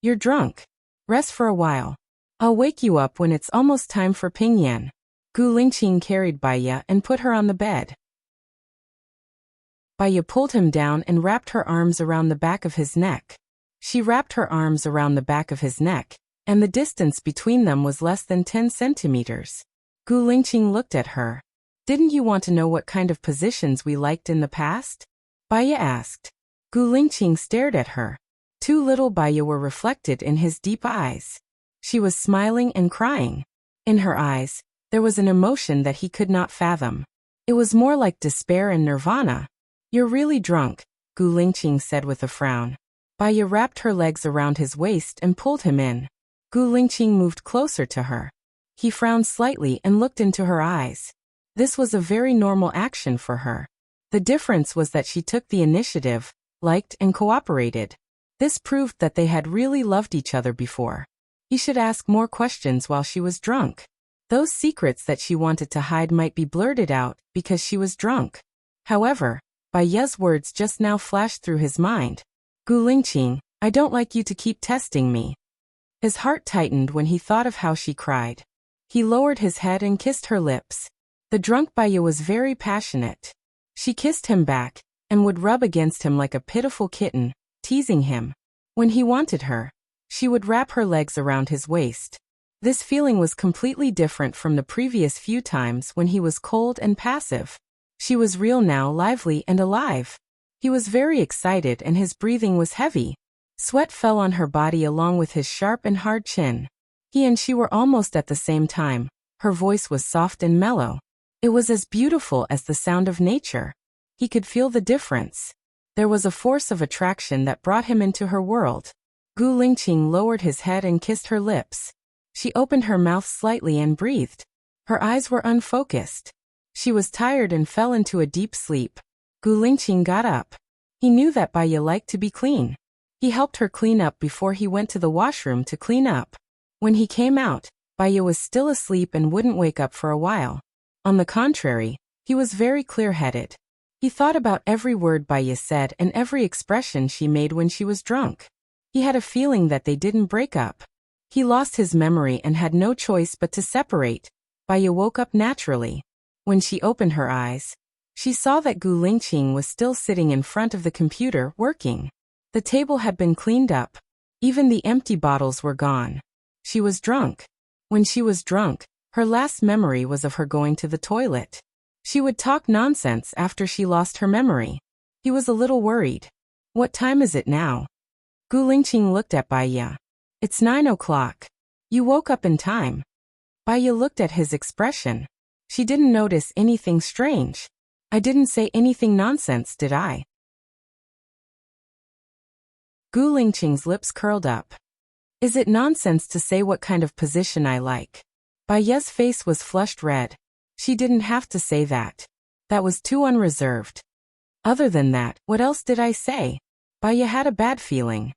You're drunk. Rest for a while. I'll wake you up when it's almost time for Pingyan. Gu Lingqing carried Baiya and put her on the bed. Baiya pulled him down and wrapped her arms around the back of his neck. She wrapped her arms around the back of his neck, and the distance between them was less than 10 centimeters. Gu Lingqing looked at her. Didn't you want to know what kind of positions we liked in the past? Baiya asked. Gu Lingqing stared at her. Two little Baiya were reflected in his deep eyes. She was smiling and crying. In her eyes, there was an emotion that he could not fathom. It was more like despair and nirvana. You're really drunk, Gu Lingqing said with a frown. Baiya wrapped her legs around his waist and pulled him in. Gu Lingqing moved closer to her. He frowned slightly and looked into her eyes. This was a very normal action for her. The difference was that she took the initiative, liked and cooperated. This proved that they had really loved each other before. He should ask more questions while she was drunk. Those secrets that she wanted to hide might be blurted out because she was drunk. However, Baiya's words just now flashed through his mind. Gu Lingqing, I don't like you to keep testing me. His heart tightened when he thought of how she cried. He lowered his head and kissed her lips. The drunk Baiya was very passionate. She kissed him back, and would rub against him like a pitiful kitten, teasing him. When he wanted her, she would wrap her legs around his waist. This feeling was completely different from the previous few times when he was cold and passive. She was real now, lively and alive. He was very excited and his breathing was heavy. Sweat fell on her body along with his sharp and hard chin. He and she were almost at the same time. Her voice was soft and mellow. It was as beautiful as the sound of nature. He could feel the difference. There was a force of attraction that brought him into her world. Gu Lingqing lowered his head and kissed her lips. She opened her mouth slightly and breathed. Her eyes were unfocused. She was tired and fell into a deep sleep. Gu Lingqing got up. He knew that Baiya liked to be clean. He helped her clean up before he went to the washroom to clean up. When he came out, Baiya was still asleep and wouldn't wake up for a while. On the contrary, he was very clear-headed. He thought about every word Baiya said and every expression she made when she was drunk. He had a feeling that they didn't break up. He lost his memory and had no choice but to separate. Baiya woke up naturally. When she opened her eyes, she saw that Gu Lingqing was still sitting in front of the computer, working. The table had been cleaned up. Even the empty bottles were gone. She was drunk. When she was drunk, her last memory was of her going to the toilet. She would talk nonsense after she lost her memory. He was a little worried. What time is it now? Gu Lingqing looked at Baiya. It's 9 o'clock. You woke up in time. Baiya looked at his expression. She didn't notice anything strange. I didn't say anything nonsense, did I? Gu Lingqing's lips curled up. Is it nonsense to say what kind of position I like? Baiya's face was flushed red. She didn't have to say that. That was too unreserved. Other than that, what else did I say? Baiya had a bad feeling.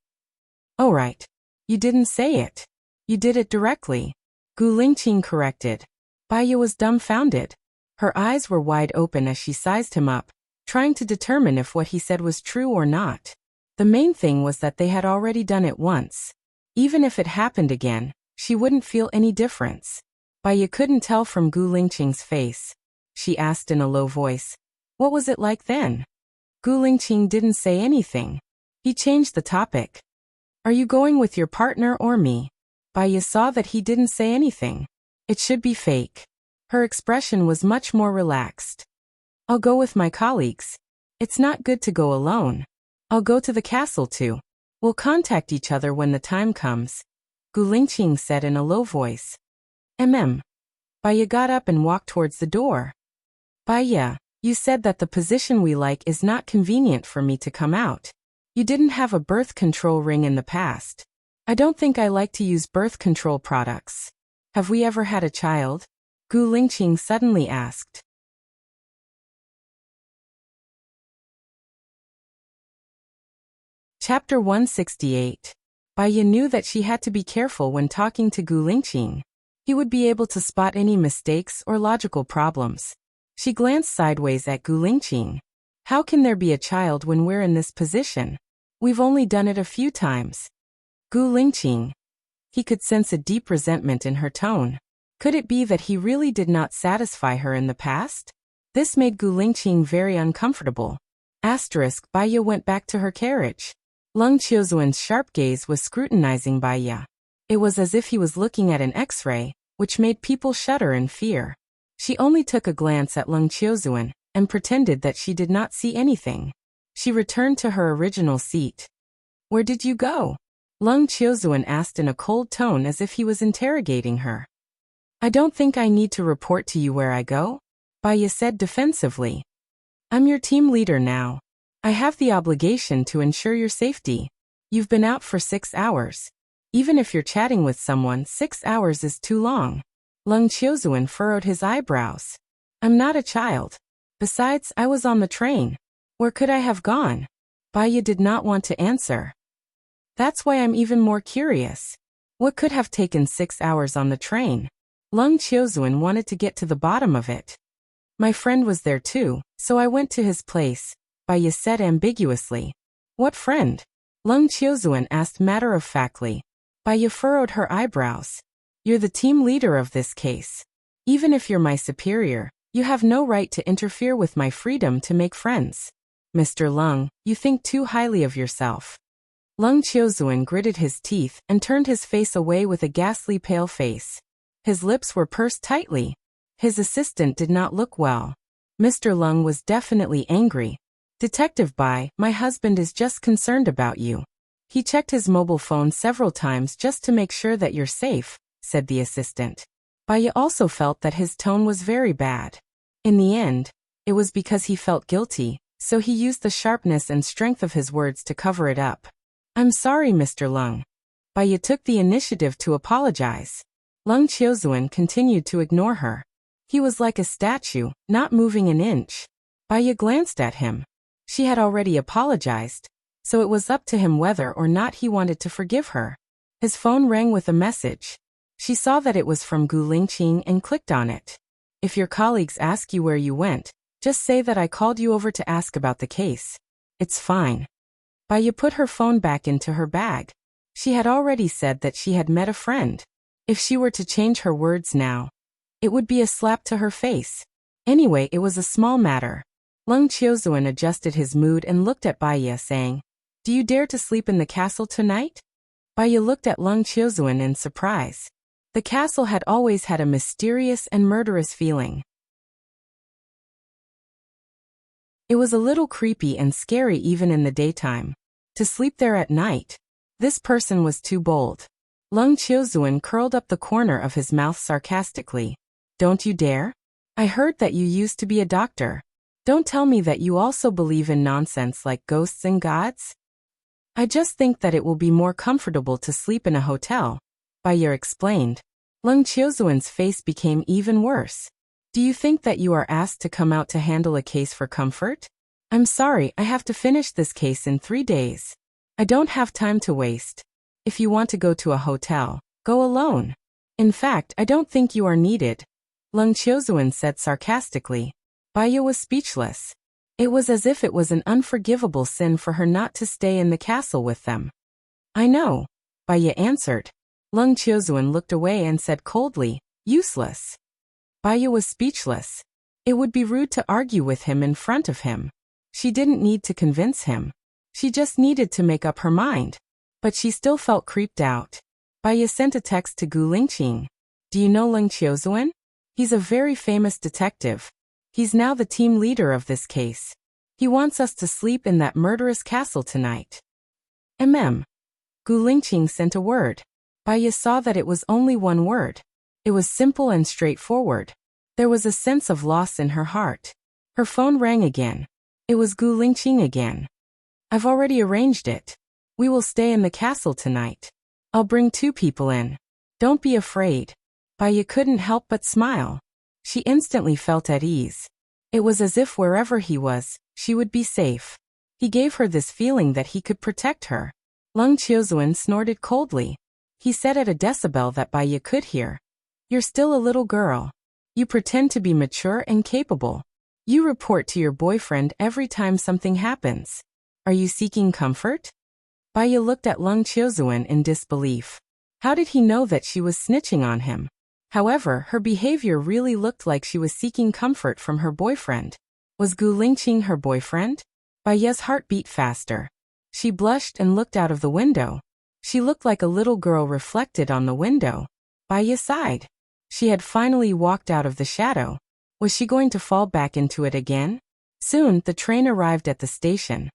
Oh right. You didn't say it. You did it directly. Gu Lingqing corrected. Baiya was dumbfounded. Her eyes were wide open as she sized him up, trying to determine if what he said was true or not. The main thing was that they had already done it once. Even if it happened again, she wouldn't feel any difference. Baiya couldn't tell from Gu Lingqing's face. She asked in a low voice, "What was it like then?" Gu Lingqing didn't say anything. He changed the topic. "Are you going with your partner or me?" Baiya saw that he didn't say anything. It should be fake. Her expression was much more relaxed. "I'll go with my colleagues. It's not good to go alone. I'll go to the castle too. We'll contact each other when the time comes," Gu Lingqing said in a low voice. Baiya got up and walked towards the door. "Baiya, you said that the position we like is not convenient for me to come out. You didn't have a birth control ring in the past. I don't think I like to use birth control products. Have we ever had a child?" Gu Lingqing suddenly asked. Chapter 168. Baiya knew that she had to be careful when talking to Gu Lingqing. He would be able to spot any mistakes or logical problems. She glanced sideways at Gu Lingqing. "How can there be a child when we're in this position? We've only done it a few times." Gu Lingqing. He could sense a deep resentment in her tone. Could it be that he really did not satisfy her in the past? This made Gu Lingqing very uncomfortable. Baiya went back to her carriage. Leng Qiuzuan's sharp gaze was scrutinizing Baiya. It was as if he was looking at an X-ray, which made people shudder in fear. She only took a glance at Leng Qiuzuan and pretended that she did not see anything. She returned to her original seat. "Where did you go?" Leng Qiuzuan asked in a cold tone as if he was interrogating her. "I don't think I need to report to you where I go," Baiya said defensively. "I'm your team leader now. I have the obligation to ensure your safety. You've been out for 6 hours. Even if you're chatting with someone, 6 hours is too long." Leng Qiuzuan furrowed his eyebrows. "I'm not a child. Besides, I was on the train. Where could I have gone?" Baiya did not want to answer. "That's why I'm even more curious. What could have taken 6 hours on the train?" Leng Qiuzuan wanted to get to the bottom of it. "My friend was there too, so I went to his place," Baiya said ambiguously. "What friend?" Leng Qiuzuan asked matter-of-factly. Baiya furrowed her eyebrows. "You're the team leader of this case. Even if you're my superior, you have no right to interfere with my freedom to make friends. Mr. Leng, you think too highly of yourself." Leng Qiuzuan gritted his teeth and turned his face away with a ghastly pale face. His lips were pursed tightly. His assistant did not look well. Mr. Leng was definitely angry. "Detective Bai, my husband is just concerned about you. He checked his mobile phone several times just to make sure that you're safe," said the assistant. Baiya also felt that his tone was very bad. In the end, it was because he felt guilty, so he used the sharpness and strength of his words to cover it up. "I'm sorry, Mr. Leng." Baiya took the initiative to apologize. Leng Qiuzuan continued to ignore her. He was like a statue, not moving an inch. Baiya glanced at him. She had already apologized, so it was up to him whether or not he wanted to forgive her. His phone rang with a message. She saw that it was from Gu Lingqing and clicked on it. "If your colleagues ask you where you went, just say that I called you over to ask about the case. It's fine." Baiya put her phone back into her bag. She had already said that she had met a friend. If she were to change her words now, it would be a slap to her face. Anyway, it was a small matter. Leng Qiuzuan adjusted his mood and looked at Baiya, saying, "Do you dare to sleep in the castle tonight?" Baiya looked at Leng Qiuzuan in surprise. The castle had always had a mysterious and murderous feeling. It was a little creepy and scary even in the daytime. To sleep there at night? This person was too bold. Leng Qiuzuan curled up the corner of his mouth sarcastically. "Don't you dare? I heard that you used to be a doctor. Don't tell me that you also believe in nonsense like ghosts and gods?" "I just think that it will be more comfortable to sleep in a hotel," Baiya explained. Leng Qiuzuan's face became even worse. "Do you think that you are asked to come out to handle a case for comfort? I'm sorry, I have to finish this case in 3 days. I don't have time to waste. If you want to go to a hotel, go alone." In fact, I don't think you are needed, Lung Chiozuan said sarcastically. Baya was speechless. It was as if it was an unforgivable sin for her not to stay in the castle with them. I know, Baya answered. Lung Chiozuan looked away and said coldly, useless. Baya was speechless. It would be rude to argue with him in front of him. She didn't need to convince him. She just needed to make up her mind. But she still felt creeped out. Baya sent a text to Gu Lingqing. Do you know Lung Chiozuan? He's a very famous detective. He's now the team leader of this case. He wants us to sleep in that murderous castle tonight. Gu Lingqing sent a word. Baya saw that it was only one word. It was simple and straightforward. There was a sense of loss in her heart. Her phone rang again. It was Gu Lingqing again. I've already arranged it. We will stay in the castle tonight. I'll bring 2 people in. Don't be afraid. Baya couldn't help but smile. She instantly felt at ease. It was as if wherever he was, she would be safe. He gave her this feeling that he could protect her. Lung Chiozuan snorted coldly. He said at a decibel that Baya could hear. You're still a little girl. You pretend to be mature and capable. You report to your boyfriend every time something happens. Are you seeking comfort? Baya looked at Lung Chiozuan in disbelief. How did he know that she was snitching on him? However, her behavior really looked like she was seeking comfort from her boyfriend. Was Gu Lingqing her boyfriend? Baya's heart beat faster. She blushed and looked out of the window. She looked like a little girl reflected on the window. Baya sighed. She had finally walked out of the shadow. Was she going to fall back into it again? Soon, the train arrived at the station.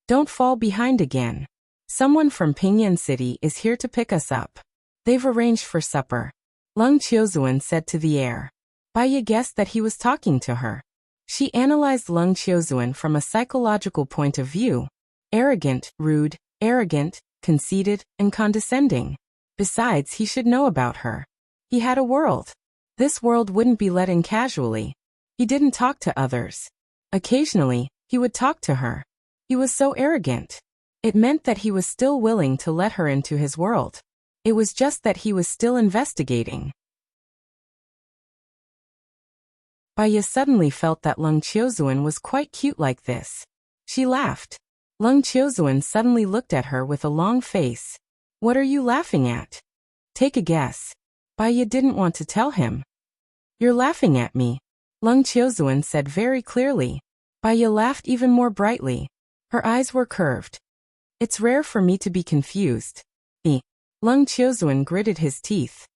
Don't fall behind again. Someone from Pingyang City is here to pick us up. They've arranged for supper. Lung Chiozuan said to the air. Baya guessed that he was talking to her. She analyzed Lung Chiozuan from a psychological point of view. Arrogant, rude, arrogant, conceited, and condescending. Besides, he should know about her. He had a world. This world wouldn't be let in casually. He didn't talk to others. Occasionally, he would talk to her. He was so arrogant. It meant that he was still willing to let her into his world. It was just that he was still investigating. Baya suddenly felt that Lung Chiozuan was quite cute like this. She laughed. Lung Chiozuan suddenly looked at her with a long face. What are you laughing at? Take a guess. Baya didn't want to tell him. You're laughing at me, Lung Chiozuan said very clearly. Baya laughed even more brightly. Her eyes were curved. It's rare for me to be confused. Lung Chiozuan gritted his teeth.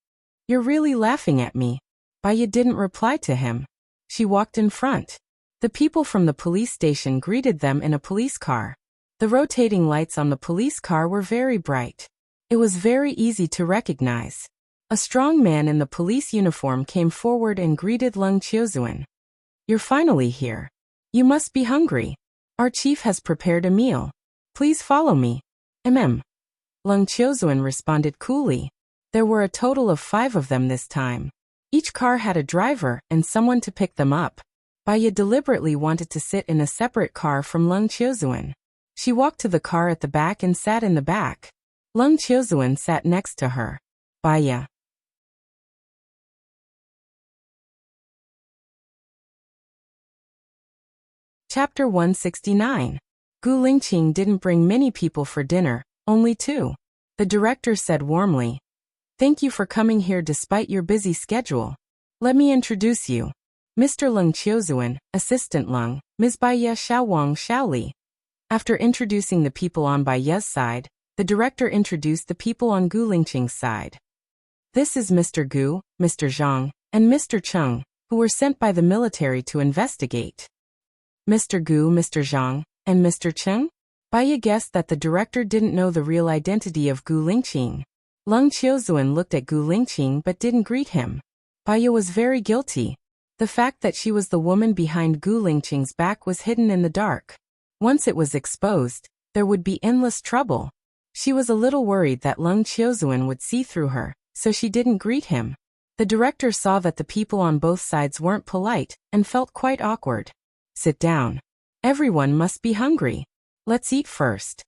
You're really laughing at me. Baya didn't reply to him. She walked in front. The people from the police station greeted them in a police car. The rotating lights on the police car were very bright. It was very easy to recognize. A strong man in the police uniform came forward and greeted Lung Chiozuan. You're finally here. You must be hungry. Our chief has prepared a meal. Please follow me. Lung Chiozuan responded coolly. There were a total of 5 of them this time. Each car had a driver and someone to pick them up. Baya deliberately wanted to sit in a separate car from Lung Chiozuan. She walked to the car at the back and sat in the back. Lung Chiozuan sat next to her. Baya. Chapter 169. Gu Lingqing didn't bring many people for dinner, only 2. The director said warmly. Thank you for coming here despite your busy schedule. Let me introduce you. Mr. Lung Chiozuan, Assistant Lung, Ms. Baya Xiaowang Xiaoli. After introducing the people on Baya's side, the director introduced the people on Gu Lingqing's side. This is Mr. Gu, Mr. Zhang, and Mr. Cheng, who were sent by the military to investigate. Mr. Gu, Mr. Zhang, and Mr. Cheng? Baya guessed that the director didn't know the real identity of Gu Lingqing. Lung Chiozuan looked at Gu Lingqing but didn't greet him. Baya was very guilty. The fact that she was the woman behind Gu Lingqing's back was hidden in the dark. Once it was exposed, there would be endless trouble. She was a little worried that Lung Chiozuan would see through her, so she didn't greet him. The director saw that the people on both sides weren't polite and felt quite awkward. Sit down. Everyone must be hungry. Let's eat first.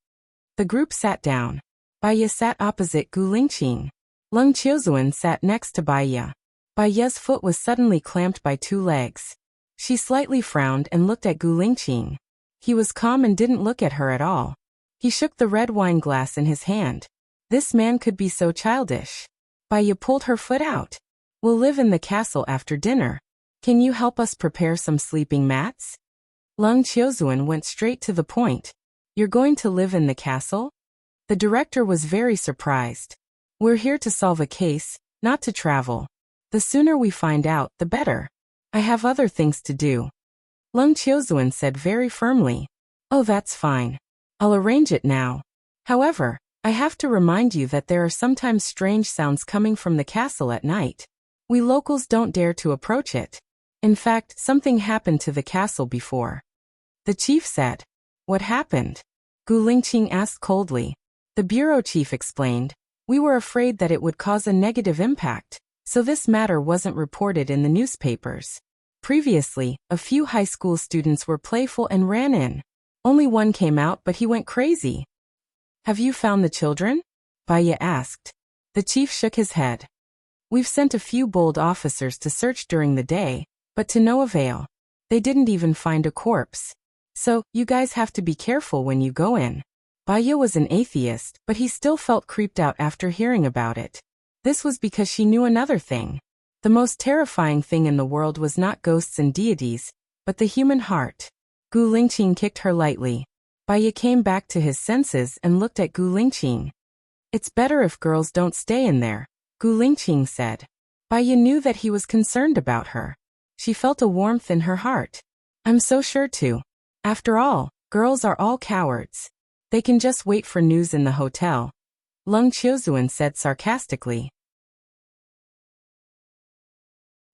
The group sat down. Baya sat opposite Gu Lingqing. Lung Chiozuan sat next to Baya. Baya's foot was suddenly clamped by two legs. She slightly frowned and looked at Gu Lingqing. He was calm and didn't look at her at all. He shook the red wine glass in his hand. This man could be so childish. Baya pulled her foot out. We'll live in the castle after dinner. Can you help us prepare some sleeping mats? Lung Chiozuan went straight to the point. You're going to live in the castle? The director was very surprised. We're here to solve a case, not to travel. The sooner we find out, the better. I have other things to do. Lung Chiozuan said very firmly. Oh, that's fine. I'll arrange it now. However, I have to remind you that there are sometimes strange sounds coming from the castle at night. We locals don't dare to approach it. In fact, something happened to the castle before. The chief said. What happened? Gu Lingqing asked coldly. The bureau chief explained. We were afraid that it would cause a negative impact, so this matter wasn't reported in the newspapers. Previously, a few high school students were playful and ran in. Only one came out, but he went crazy. Have you found the children? Baya asked. The chief shook his head. We've sent a few bold officers to search during the day, but to no avail. They didn't even find a corpse. So, you guys have to be careful when you go in. Baya was an atheist, but he still felt creeped out after hearing about it. This was because she knew another thing. The most terrifying thing in the world was not ghosts and deities, but the human heart. Gu Lingqing kicked her lightly. Baya came back to his senses and looked at Gu Lingqing. It's better if girls don't stay in there, Gu Lingqing said. Baya knew that he was concerned about her. She felt a warmth in her heart. I'm so sure too. After all, girls are all cowards. They can just wait for news in the hotel. Lung Chiozuan said sarcastically.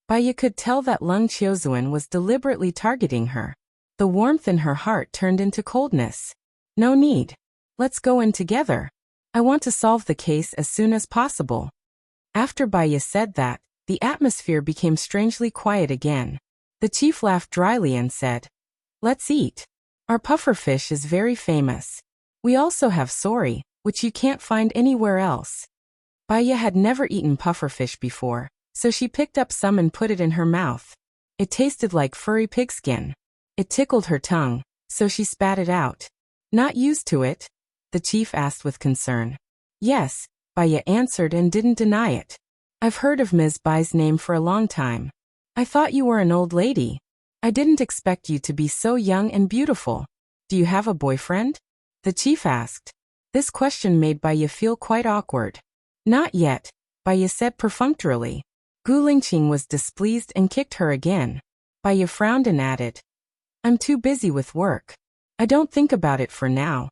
Baya could tell that Lung Chiozuan was deliberately targeting her. The warmth in her heart turned into coldness. No need. Let's go in together. I want to solve the case as soon as possible. After Baya said that, the atmosphere became strangely quiet again. The chief laughed dryly and said, Let's eat. Our pufferfish is very famous. We also have sori, which you can't find anywhere else. Baya had never eaten pufferfish before, so she picked up some and put it in her mouth. It tasted like furry pigskin. It tickled her tongue, so she spat it out. Not used to it? The chief asked with concern. Yes, Baya answered and didn't deny it. I've heard of Ms. Bai's name for a long time. I thought you were an old lady. I didn't expect you to be so young and beautiful. Do you have a boyfriend? The chief asked. This question made Baya feel quite awkward. Not yet, Baya said perfunctorily. Gu Lingqing was displeased and kicked her again. Baya frowned and added, I'm too busy with work. I don't think about it for now.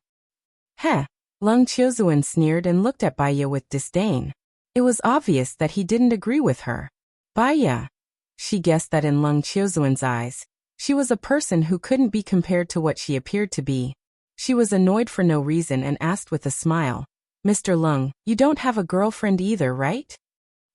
Heh, Lung Chiozuan sneered and looked at Baya with disdain. It was obvious that he didn't agree with her. Baya. She guessed that in Lung Chiozuan's eyes, she was a person who couldn't be compared to what she appeared to be. She was annoyed for no reason and asked with a smile, Mr. Lung, you don't have a girlfriend either, right?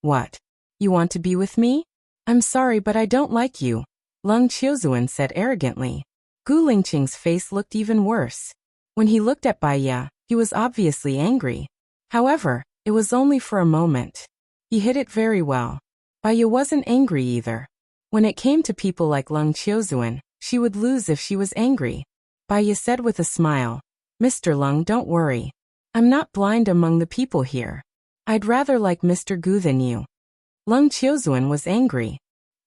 What? You want to be with me? I'm sorry, but I don't like you, Lung Chiozuan said arrogantly. Gu Lingqing's face looked even worse. When he looked at Baya, he was obviously angry. However, it was only for a moment. He hid it very well. Baya wasn't angry either. When it came to people like Lung Chiozuan, she would lose if she was angry. Baya said with a smile, Mr. Lung, don't worry. I'm not blind among the people here. I'd rather like Mr. Gu than you. Lung Chiozuan was angry.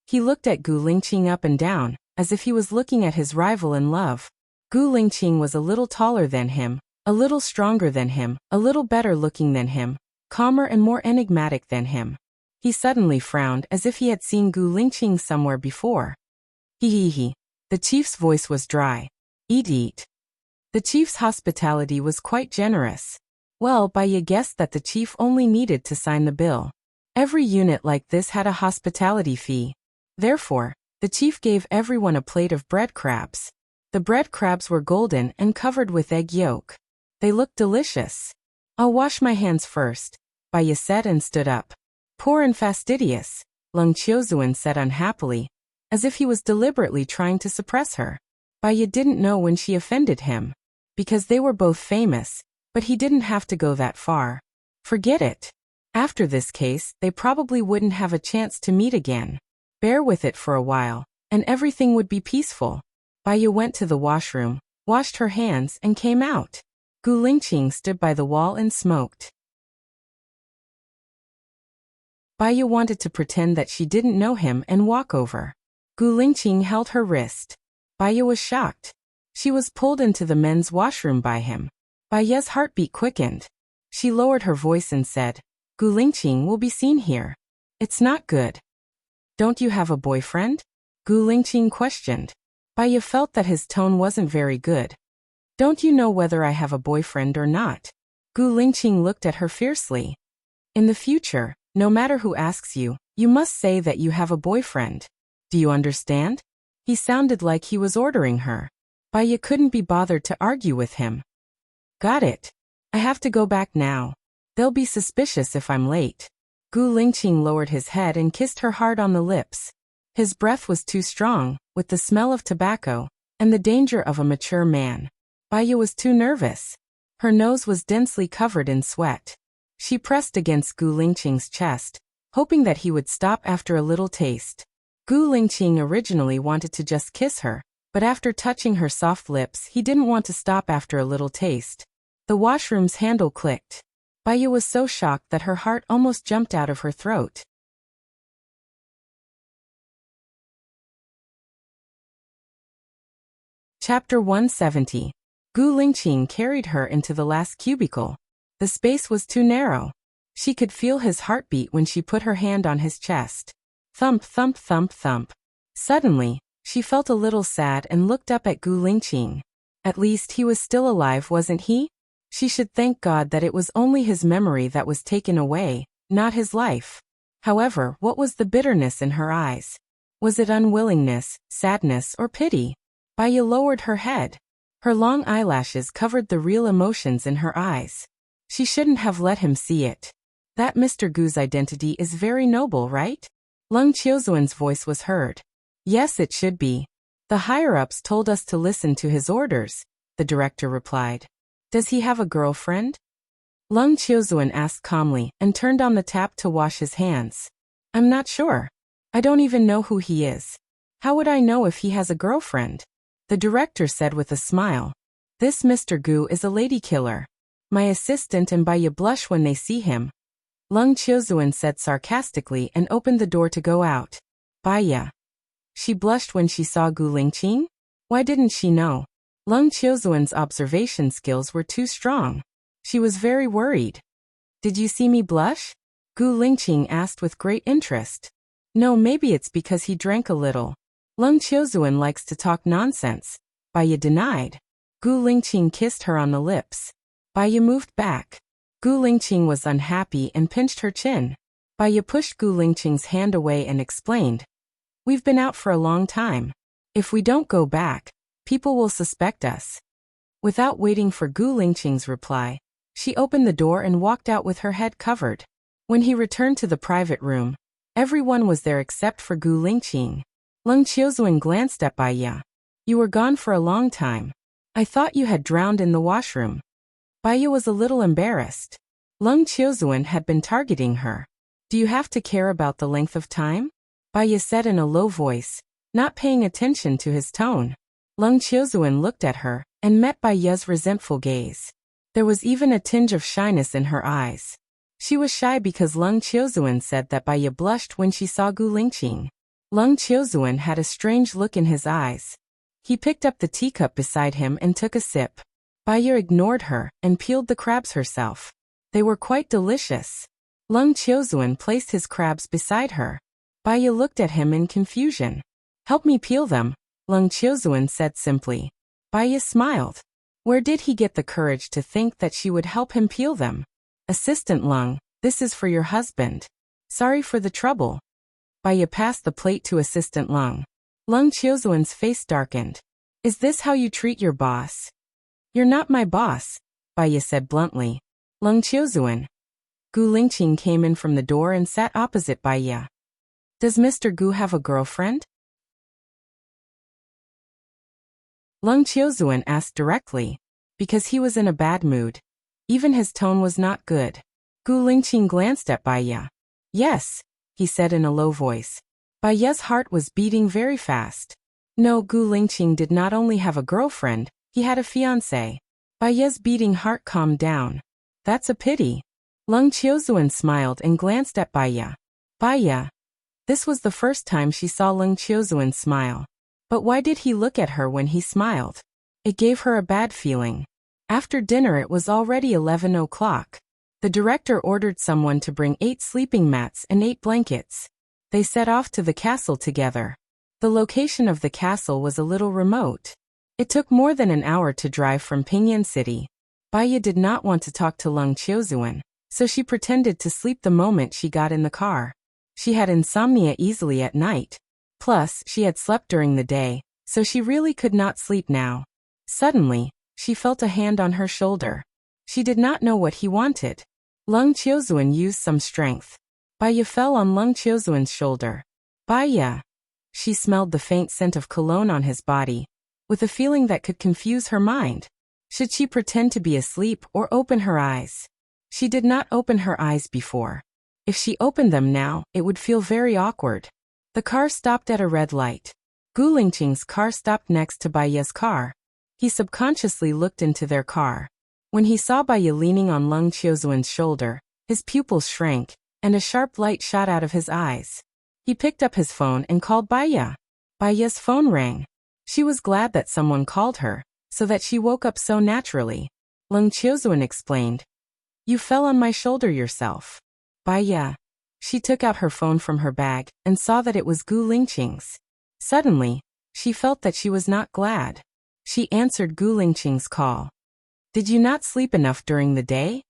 He looked at Gu Lingqing up and down, as if he was looking at his rival in love. Gu Lingqing was a little taller than him, a little stronger than him, a little better looking than him, calmer and more enigmatic than him. He suddenly frowned as if he had seen Gu Lingqing somewhere before. He. The chief's voice was dry. Eat. The chief's hospitality was quite generous. Well, Baya guessed that the chief only needed to sign the bill. Every unit like this had a hospitality fee. Therefore, the chief gave everyone a plate of bread crabs. The bread crabs were golden and covered with egg yolk. They looked delicious. I'll wash my hands first, Baya said and stood up. Poor and fastidious, Lung Chiozuan said unhappily, as if he was deliberately trying to suppress her. Baya didn't know when she offended him. Because they were both famous, but he didn't have to go that far. Forget it. After this case, they probably wouldn't have a chance to meet again. Bear with it for a while, and everything would be peaceful. Baya went to the washroom, washed her hands, and came out. Gu Lingqing stood by the wall and smoked. Baya wanted to pretend that she didn't know him and walk over. Gu Lingqing held her wrist. Baya was shocked. She was pulled into the men's washroom by him. Baya's heartbeat quickened. She lowered her voice and said, Gu Lingqing will be seen here. It's not good. Don't you have a boyfriend? Gu Lingqing questioned. Baya felt that his tone wasn't very good. Don't you know whether I have a boyfriend or not? Gu Lingqing looked at her fiercely. In the future, no matter who asks you, you must say that you have a boyfriend. Do you understand? He sounded like he was ordering her. Baya couldn't be bothered to argue with him. Got it. I have to go back now. They'll be suspicious if I'm late. Gu Lingqing lowered his head and kissed her hard on the lips. His breath was too strong, with the smell of tobacco, and the danger of a mature man. Baya was too nervous. Her nose was densely covered in sweat. She pressed against Gu Lingqing's chest, hoping that he would stop after a little taste. Gu Lingqing originally wanted to just kiss her, but after touching her soft lips he didn't want to stop after a little taste. The washroom's handle clicked. Baya was so shocked that her heart almost jumped out of her throat. Chapter 170. Gu Lingqing carried her into the last cubicle. The space was too narrow. She could feel his heartbeat when she put her hand on his chest. Thump, thump, thump, thump. Suddenly, she felt a little sad and looked up at Gu Lingqing. At least he was still alive, wasn't he? She should thank God that it was only his memory that was taken away, not his life. However, what was the bitterness in her eyes? Was it unwillingness, sadness, or pity? Baya lowered her head. Her long eyelashes covered the real emotions in her eyes. She shouldn't have let him see it. That Mr. Gu's identity is very noble, right? Leng Qiuzuan's voice was heard. Yes, it should be. The higher-ups told us to listen to his orders, the director replied. Does he have a girlfriend? Leng Qiuzuan asked calmly and turned on the tap to wash his hands. I'm not sure. I don't even know who he is. How would I know if he has a girlfriend? The director said with a smile. This Mr. Gu is a lady killer. My assistant and Baya blush when they see him. Leng Qiuzuan said sarcastically and opened the door to go out. Baya. She blushed when she saw Gu Lingqing? Why didn't she know? Leng Qiuzuan's observation skills were too strong. She was very worried. Did you see me blush? Gu Lingqing asked with great interest. No, maybe it's because he drank a little. Leng Qiuzuan likes to talk nonsense. Baya denied. Gu Lingqing kissed her on the lips. Baya moved back. Gu Lingqing was unhappy and pinched her chin. Baya pushed Gu Lingqing's hand away and explained. We've been out for a long time. If we don't go back, people will suspect us. Without waiting for Gu Lingqing's reply, she opened the door and walked out with her head covered. When he returned to the private room, everyone was there except for Gu Lingqing. Leng Qiuzuan glanced at Baya. You were gone for a long time. I thought you had drowned in the washroom. Baya was a little embarrassed. Leng Qiuzuan had been targeting her. Do you have to care about the length of time? Baya said in a low voice, not paying attention to his tone. Leng Qiuzuan looked at her and met Baya's resentful gaze. There was even a tinge of shyness in her eyes. She was shy because Leng Qiuzuan said that Baya blushed when she saw Gu Lingqing. Leng Qiuzuan had a strange look in his eyes. He picked up the teacup beside him and took a sip. Baya ignored her and peeled the crabs herself. They were quite delicious. Leng Qiuzuan placed his crabs beside her. Baya looked at him in confusion. Help me peel them, Leng Qiuzuan said simply. Baya smiled. Where did he get the courage to think that she would help him peel them? Assistant Leng, this is for your husband. Sorry for the trouble. Baya passed the plate to Assistant Leng. Leng Qiuzuan's face darkened. Is this how you treat your boss? You're not my boss, Baya said bluntly. Leng Qiuzuan. Gu Lingqing came in from the door and sat opposite Baya. Does Mr. Gu have a girlfriend? Leng Qiuzuan asked directly. Because he was in a bad mood. Even his tone was not good. Gu Lingqing glanced at Baya. Yes, he said in a low voice. Baya's heart was beating very fast. No, Gu Lingqing did not only have a girlfriend, he had a fiancé. Baya's beating heart calmed down. That's a pity. Leng Qiuzuan smiled and glanced at Baya. Baya. This was the first time she saw Leng Qiuzuan smile. But why did he look at her when he smiled? It gave her a bad feeling. After dinner it was already 11 o'clock. The director ordered someone to bring 8 sleeping mats and 8 blankets. They set off to the castle together. The location of the castle was a little remote. It took more than an hour to drive from Pingyuan City. Baya did not want to talk to Leng Qiuzuan, so she pretended to sleep the moment she got in the car. She had insomnia easily at night. Plus, she had slept during the day, so she really could not sleep now. Suddenly, she felt a hand on her shoulder. She did not know what he wanted. Leng Qiuzuan used some strength. Baya fell on Leng Qiuzuan's shoulder. Baya. She smelled the faint scent of cologne on his body, with a feeling that could confuse her mind. Should she pretend to be asleep or open her eyes? She did not open her eyes before. If she opened them now, it would feel very awkward. The car stopped at a red light. Gu Lingqing's car stopped next to Baya's car. He subconsciously looked into their car. When he saw Baya leaning on Leng Qiuzuan's shoulder, his pupils shrank, and a sharp light shot out of his eyes. He picked up his phone and called Baya. Baya's phone rang. She was glad that someone called her, so that she woke up so naturally. Leng Qiuzuan explained. You fell on my shoulder yourself. Baya. She took out her phone from her bag and saw that it was Gu Lingqing's. Suddenly, she felt that she was not glad. She answered Gu Lingqing's call. Did you not sleep enough during the day?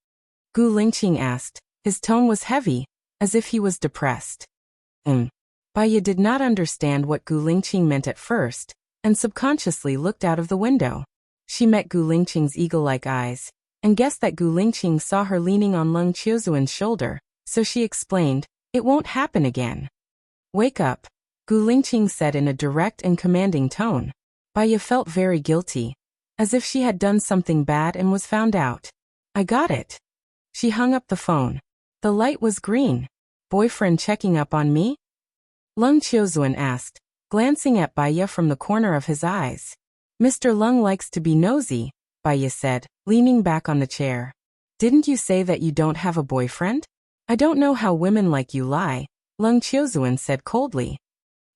Gu Lingqing asked. His tone was heavy, as if he was depressed. Baya did not understand what Gu Lingqing meant at first, and subconsciously looked out of the window. She met Gu Lingqing's eagle-like eyes, and guessed that Gu Lingqing saw her leaning on Leng Qiuzuan's shoulder, so she explained, it won't happen again. Wake up, Gu Lingqing said in a direct and commanding tone. Baya felt very guilty, as if she had done something bad and was found out. I got it. She hung up the phone. The light was green. Boyfriend checking up on me? Leng Qiuzuan asked, glancing at Baya from the corner of his eyes. Mr. Leng likes to be nosy, Baya said, leaning back on the chair. Didn't you say that you don't have a boyfriend? I don't know how women like you lie, Leng Qiuzuan said coldly.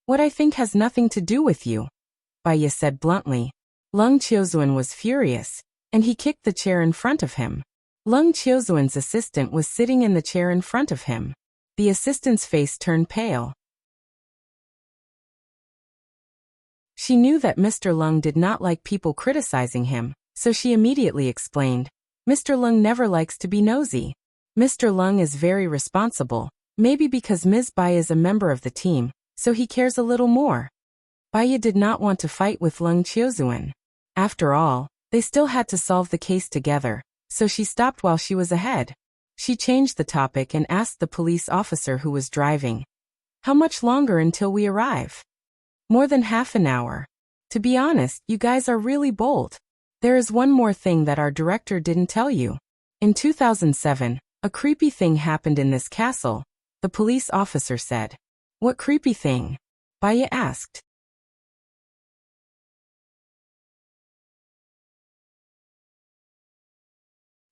What I think has nothing to do with you, Baya said bluntly. Leng Qiuzuan was furious, and he kicked the chair in front of him. Leng Qiuzuan's assistant was sitting in the chair in front of him. The assistant's face turned pale. She knew that Mr. Leng did not like people criticizing him, so she immediately explained, Mr. Leng never likes to be nosy. Mr. Leng is very responsible, maybe because Ms. Baya is a member of the team, so he cares a little more. Baya did not want to fight with Leng Qiuzuan. After all, they still had to solve the case together, so she stopped while she was ahead. She changed the topic and asked the police officer who was driving. How much longer until we arrive? More than half an hour. To be honest, you guys are really bold. There is one more thing that our director didn't tell you. In 2007, a creepy thing happened in this castle, the police officer said. What creepy thing? Baya asked.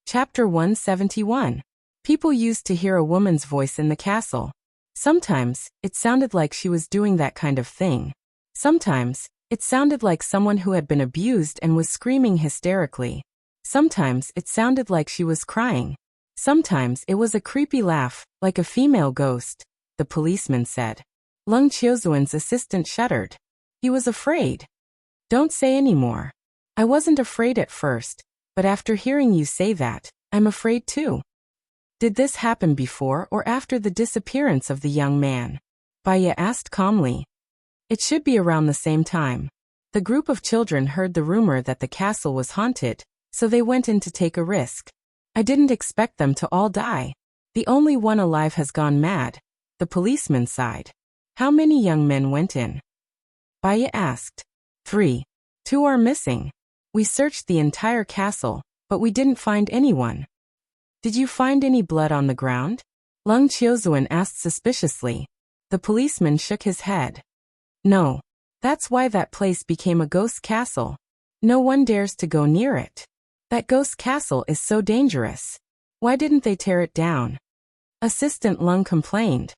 Chapter 171. People used to hear a woman's voice in the castle. Sometimes, it sounded like she was doing that kind of thing. Sometimes, it sounded like someone who had been abused and was screaming hysterically. Sometimes, it sounded like she was crying. Sometimes, it was a creepy laugh, like a female ghost, the policeman said. Leng Qiuzuan's assistant shuddered. He was afraid. Don't say any more. I wasn't afraid at first, but after hearing you say that, I'm afraid too. Did this happen before or after the disappearance of the young man? Baya asked calmly. It should be around the same time. The group of children heard the rumor that the castle was haunted, so they went in to take a risk. I didn't expect them to all die. The only one alive has gone mad, the policeman sighed. How many young men went in? Baya asked. 3. 2 are missing. We searched the entire castle, but we didn't find anyone. Did you find any blood on the ground? Lung Qiuzuan asked suspiciously. The policeman shook his head. No. That's why that place became a ghost castle. No one dares to go near it. That ghost castle is so dangerous. Why didn't they tear it down? Assistant Lung complained.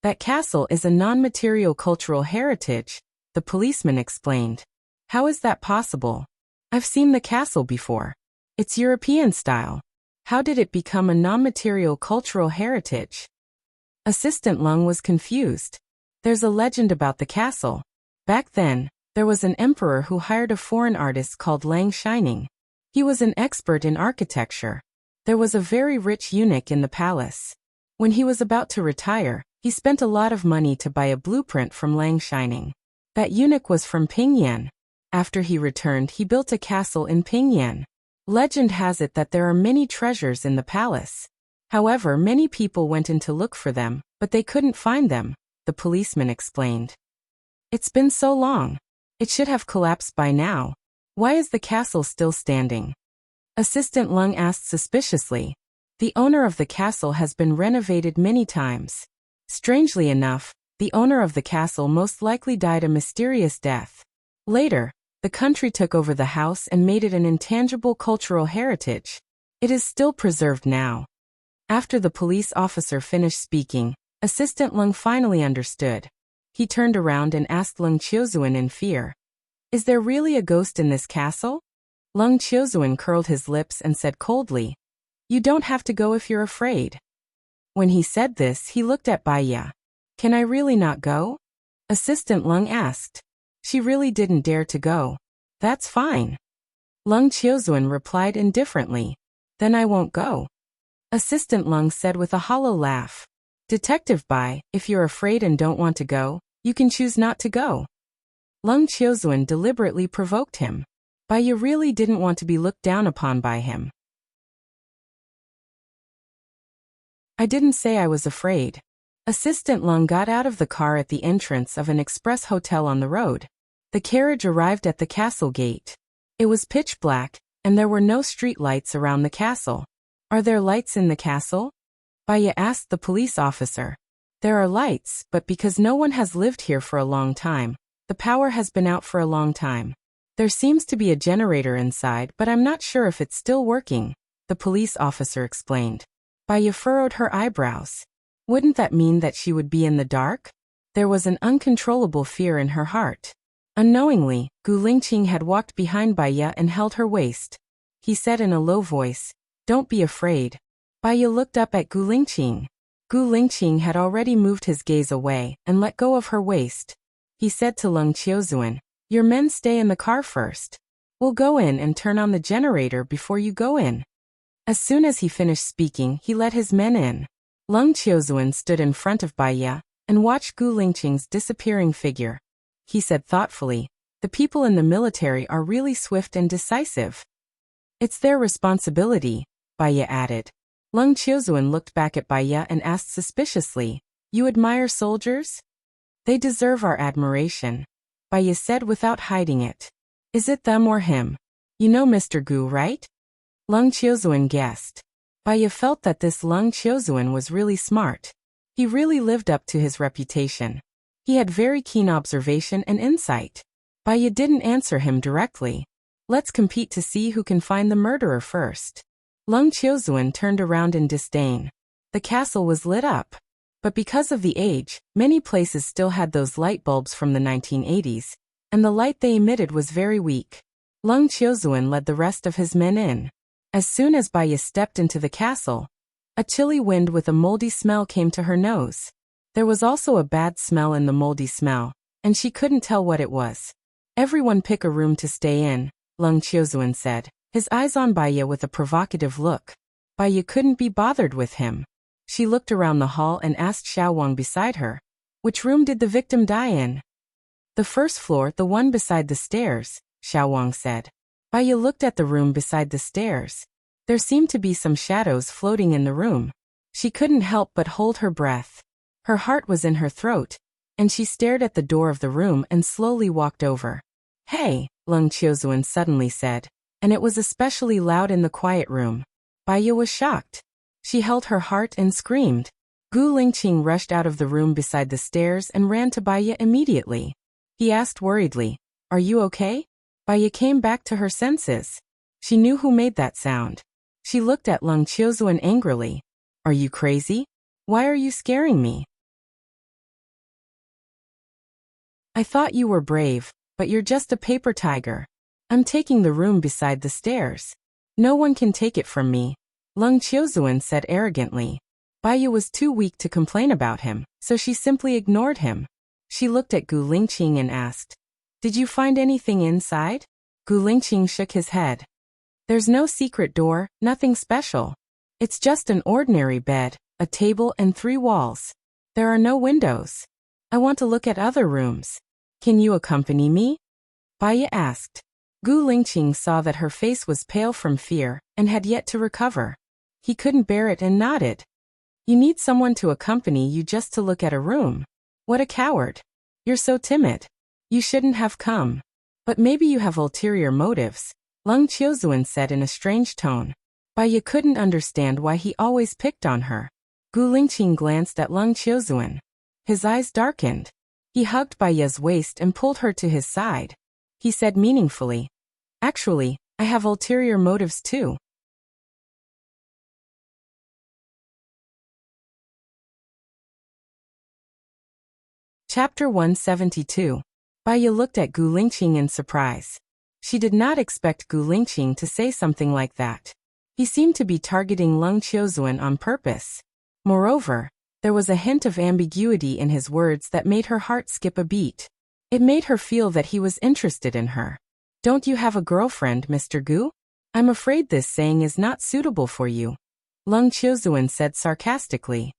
That castle is a non-material cultural heritage, the policeman explained. How is that possible? I've seen the castle before. It's European style. How did it become a non-material cultural heritage? Assistant Lung was confused. There's a legend about the castle. Back then, there was an emperor who hired a foreign artist called Lang Shining. He was an expert in architecture. There was a very rich eunuch in the palace. When he was about to retire, he spent a lot of money to buy a blueprint from Lang Shining. That eunuch was from Pingyan. After he returned, he built a castle in Pingyan. Legend has it that there are many treasures in the palace. However, many people went in to look for them, but they couldn't find them, the policeman explained. It's been so long. It should have collapsed by now. Why is the castle still standing? Assistant Lung asked suspiciously. The owner of the castle has been renovated many times. Strangely enough, the owner of the castle most likely died a mysterious death. Later, the country took over the house and made it an intangible cultural heritage. It is still preserved now. After the police officer finished speaking, Assistant Lung finally understood. He turned around and asked Lung Qiuzuan in fear. Is there really a ghost in this castle? Lung Qiuzuan curled his lips and said coldly, You don't have to go if you're afraid. When he said this, he looked at Baiya. Can I really not go? Assistant Lung asked. She really didn't dare to go. That's fine. Lung Qiuzuan replied indifferently. Then I won't go. Assistant Lung said with a hollow laugh. Detective Bai, if you're afraid and don't want to go, you can choose not to go. Lung Qiuzuan deliberately provoked him. Baiya really didn't want to be looked down upon by him. I didn't say I was afraid. Assistant Lung got out of the car at the entrance of an express hotel on the road. The carriage arrived at the castle gate. It was pitch black, and there were no street lights around the castle. Are there lights in the castle? Baiya asked the police officer. There are lights, but because no one has lived here for a long time, the power has been out for a long time. There seems to be a generator inside, but I'm not sure if it's still working, the police officer explained. Baiya furrowed her eyebrows. Wouldn't that mean that she would be in the dark? There was an uncontrollable fear in her heart. Unknowingly, Gu Lingqing had walked behind Baiya and held her waist. He said in a low voice, Don't be afraid. Baiya looked up at Gu Lingqing. Gu Lingqing had already moved his gaze away and let go of her waist. He said to Lung Qiuzuan, Your men stay in the car first. We'll go in and turn on the generator before you go in. As soon as he finished speaking, he let his men in. Lung Qiuzuan stood in front of Baiya and watched Gu Lingqing's disappearing figure. He said thoughtfully, The people in the military are really swift and decisive. It's their responsibility, Baiya added. Lung Qiuzuan looked back at Baiya and asked suspiciously, You admire soldiers? They deserve our admiration, Baiya said without hiding it. Is it them or him? You know Mr. Gu, right? Lung Qiuzuan guessed. Baiya felt that this Lung Qiuzuan was really smart. He really lived up to his reputation. He had very keen observation and insight. Baiya didn't answer him directly. Let's compete to see who can find the murderer first. Lung Qiuzuan turned around in disdain. The castle was lit up. But because of the age, many places still had those light bulbs from the 1980s, and the light they emitted was very weak. Lung Qiuzuan led the rest of his men in. As soon as Baiya stepped into the castle, a chilly wind with a moldy smell came to her nose. There was also a bad smell in the moldy smell, and she couldn't tell what it was. Everyone pick a room to stay in, Lung Qiuzuan said, his eyes on Baiya with a provocative look. Baiya couldn't be bothered with him. She looked around the hall and asked Xiao Wang beside her, Which room did the victim die in? The first floor, the one beside the stairs, Xiao Wang said. Baiya looked at the room beside the stairs. There seemed to be some shadows floating in the room. She couldn't help but hold her breath. Her heart was in her throat, and she stared at the door of the room and slowly walked over. Hey, Lung Qiuzuan suddenly said, and it was especially loud in the quiet room. Baiya was shocked. She held her heart and screamed. Gu Lingqing rushed out of the room beside the stairs and ran to Baya immediately. He asked worriedly, "Are you okay?" Baya came back to her senses. She knew who made that sound. She looked at Leng Qiuzuan angrily. "Are you crazy? Why are you scaring me?" "I thought you were brave, but you're just a paper tiger. I'm taking the room beside the stairs. No one can take it from me," Leng Qiuzuan said arrogantly. Baya was too weak to complain about him, so she simply ignored him. She looked at Gu Lingqing and asked, "Did you find anything inside?" Gu Lingqing shook his head. "There's no secret door, nothing special. It's just an ordinary bed, a table and 3 walls. There are no windows. I want to look at other rooms. Can you accompany me?" Baya asked. Gu Lingqing saw that her face was pale from fear and had yet to recover. He couldn't bear it and nodded. "You need someone to accompany you just to look at a room? What a coward. You're so timid. You shouldn't have come. But maybe you have ulterior motives," Leng Qiuzuan said in a strange tone. Baya couldn't understand why he always picked on her. Gu Lingqing glanced at Leng Qiuzuan. His eyes darkened. He hugged Baya's waist and pulled her to his side. He said meaningfully, "Actually, I have ulterior motives too." Chapter 172. Baya looked at Gu Lingqing in surprise. She did not expect Gu Lingqing to say something like that. He seemed to be targeting Leng Qiuzuan on purpose. Moreover, there was a hint of ambiguity in his words that made her heart skip a beat. It made her feel that he was interested in her. "Don't you have a girlfriend, Mr. Gu? I'm afraid this saying is not suitable for you," Leng Qiuzuan said sarcastically.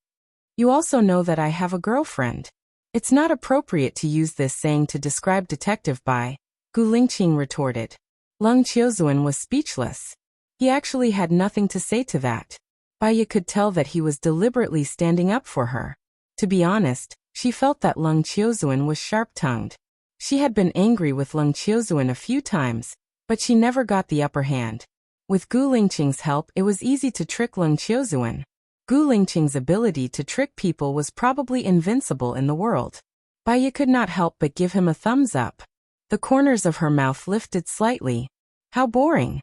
"You also know that I have a girlfriend. It's not appropriate to use this saying to describe Detective Bai," Gu Lingqing retorted. Leng Qiuzuan was speechless. He actually had nothing to say to that. Baya could tell that he was deliberately standing up for her. To be honest, she felt that Leng Qiuzuan was sharp-tongued. She had been angry with Leng Qiuzuan a few times, but she never got the upper hand. With Gu Lingqing's help, it was easy to trick Leng Qiuzuan. Gu Lingqing's ability to trick people was probably invincible in the world. Baya could not help but give him a thumbs up. The corners of her mouth lifted slightly. How boring.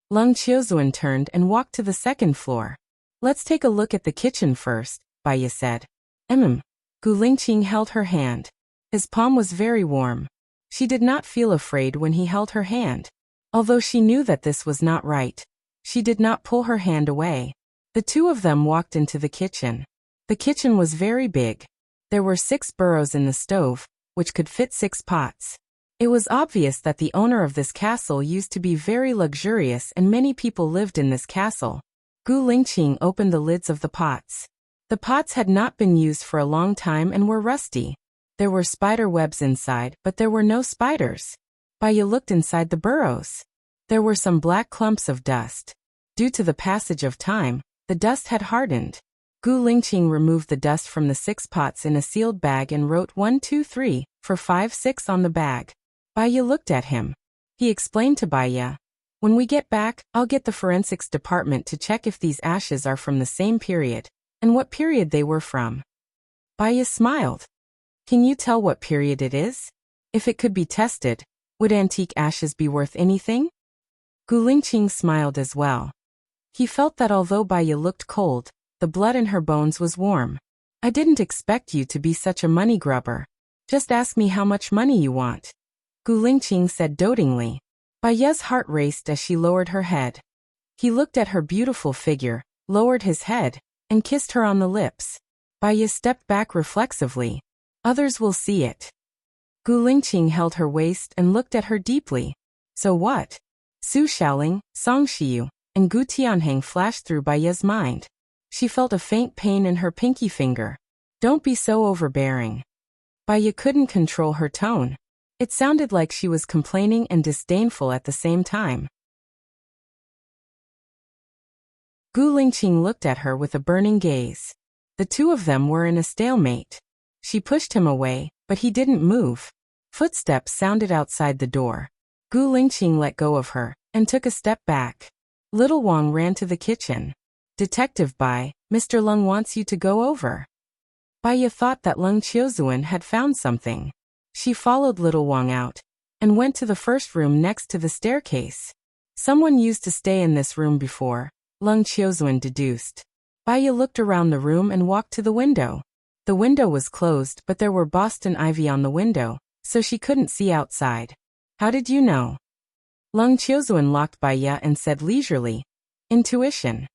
Leng Qiuzuan turned and walked to the second floor. "Let's take a look at the kitchen first," Baya said. Gu Lingqing held her hand. His palm was very warm. She did not feel afraid when he held her hand. Although she knew that this was not right, she did not pull her hand away. The two of them walked into the kitchen. The kitchen was very big. There were 6 burrows in the stove, which could fit 6 pots. It was obvious that the owner of this castle used to be very luxurious and many people lived in this castle. Gu Lingqing opened the lids of the pots. The pots had not been used for a long time and were rusty. There were spider webs inside, but there were no spiders. Baya looked inside the burrows. There were some black clumps of dust. Due to the passage of time, the dust had hardened. Gu Lingqing removed the dust from the 6 pots in a sealed bag and wrote 1, 2, 3 for 5, 6 on the bag. Baya looked at him. He explained to Baya, "When we get back, I'll get the forensics department to check if these ashes are from the same period, and what period they were from." Baya smiled. "Can you tell what period it is? If it could be tested, would antique ashes be worth anything?" Gu Lingqing smiled as well. He felt that although Baya looked cold, the blood in her bones was warm. "I didn't expect you to be such a money grubber. Just ask me how much money you want," Gu Lingqing said dotingly. Baya's heart raced as she lowered her head. He looked at her beautiful figure, lowered his head, and kissed her on the lips. Baya stepped back reflexively. "Others will see it." Gu Lingqing held her waist and looked at her deeply. "So what?" Su Xiaoling, Song Shiyu, and Gu Tianheng flashed through Baya's mind. She felt a faint pain in her pinky finger. "Don't be so overbearing." Baya couldn't control her tone. It sounded like she was complaining and disdainful at the same time. Gu Lingqing looked at her with a burning gaze. The two of them were in a stalemate. She pushed him away, but he didn't move. Footsteps sounded outside the door. Gu Lingqing let go of her and took a step back. Little Wang ran to the kitchen. Detective Bai, Mr. Lung wants you to go over. Baiya thought that Lung Qiuzuan had found something. She followed little Wang out and went to the first room next to the staircase. Someone used to stay in this room before, Lung Qiuzuan deduced. Baiya looked around the room and walked to the window. The window was closed, but there were Boston ivy on the window, so she couldn't see outside. How did you know? Lung Qiuzuan locked Baiya and said leisurely, Intuition.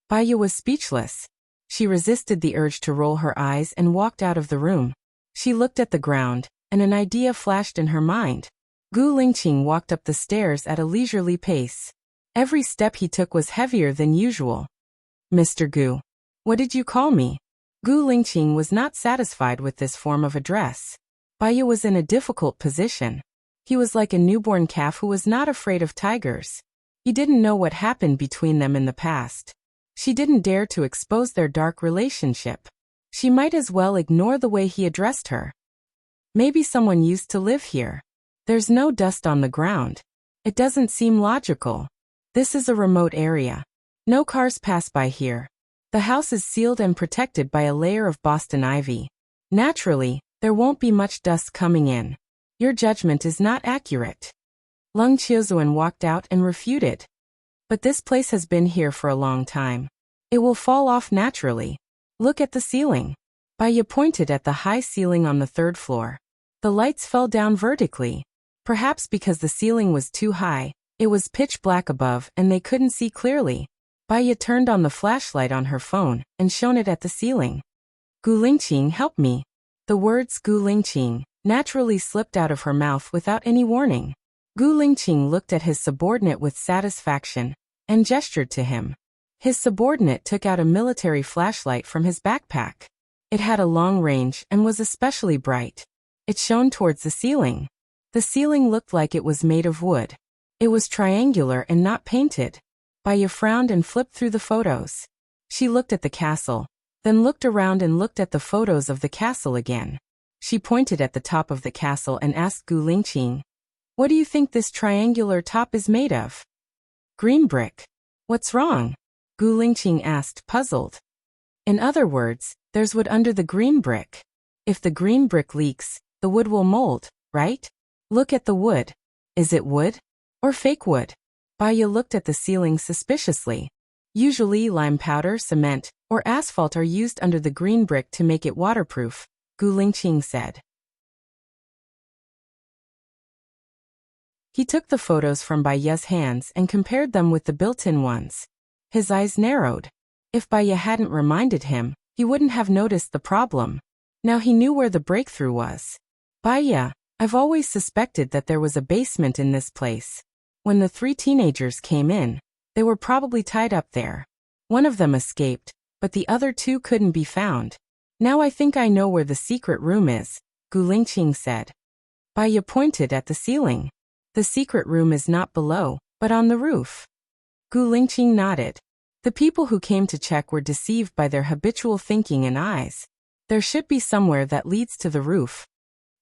Baiya was speechless. She resisted the urge to roll her eyes and walked out of the room. She looked at the ground, and an idea flashed in her mind. Gu Lingqing walked up the stairs at a leisurely pace. Every step he took was heavier than usual. Mr. Gu. What did you call me? Gu Lingqing was not satisfied with this form of address. Baiya was in a difficult position. He was like a newborn calf who was not afraid of tigers. He didn't know what happened between them in the past. She didn't dare to expose their dark relationship. She might as well ignore the way he addressed her. Maybe someone used to live here. There's no dust on the ground. It doesn't seem logical. This is a remote area. No cars pass by here. The house is sealed and protected by a layer of Boston ivy. Naturally, there won't be much dust coming in. Your judgment is not accurate. Lung Qiuzuan walked out and refuted. But this place has been here for a long time. It will fall off naturally. Look at the ceiling. Baiya pointed at the high ceiling on the third floor. The lights fell down vertically. Perhaps because the ceiling was too high, it was pitch black above and they couldn't see clearly. Baiya turned on the flashlight on her phone and shone it at the ceiling. Gu Lingqing, help me. The words Gu Lingqing naturally slipped out of her mouth without any warning. Gu Lingqing looked at his subordinate with satisfaction and gestured to him. His subordinate took out a military flashlight from his backpack. It had a long range and was especially bright. It shone towards the ceiling. The ceiling looked like it was made of wood. It was triangular and not painted. Baiya frowned and flipped through the photos. She looked at the castle, then looked around and looked at the photos of the castle again. She pointed at the top of the castle and asked Gu Lingqing, What do you think this triangular top is made of? Green brick. What's wrong? Gu Lingqing asked, puzzled. In other words, there's wood under the green brick. If the green brick leaks, the wood will mold, right? Look at the wood. Is it wood? Or fake wood? Baiya looked at the ceiling suspiciously. Usually lime powder, cement, or asphalt are used under the green brick to make it waterproof, Gu Lingqing said. He took the photos from Baiya's hands and compared them with the built-in ones. His eyes narrowed. If Baiya hadn't reminded him, he wouldn't have noticed the problem. Now he knew where the breakthrough was. Baiya, I've always suspected that there was a basement in this place. When the 3 teenagers came in, they were probably tied up there. One of them escaped, but the other 2 couldn't be found. Now I think I know where the secret room is, Gu Lingqing said. Baiya pointed at the ceiling. The secret room is not below, but on the roof. Gu Lingqing nodded. The people who came to check were deceived by their habitual thinking and eyes. There should be somewhere that leads to the roof.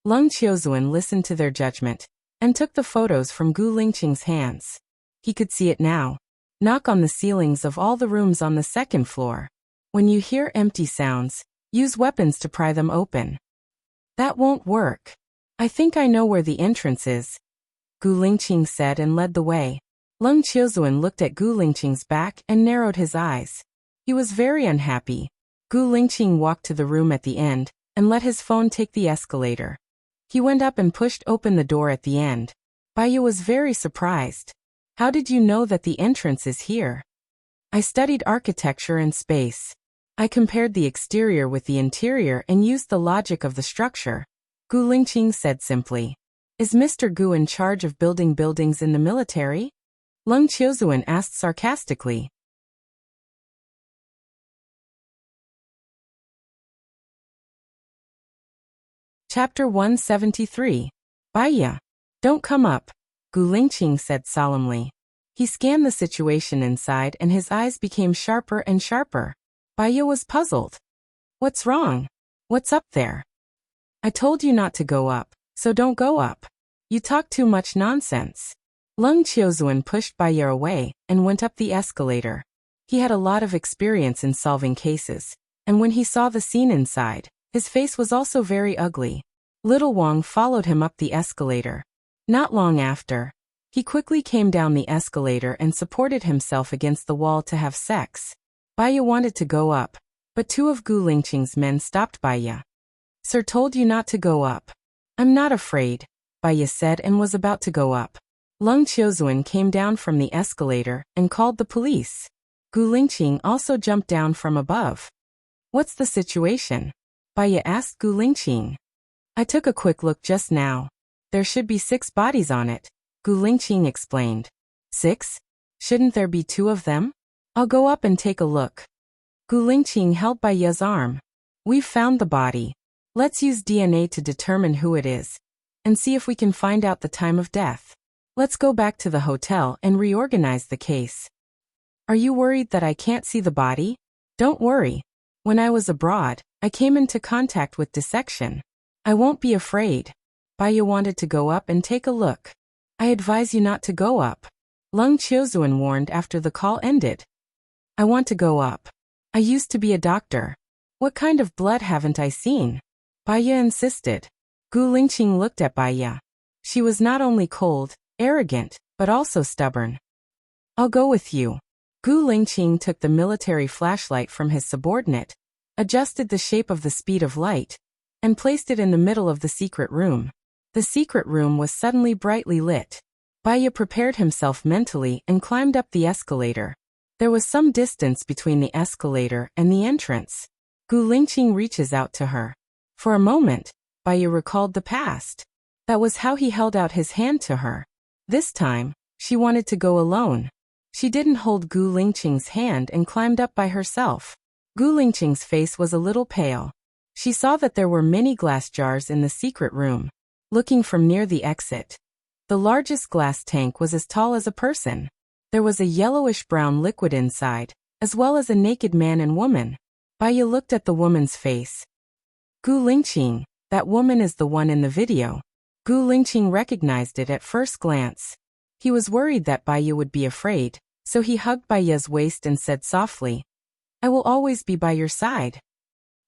Lung Qiuzuan listened to their judgment and took the photos from Gu Lingqing's hands. He could see it now. Knock on the ceilings of all the rooms on the 2nd floor. When you hear empty sounds, use weapons to pry them open. That won't work. I think I know where the entrance is, Gu Lingqing said and led the way. Lung Qiuzuan looked at Gu Lingqing's back and narrowed his eyes. He was very unhappy. Gu Lingqing walked to the room at the end and let his phone take the escalator. He went up and pushed open the door at the end. Baiya was very surprised. How did you know that the entrance is here? I studied architecture and space. I compared the exterior with the interior and used the logic of the structure, Gu Lingqing said simply. Is Mr. Gu in charge of building buildings in the military? Lung Qiuzuan asked sarcastically. Chapter 173. Baiya. Don't come up, Gu Lingqing said solemnly. He scanned the situation inside and his eyes became sharper and sharper. Baiya was puzzled. What's wrong? What's up there? I told you not to go up, so don't go up. You talk too much nonsense. Lung Qiuzuan pushed Baiya away and went up the escalator. He had a lot of experience in solving cases, and when he saw the scene inside, his face was also very ugly. Little Wang followed him up the escalator. Not long after, he quickly came down the escalator and supported himself against the wall to have sex. Baya wanted to go up, but two of Gu Lingqing's men stopped Baya. "Sir told you not to go up." "I'm not afraid," Baya said and was about to go up. Leng Qiuzuan came down from the escalator and called the police. Gu Lingqing also jumped down from above. "What's the situation?" Baya asked Gu Lingqing. "I took a quick look just now. There should be 6 bodies on it," Gu Lingqing explained. 6? Shouldn't there be 2 of them? I'll go up and take a look. Gu Lingqing held Baya's arm. "We've found the body. Let's use DNA to determine who it is, and see if we can find out the time of death. Let's go back to the hotel and reorganize the case." "Are you worried that I can't see the body?" "Don't worry. When I was abroad, I came into contact with dissection. I won't be afraid." Baya wanted to go up and take a look. "I advise you not to go up," Leng Qiuzuan warned after the call ended. "I want to go up. I used to be a doctor. What kind of blood haven't I seen?" Baya insisted. Gu Lingqing looked at Baya. She was not only cold, arrogant, but also stubborn. "I'll go with you." Gu Lingqing took the military flashlight from his subordinate, adjusted the shape of the speed of light, and placed it in the middle of the secret room. The secret room was suddenly brightly lit. Baya prepared himself mentally and climbed up the escalator. There was some distance between the escalator and the entrance. Gu Lingqing reaches out to her. For a moment, Baya recalled the past. That was how he held out his hand to her. This time, she wanted to go alone. She didn't hold Gu Lingqing's hand and climbed up by herself. Gu Lingqing's face was a little pale. She saw that there were many glass jars in the secret room. Looking from near the exit, the largest glass tank was as tall as a person. There was a yellowish-brown liquid inside, as well as a naked man and woman. Baya looked at the woman's face. "Gu Lingqing, that woman is the one in the video." Gu Lingqing recognized it at first glance. He was worried that Baya would be afraid, so he hugged Baya's waist and said softly, "I will always be by your side."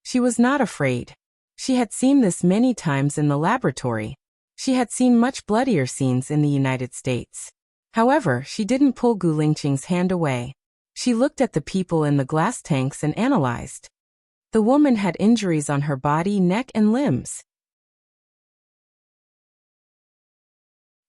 She was not afraid. She had seen this many times in the laboratory. She had seen much bloodier scenes in the United States. However, she didn't pull Gu Lingqing's hand away. She looked at the people in the glass tanks and analyzed. The woman had injuries on her body, neck, and limbs.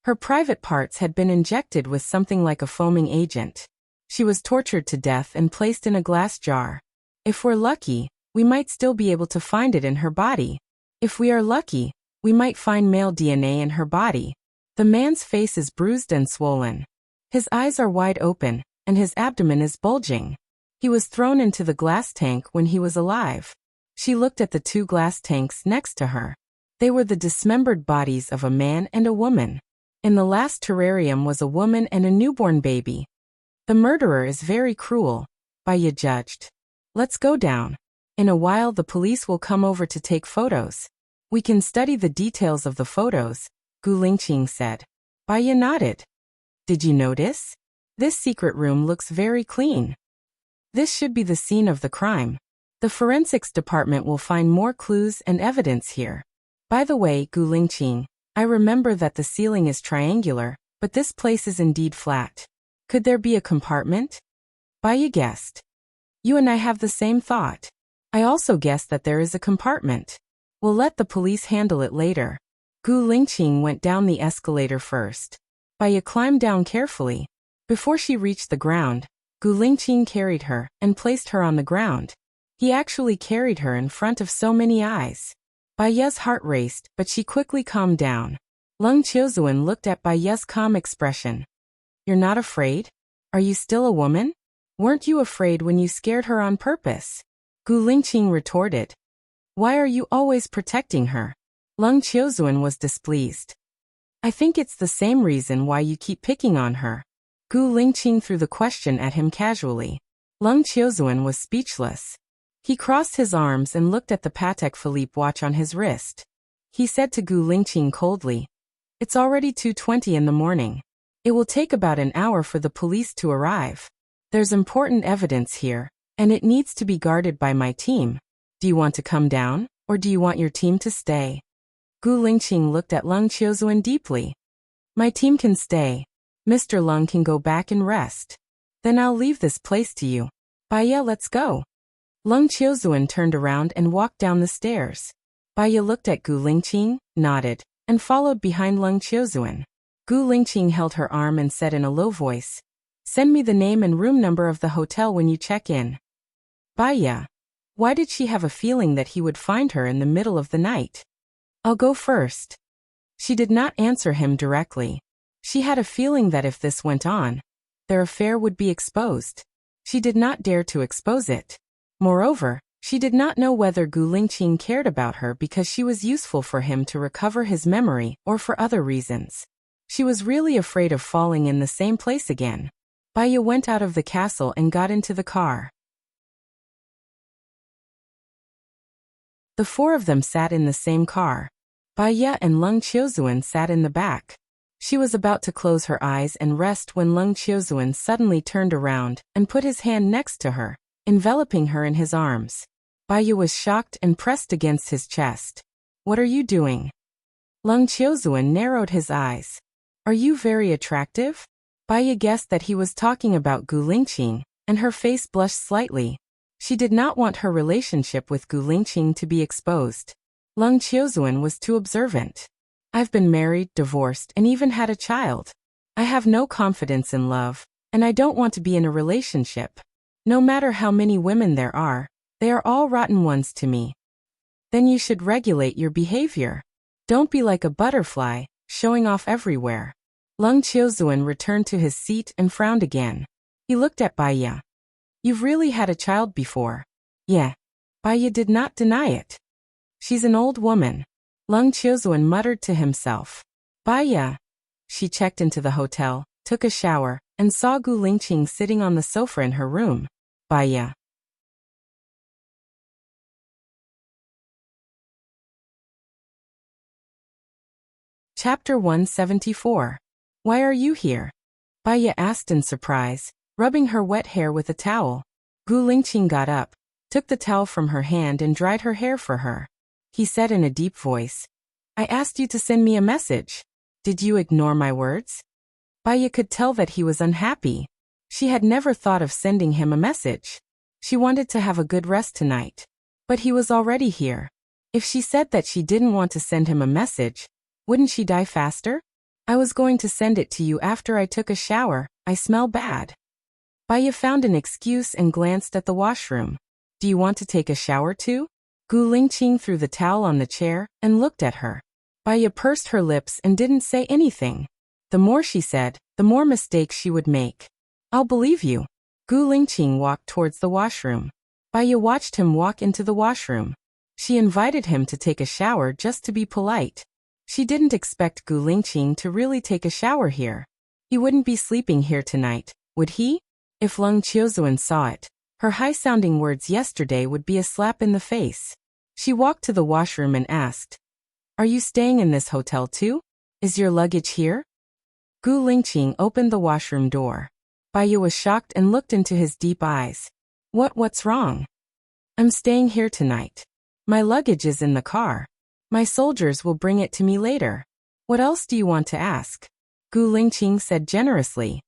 Her private parts had been injected with something like a foaming agent. She was tortured to death and placed in a glass jar. If we're lucky, we might still be able to find it in her body. If we are lucky, we might find male DNA in her body. The man's face is bruised and swollen. His eyes are wide open, and his abdomen is bulging. He was thrown into the glass tank when he was alive. She looked at the 2 glass tanks next to her. They were the dismembered bodies of a man and a woman. In the last terrarium was a woman and a newborn baby. The murderer is very cruel, Baya judged. "Let's go down. In a while the police will come over to take photos. We can study the details of the photos," Gu Lingqing said. Baya nodded. "Did you notice? This secret room looks very clean. This should be the scene of the crime. The forensics department will find more clues and evidence here. By the way, Gu Lingqing, I remember that the ceiling is triangular, but this place is indeed flat. Could there be a compartment?" Baya guessed. "You and I have the same thought. I also guess that there is a compartment. We'll let the police handle it later." Gu Lingqing went down the escalator first. Baya climbed down carefully. Before she reached the ground, Gu Lingqing carried her and placed her on the ground. He actually carried her in front of so many eyes. Baya's heart raced, but she quickly calmed down. Leng Qiuzuan looked at Baya's calm expression. "You're not afraid? Are you still a woman? Weren't you afraid when you scared her on purpose?" Gu Lingqing retorted. "Why are you always protecting her?" Leng Qiuzuan was displeased. "I think it's the same reason why you keep picking on her." Gu Lingqing threw the question at him casually. Leng Qiuzuan was speechless. He crossed his arms and looked at the Patek Philippe watch on his wrist. He said to Gu Lingqing coldly, "It's already 2:20 in the morning. It will take about an hour for the police to arrive. There's important evidence here, and it needs to be guarded by my team. Do you want to come down, or do you want your team to stay? Gu Lingqing looked at Leng Qiuzuan deeply. My team can stay. Mr. Leng can go back and rest. Then I'll leave this place to you. Baya, let's go. Leng Qiuzuan turned around and walked down the stairs. Baya looked at Gu Lingqing, nodded, and followed behind Leng Qiuzuan. Gu Lingqing held her arm and said in a low voice, "Send me the name and room number of the hotel when you check in." Baya. Why did she have a feeling that he would find her in the middle of the night? I'll go first. She did not answer him directly. She had a feeling that if this went on, their affair would be exposed. She did not dare to expose it. Moreover, she did not know whether Gu Lingqing cared about her because she was useful for him to recover his memory or for other reasons. She was really afraid of falling in the same place again. Baya went out of the castle and got into the car. The four of them sat in the same car. Baya and Leng Qiuzuan sat in the back. She was about to close her eyes and rest when Leng Qiuzuan suddenly turned around and put his hand next to her, enveloping her in his arms. Baya was shocked and pressed against his chest. What are you doing? Leng Qiuzuan narrowed his eyes. Are you very attractive? Baya guessed that he was talking about Gu Lingqing, and her face blushed slightly. She did not want her relationship with Gu Lingqing to be exposed. Leng Qiuzuan was too observant. I've been married, divorced, and even had a child. I have no confidence in love, and I don't want to be in a relationship. No matter how many women there are, they are all rotten ones to me. Then you should regulate your behavior. Don't be like a butterfly, showing off everywhere. Leng Qiuzuan returned to his seat and frowned again. He looked at Baya. You've really had a child before. Yeah. Baya did not deny it. She's an old woman. Leng Qiuzuan muttered to himself. Baya. She checked into the hotel, took a shower, and saw Gu Lingqing sitting on the sofa in her room. Baya. Chapter 174. Why are you here? Baya asked in surprise, rubbing her wet hair with a towel. Gu Lingqing got up, took the towel from her hand and dried her hair for her. He said in a deep voice, I asked you to send me a message. Did you ignore my words? Baya could tell that he was unhappy. She had never thought of sending him a message. She wanted to have a good rest tonight. But he was already here. If she said that she didn't want to send him a message, wouldn't she die faster? I was going to send it to you after I took a shower. I smell bad. Baya found an excuse and glanced at the washroom. Do you want to take a shower too? Gu Lingqing threw the towel on the chair and looked at her. Baya pursed her lips and didn't say anything. The more she said, the more mistakes she would make. I'll believe you. Gu Lingqing walked towards the washroom. Baya watched him walk into the washroom. She invited him to take a shower just to be polite. She didn't expect Gu Lingqing to really take a shower here. He wouldn't be sleeping here tonight, would he? If Leng Qiuzuan saw it, her high-sounding words yesterday would be a slap in the face. She walked to the washroom and asked, Are you staying in this hotel too? Is your luggage here? Gu Lingqing opened the washroom door. Baya was shocked and looked into his deep eyes. What's wrong? I'm staying here tonight. My luggage is in the car. My soldiers will bring it to me later. What else do you want to ask? Gu Lingqing said generously.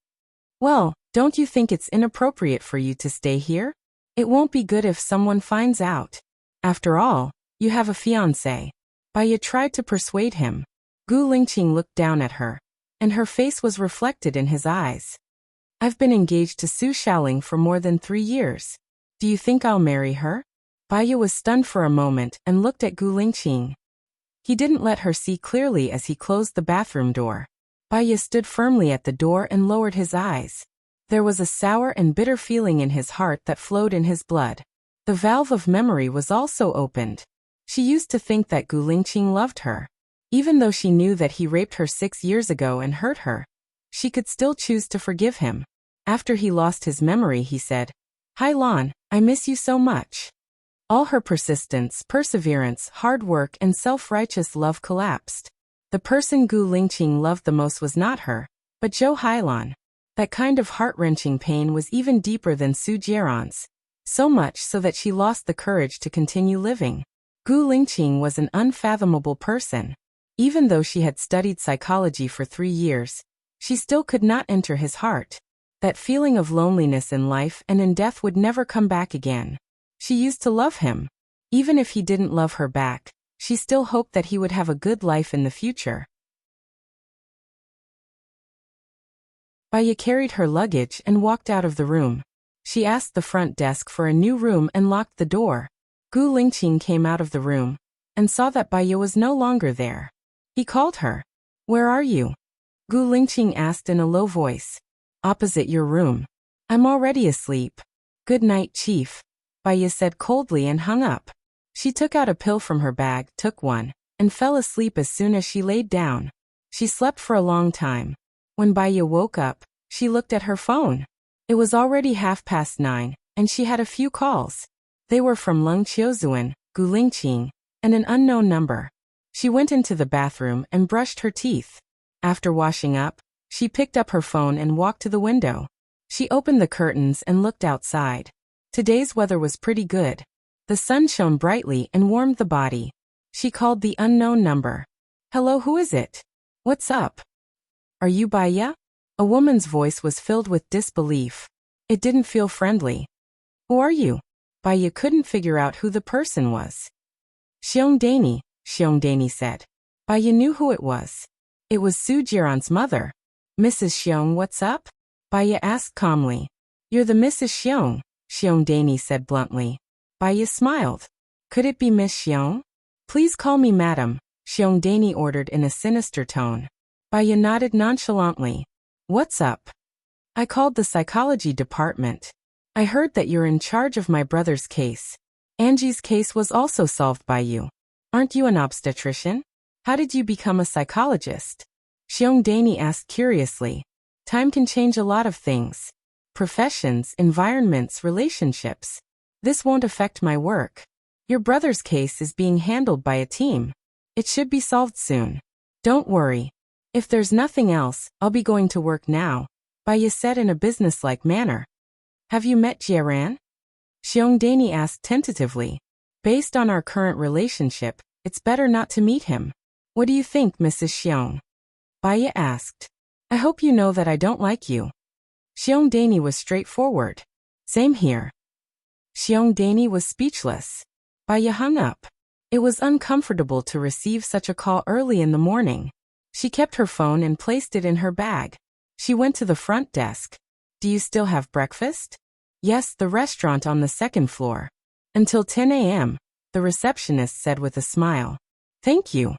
Well, don't you think it's inappropriate for you to stay here? It won't be good if someone finds out. After all, you have a fiancé. Baya tried to persuade him. Gu Lingqing looked down at her, and her face was reflected in his eyes. I've been engaged to Su Xiaoling for more than 3 years. Do you think I'll marry her? Baya was stunned for a moment and looked at Gu Lingqing. He didn't let her see clearly as he closed the bathroom door. Baya stood firmly at the door and lowered his eyes. There was a sour and bitter feeling in his heart that flowed in his blood. The valve of memory was also opened. She used to think that Gu Lingqing loved her. Even though she knew that he raped her 6 years ago and hurt her, she could still choose to forgive him. After he lost his memory, he said, Hai Lan, I miss you so much. All her persistence, perseverance, hard work, and self-righteous love collapsed. The person Gu Lingqing loved the most was not her, but Zhou Hailan. That kind of heart-wrenching pain was even deeper than Su Jiaran's, so much so that she lost the courage to continue living. Gu Lingqing was an unfathomable person. Even though she had studied psychology for 3 years, she still could not enter his heart. That feeling of loneliness in life and in death would never come back again. She used to love him. Even if he didn't love her back, she still hoped that he would have a good life in the future. Baya carried her luggage and walked out of the room. She asked the front desk for a new room and locked the door. Gu Lingqing came out of the room and saw that Baya was no longer there. He called her. "Where are you?" Gu Lingqing asked in a low voice. "Opposite your room." "I'm already asleep." "Good night, Chief," Baya said coldly and hung up. She took out a pill from her bag, took one, and fell asleep as soon as she laid down. She slept for a long time. When Baya woke up, she looked at her phone. It was already 9:30, and she had a few calls. They were from Leng Qiuzuan, Gu Lingqing, and an unknown number. She went into the bathroom and brushed her teeth. After washing up, she picked up her phone and walked to the window. She opened the curtains and looked outside. Today's weather was pretty good. The sun shone brightly and warmed the body. She called the unknown number. "Hello, who is it? What's up? Are you Baya?" A woman's voice was filled with disbelief. It didn't feel friendly. "Who are you?" Baya couldn't figure out who the person was. "Xiong Dani said. Baya knew who it was. It was Su Jiaran's mother. "Mrs. Xiong, what's up?" Baya asked calmly. "You're the Mrs. Xiong Dani said bluntly. Baya smiled. "Could it be Miss Xiong?" "Please call me Madam," Xiong Dani ordered in a sinister tone. Baya nodded nonchalantly. "What's up?" "I called the psychology department. I heard that you're in charge of my brother's case. Angie's case was also solved by you. Aren't you an obstetrician? How did you become a psychologist?" Xiong Dani asked curiously. Time can change a lot of things. Professions, environments, relationships. This won't affect my work. Your brother's case is being handled by a team. It should be solved soon. Don't worry. If there's nothing else, I'll be going to work now, Baya said in a businesslike manner. "Have you met Jiaran?" Xiong Dani asked tentatively. "Based on our current relationship, it's better not to meet him. What do you think, Mrs. Xiong?" Baya asked. "I hope you know that I don't like you." Xiong Dani was straightforward. "Same here." Xiong Dani was speechless. Baya hung up. It was uncomfortable to receive such a call early in the morning. She kept her phone and placed it in her bag. She went to the front desk. "Do you still have breakfast?" "Yes, the restaurant on the second floor. Until 10 a.m., the receptionist said with a smile. "Thank you."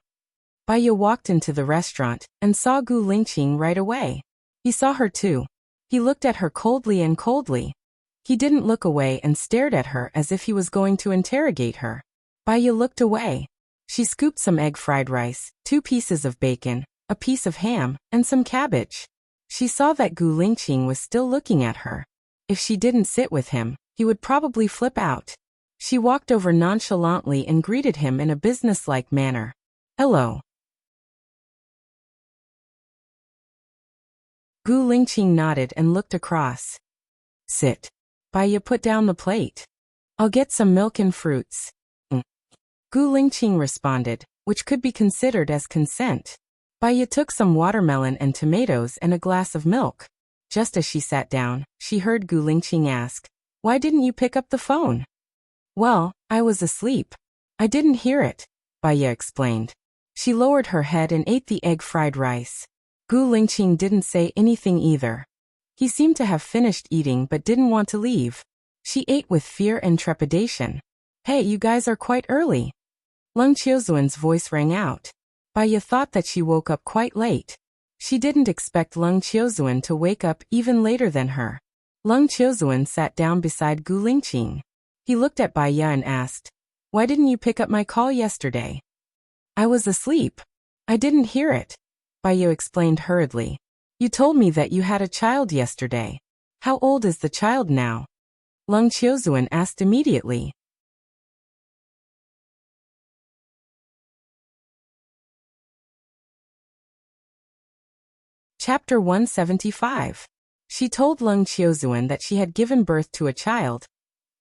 Baya walked into the restaurant and saw Gu Lingqing right away. He saw her too. He looked at her coldly. He didn't look away and stared at her as if he was going to interrogate her. Baya looked away. She scooped some egg fried rice, 2 pieces of bacon, a piece of ham, and some cabbage. She saw that Gu Lingqing was still looking at her. If she didn't sit with him, he would probably flip out. She walked over nonchalantly and greeted him in a businesslike manner. "Hello." Gu Lingqing nodded and looked across. "Sit." Baya put down the plate. "I'll get some milk and fruits." Gu Lingqing responded, which could be considered as consent. Baya took some watermelon and tomatoes and a glass of milk. Just as she sat down, she heard Gu Lingqing ask, "Why didn't you pick up the phone?" "Well, I was asleep. I didn't hear it," Baya explained. She lowered her head and ate the egg fried rice. Gu Lingqing didn't say anything either. He seemed to have finished eating but didn't want to leave. She ate with fear and trepidation. "Hey, you guys are quite early." Leng Qiuzuan's voice rang out. Baya thought that she woke up quite late. She didn't expect Leng Qiuzuan to wake up even later than her. Leng Qiuzuan sat down beside Gu Lingqing. He looked at Baya and asked, "Why didn't you pick up my call yesterday?" "I was asleep. I didn't hear it," Baya explained hurriedly. "You told me that you had a child yesterday. How old is the child now?" Leng Qiuzuan asked immediately. Chapter 175. She told Lung Qiuzuan that she had given birth to a child,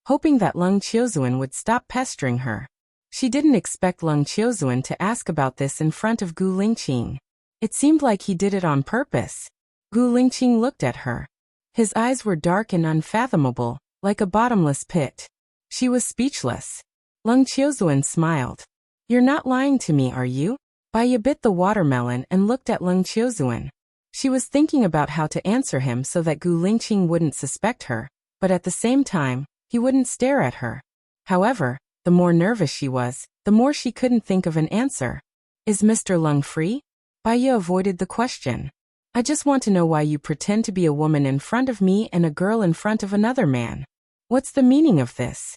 hoping that Lung Qiuzuan would stop pestering her. She didn't expect Lung Qiuzuan to ask about this in front of Gu Lingqing. It seemed like he did it on purpose. Gu Lingqing looked at her. His eyes were dark and unfathomable, like a bottomless pit. She was speechless. Lung Qiuzuan smiled. "You're not lying to me, are you?" Baya bit the watermelon and looked at Lung Qiuzuan. She was thinking about how to answer him so that Gu Lingqing wouldn't suspect her, but at the same time, he wouldn't stare at her. However, the more nervous she was, the more she couldn't think of an answer. "Is Mr. Lung free?" Baya avoided the question. "I just want to know why you pretend to be a woman in front of me and a girl in front of another man. What's the meaning of this?"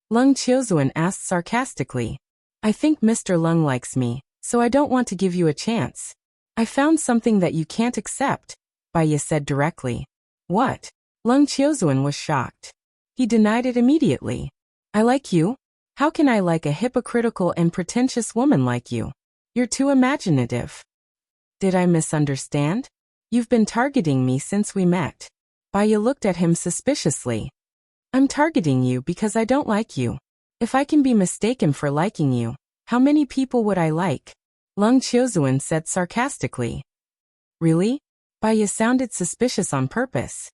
Lung Qiuzuan asked sarcastically. "I think Mr. Lung likes me, so I don't want to give you a chance. I found something that you can't accept," Baya said directly. "What?" Lung Qiuzuan was shocked. He denied it immediately. "I like you? How can I like a hypocritical and pretentious woman like you? You're too imaginative." "Did I misunderstand? You've been targeting me since we met." Baya looked at him suspiciously. "I'm targeting you because I don't like you. If I can be mistaken for liking you, how many people would I like?" Lung Qiuzuan said sarcastically. "Really?" Baya sounded suspicious on purpose.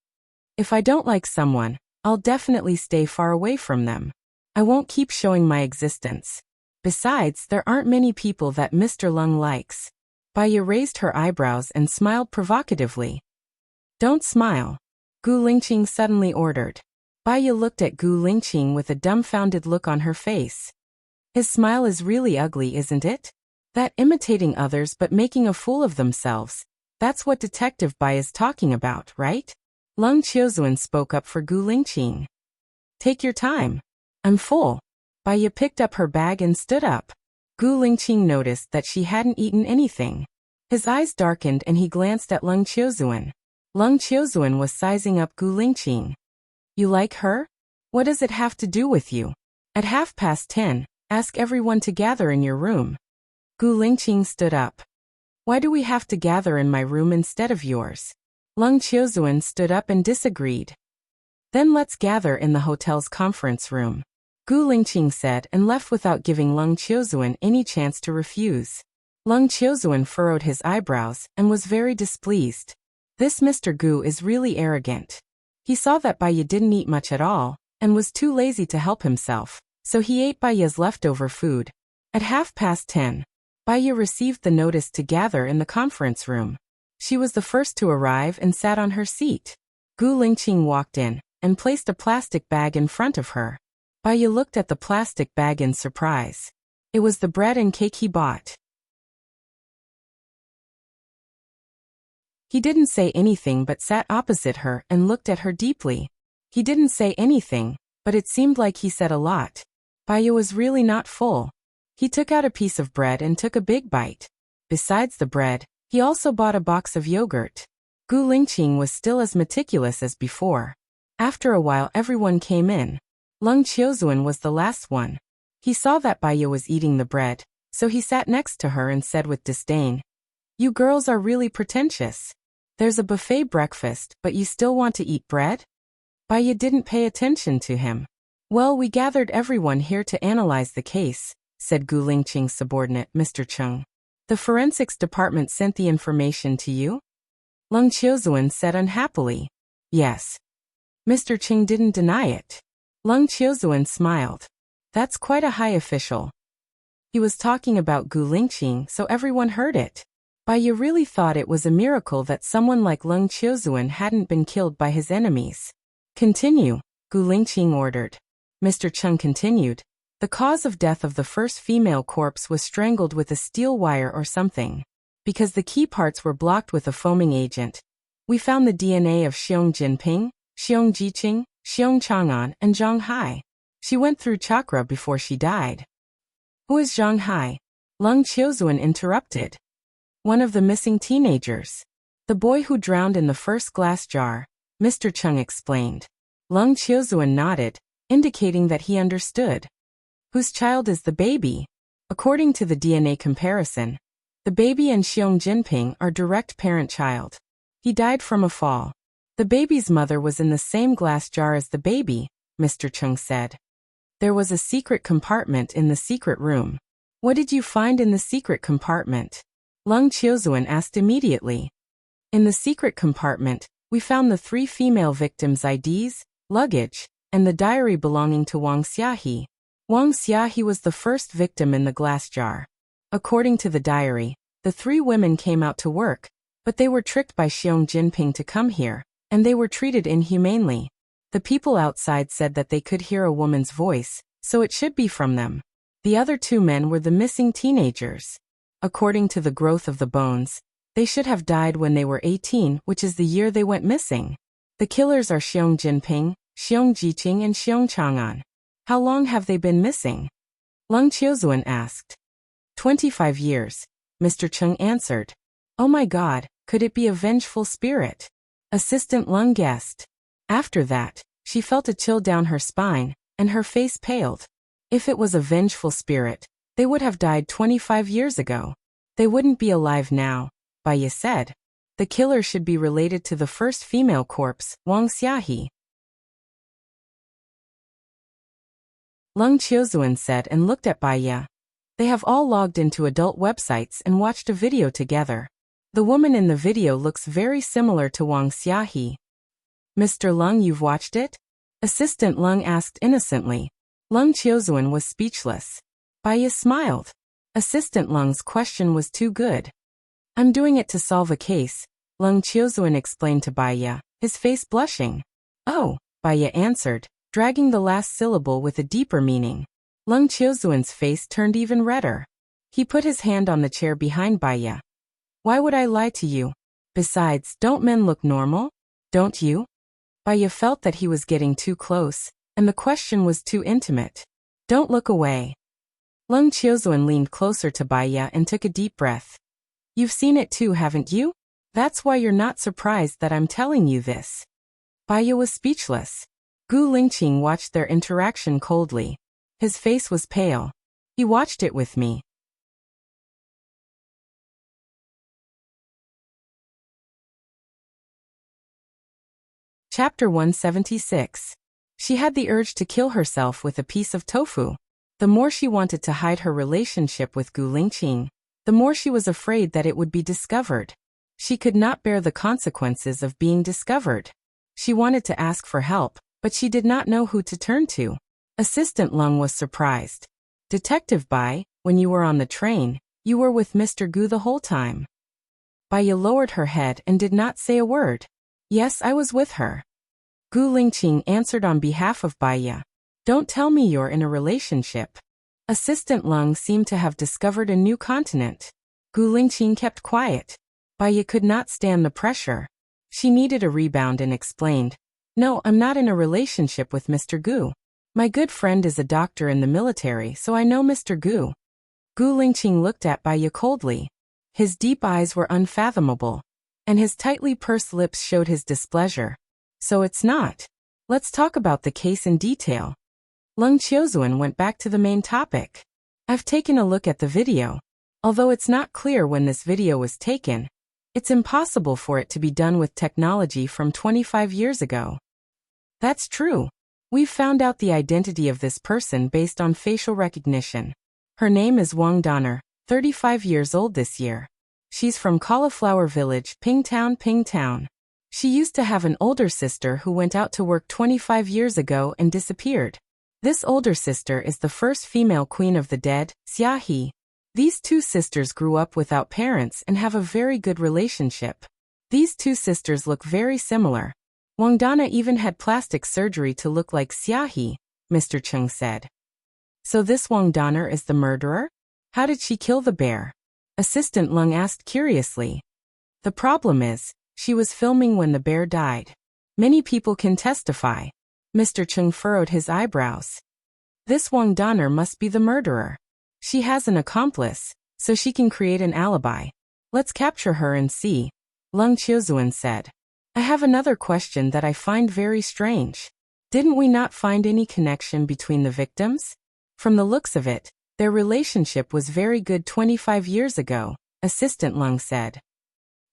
"If I don't like someone, I'll definitely stay far away from them. I won't keep showing my existence. Besides, there aren't many people that Mr. Lung likes." Baya raised her eyebrows and smiled provocatively. "Don't smile," Gu Lingqing suddenly ordered. Baya looked at Gu Lingqing with a dumbfounded look on her face. "His smile is really ugly, isn't it? That imitating others but making a fool of themselves. That's what Detective Baya's talking about, right?" Lung Qiuzuan spoke up for Gu Lingqing. "Take your time. I'm full." Baya picked up her bag and stood up. Gu Lingqing noticed that she hadn't eaten anything. His eyes darkened and he glanced at Lung Qiuzuan. Lung Qiuzuan was sizing up Gu Lingqing. "You like her? What does it have to do with you? At 10:30, ask everyone to gather in your room." Gu Lingqing stood up. "Why do we have to gather in my room instead of yours?" Lung Qiuzuan stood up and disagreed. "Then let's gather in the hotel's conference room," Gu Lingqing said and left without giving Lung Qiuzuan any chance to refuse. Lung Qiuzuan furrowed his eyebrows and was very displeased. This Mr. Gu is really arrogant. He saw that Baya didn't eat much at all, and was too lazy to help himself, so he ate Baya's leftover food. At 10:30, Baya received the notice to gather in the conference room. She was the first to arrive and sat on her seat. Gu Lingqing walked in and placed a plastic bag in front of her. Baya looked at the plastic bag in surprise. It was the bread and cake he bought. He didn't say anything but sat opposite her and looked at her deeply. He didn't say anything, but it seemed like he said a lot. Baya was really not full. He took out a piece of bread and took a big bite. Besides the bread, he also bought a box of yogurt. Gu Lingqing was still as meticulous as before. After a while everyone came in. Lung Qiuzuan was the last one. He saw that Baya was eating the bread, so he sat next to her and said with disdain, "You girls are really pretentious. There's a buffet breakfast, but you still want to eat bread?" Baya didn't pay attention to him. "Well, we gathered everyone here to analyze the case," said Gu Lingqing's subordinate, Mr. Cheng. "The forensics department sent the information to you?" Lung Qiuzuan said unhappily. "Yes." Mr. Cheng didn't deny it. Lung Qiuzuan smiled. "That's quite a high official." He was talking about Gu Lingqing, so everyone heard it. Baya really thought it was a miracle that someone like Lung Qiuzuan hadn't been killed by his enemies. "Continue," Gu Lingqing ordered. Mr. Cheng continued. "The cause of death of the first female corpse was strangled with a steel wire or something. Because the key parts were blocked with a foaming agent, we found the DNA of Xiong Jinping, Xiong Jiqing, Xiong Chang'an, and Zhang Hai. She went through chakra before she died." "Who is Zhang Hai?" Lung Qiuzuan interrupted. "One of the missing teenagers. The boy who drowned in the first glass jar," Mr. Cheng explained. Lung Qiuzuan nodded, indicating that he understood. "Whose child is the baby?" "According to the DNA comparison, the baby and Xiong Jinping are direct parent-child. He died from a fall. The baby's mother was in the same glass jar as the baby, Mr. Chung said. There was a secret compartment in the secret room. What did you find in the secret compartment? Lung Chiozuan asked immediately. In the secret compartment, we found the 3 female victims' IDs, luggage, and the diary belonging to Wang Xiahe. Wang Xiahe was the first victim in the glass jar. According to the diary, the 3 women came out to work, but they were tricked by Xiong Jinping to come here, and they were treated inhumanely. The people outside said that they could hear a woman's voice, so it should be from them. The other 2 men were the missing teenagers. According to the growth of the bones, they should have died when they were 18, which is the year they went missing. The killers are Xiong Jinping, Xiong Jiqing and Xiong Chang'an. How long have they been missing? Lung Chiozuan asked. 25 years, Mr. Chung answered. Oh my God, could it be a vengeful spirit? Assistant Lung guessed. After that, she felt a chill down her spine, and her face paled. If it was a vengeful spirit, they would have died 25 years ago. They wouldn't be alive now, Baiya said. The killer should be related to the first female corpse, Wang Xiahe. Lung Chiozuan said and looked at Baiya. They have all logged into adult websites and watched a video together. The woman in the video looks very similar to Wang Xiahe. Mr. Lung, you've watched it? Assistant Lung asked innocently. Lung Chiozuan was speechless. Baiya smiled. Assistant Lung's question was too good. I'm doing it to solve a case, Lung Chiozuan explained to Baiya, his face blushing. Oh, Baiya answered, dragging the last syllable with a deeper meaning. Lung Chiozuan's face turned even redder. He put his hand on the chair behind Baiya. Why would I lie to you? Besides, don't men look normal? Don't you? Baiya felt that he was getting too close, and the question was too intimate. Don't look away. Lung Chiozuan leaned closer to Baiya and took a deep breath. You've seen it too, haven't you? That's why you're not surprised that I'm telling you this. Baiya was speechless. Gu Lingqing watched their interaction coldly. His face was pale. He watched it with me. Chapter 176. She had the urge to kill herself with a piece of tofu. The more she wanted to hide her relationship with Gu Lingqing, the more she was afraid that it would be discovered. She could not bear the consequences of being discovered. She wanted to ask for help, but she did not know who to turn to. Assistant Lung was surprised. Detective Bai, when you were on the train, you were with Mr. Gu the whole time. Baiya lowered her head and did not say a word. Yes, I was with her. Gu Lingqing answered on behalf of Baiya. Don't tell me you're in a relationship. Assistant Lung seemed to have discovered a new continent. Gu Lingqing kept quiet. Baiya could not stand the pressure. She needed a rebound and explained. No, I'm not in a relationship with Mr. Gu. My good friend is a doctor in the military, so I know Mr. Gu. Gu Lingqing looked at Baiya coldly. His deep eyes were unfathomable, and his tightly pursed lips showed his displeasure. So it's not. Let's talk about the case in detail. Lung Chiozuan went back to the main topic. I've taken a look at the video. Although it's not clear when this video was taken, it's impossible for it to be done with technology from 25 years ago. That's true. We've found out the identity of this person based on facial recognition. Her name is Wang Donner, 35 years old this year. She's from Cauliflower Village, Pingtown. She used to have an older sister who went out to work 25 years ago and disappeared. This older sister is the first female queen of the dead, Xiahe. These 2 sisters grew up without parents and have a very good relationship. These 2 sisters look very similar. Wang Dana even had plastic surgery to look like Xiahe, Mr. Chung said. So this Wang Donner is the murderer? How did she kill the bear? Assistant Lung asked curiously. The problem is, she was filming when the bear died. Many people can testify. Mr. Chung furrowed his eyebrows. This Wang Donner must be the murderer. She has an accomplice, so she can create an alibi. Let's capture her and see, Lung Chiozuan said. I have another question that I find very strange. Didn't we not find any connection between the victims? From the looks of it, their relationship was very good 25 years ago, Assistant Lung said.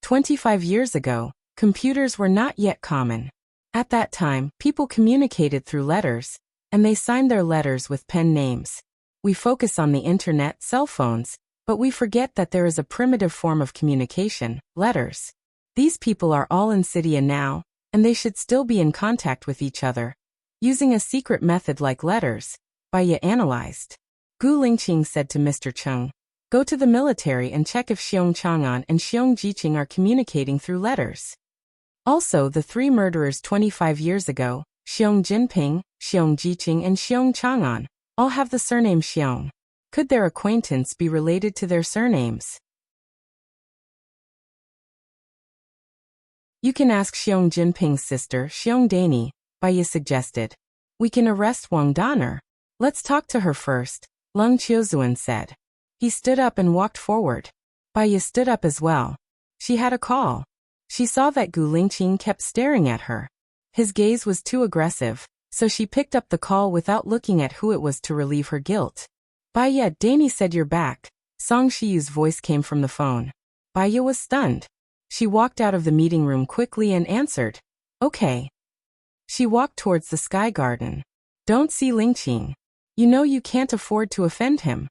25 years ago, Computers were not yet common. At that time, people communicated through letters, and they signed their letters with pen names. We focus on the internet, cell phones, but we forget that there is a primitive form of communication, letters. These people are all in Insidia now, and they should still be in contact with each other, using a secret method like letters. Baya analyzed. Gu Lingqing said to Mr. Cheng, "Go to the military and check if Xiong Chang'an and Xiong Jiqing are communicating through letters." Also, the three murderers 25 years ago, Xiong Jinping, Xiong Jiqing and Xiong Chang'an, all have the surname Xiong. Could their acquaintance be related to their surnames? You can ask Xiong Jinping's sister, Xiong Dani, Baya suggested. We can arrest Wang Donner. Let's talk to her first, Leng Qiuzuan said. He stood up and walked forward. Baya stood up as well. She had a call. She saw that Gu Lingqing kept staring at her. His gaze was too aggressive, so she picked up the call without looking at who it was to relieve her guilt. Baya, Dani said, "You're back." Song Shiyu's voice came from the phone. Baya was stunned. She walked out of the meeting room quickly and answered, "Okay." She walked towards the sky garden. "Don't see Lingqing. You know you can't afford to offend him."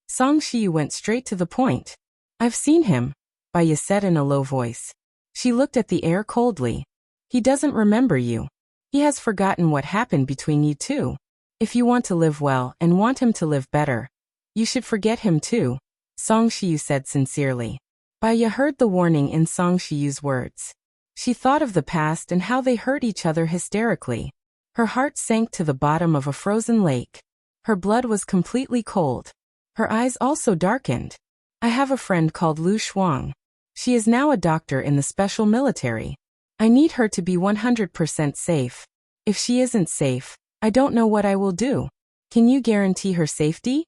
Song Shiyu went straight to the point. "I've seen him," Baya said in a low voice. She looked at the air coldly. "He doesn't remember you. He has forgotten what happened between you two. If you want to live well and want him to live better, you should forget him too," Song Shiyu said sincerely. Baya heard the warning in Song Shiyu's words. She thought of the past and how they hurt each other hysterically. Her heart sank to the bottom of a frozen lake. Her blood was completely cold. Her eyes also darkened. "I have a friend called Lu Shuang. She is now a doctor in the special military. I need her to be 100% safe. If she isn't safe, I don't know what I will do. Can you guarantee her safety?"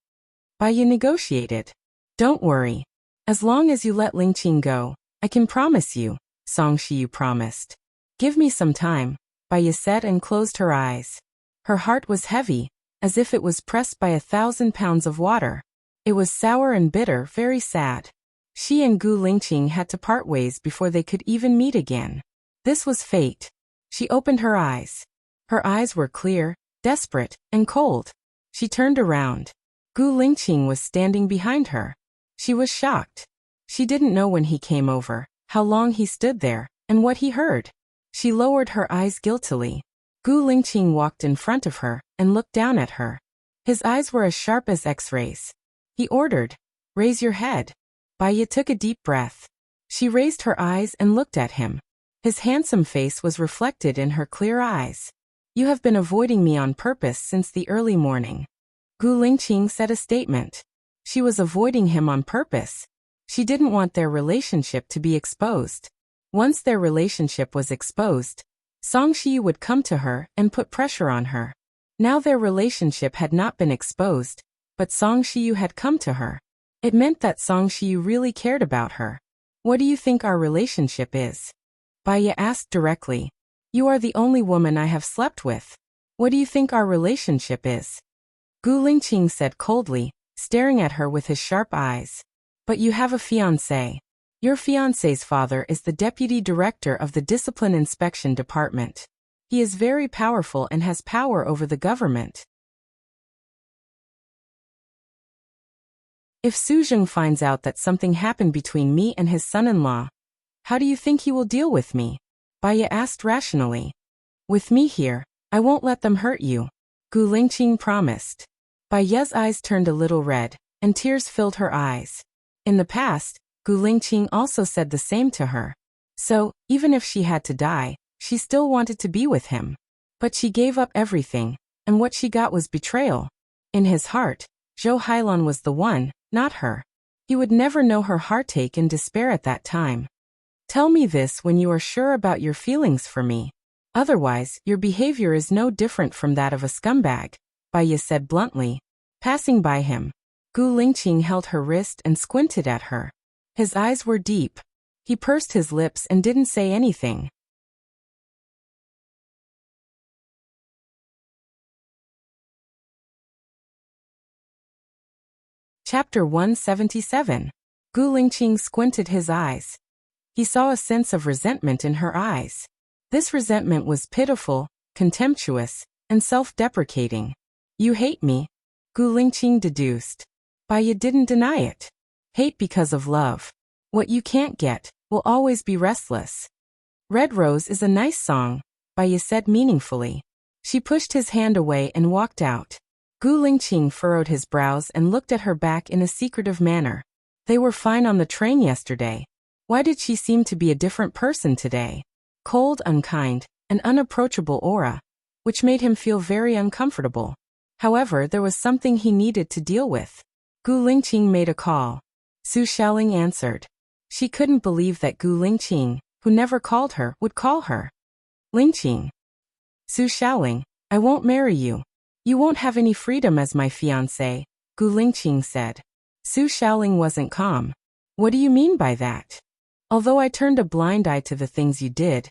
Baya negotiated. "Don't worry. As long as you let Lingqing go, I can promise you," Song Shiyu promised. "Give me some time," Baya said and closed her eyes. Her heart was heavy, as if it was pressed by 1,000 pounds of water. It was sour and bitter, very sad. She and Gu Lingqing had to part ways before they could even meet again. This was fate. She opened her eyes. Her eyes were clear, desperate, and cold. She turned around. Gu Lingqing was standing behind her. She was shocked. She didn't know when he came over, how long he stood there, and what he heard. She lowered her eyes guiltily. Gu Lingqing walked in front of her and looked down at her. His eyes were as sharp as X-rays. He ordered, "Raise your head." Baya took a deep breath. She raised her eyes and looked at him. His handsome face was reflected in her clear eyes. "You have been avoiding me on purpose since the early morning." Gu Lingqing said a statement. She was avoiding him on purpose. She didn't want their relationship to be exposed. Once their relationship was exposed, Song Shiyu would come to her and put pressure on her. Now their relationship had not been exposed, but Song Shiyu had come to her. It meant that Song Shiyu really cared about her. "What do you think our relationship is?" Baya asked directly. "You are the only woman I have slept with. What do you think our relationship is?" Gu Lingqing said coldly, staring at her with his sharp eyes. "But you have a fiancé. Your fiancé's father is the deputy director of the Discipline Inspection Department. He is very powerful and has power over the government. If Su Zheng finds out that something happened between me and his son-in-law, how do you think he will deal with me?" Baya asked rationally. "With me here, I won't let them hurt you," Gu Lingqing promised. Baya's eyes turned a little red, and tears filled her eyes. In the past, Gu Lingqing also said the same to her. So, even if she had to die, she still wanted to be with him. But she gave up everything, and what she got was betrayal. In his heart, Zhou Hailan was the one, not her. He would never know her heartache and despair at that time. "Tell me this when you are sure about your feelings for me. Otherwise, your behavior is no different from that of a scumbag," Baya said bluntly. Passing by him, Gu Lingqing held her wrist and squinted at her. His eyes were deep. He pursed his lips and didn't say anything. Chapter 177. Gu Lingqing squinted his eyes. He saw a sense of resentment in her eyes. This resentment was pitiful, contemptuous, and self-deprecating. You hate me, Gu Lingqing deduced. Bai didn't deny it. Hate because of love. What you can't get will always be restless. Red Rose is a nice song, Bai said meaningfully. She pushed his hand away and walked out. Gu Lingqing furrowed his brows and looked at her back in a secretive manner. They were fine on the train yesterday. Why did she seem to be a different person today? Cold, unkind, an unapproachable aura, which made him feel very uncomfortable. However, there was something he needed to deal with. Gu Lingqing made a call. Su Xiaoling answered. She couldn't believe that Gu Lingqing, who never called her, would call her. Lingqing. Su Xiaoling, I won't marry you. You won't have any freedom as my fiancé, Gu Lingqing said. Su Xiaoling wasn't calm. What do you mean by that? Although I turned a blind eye to the things you did,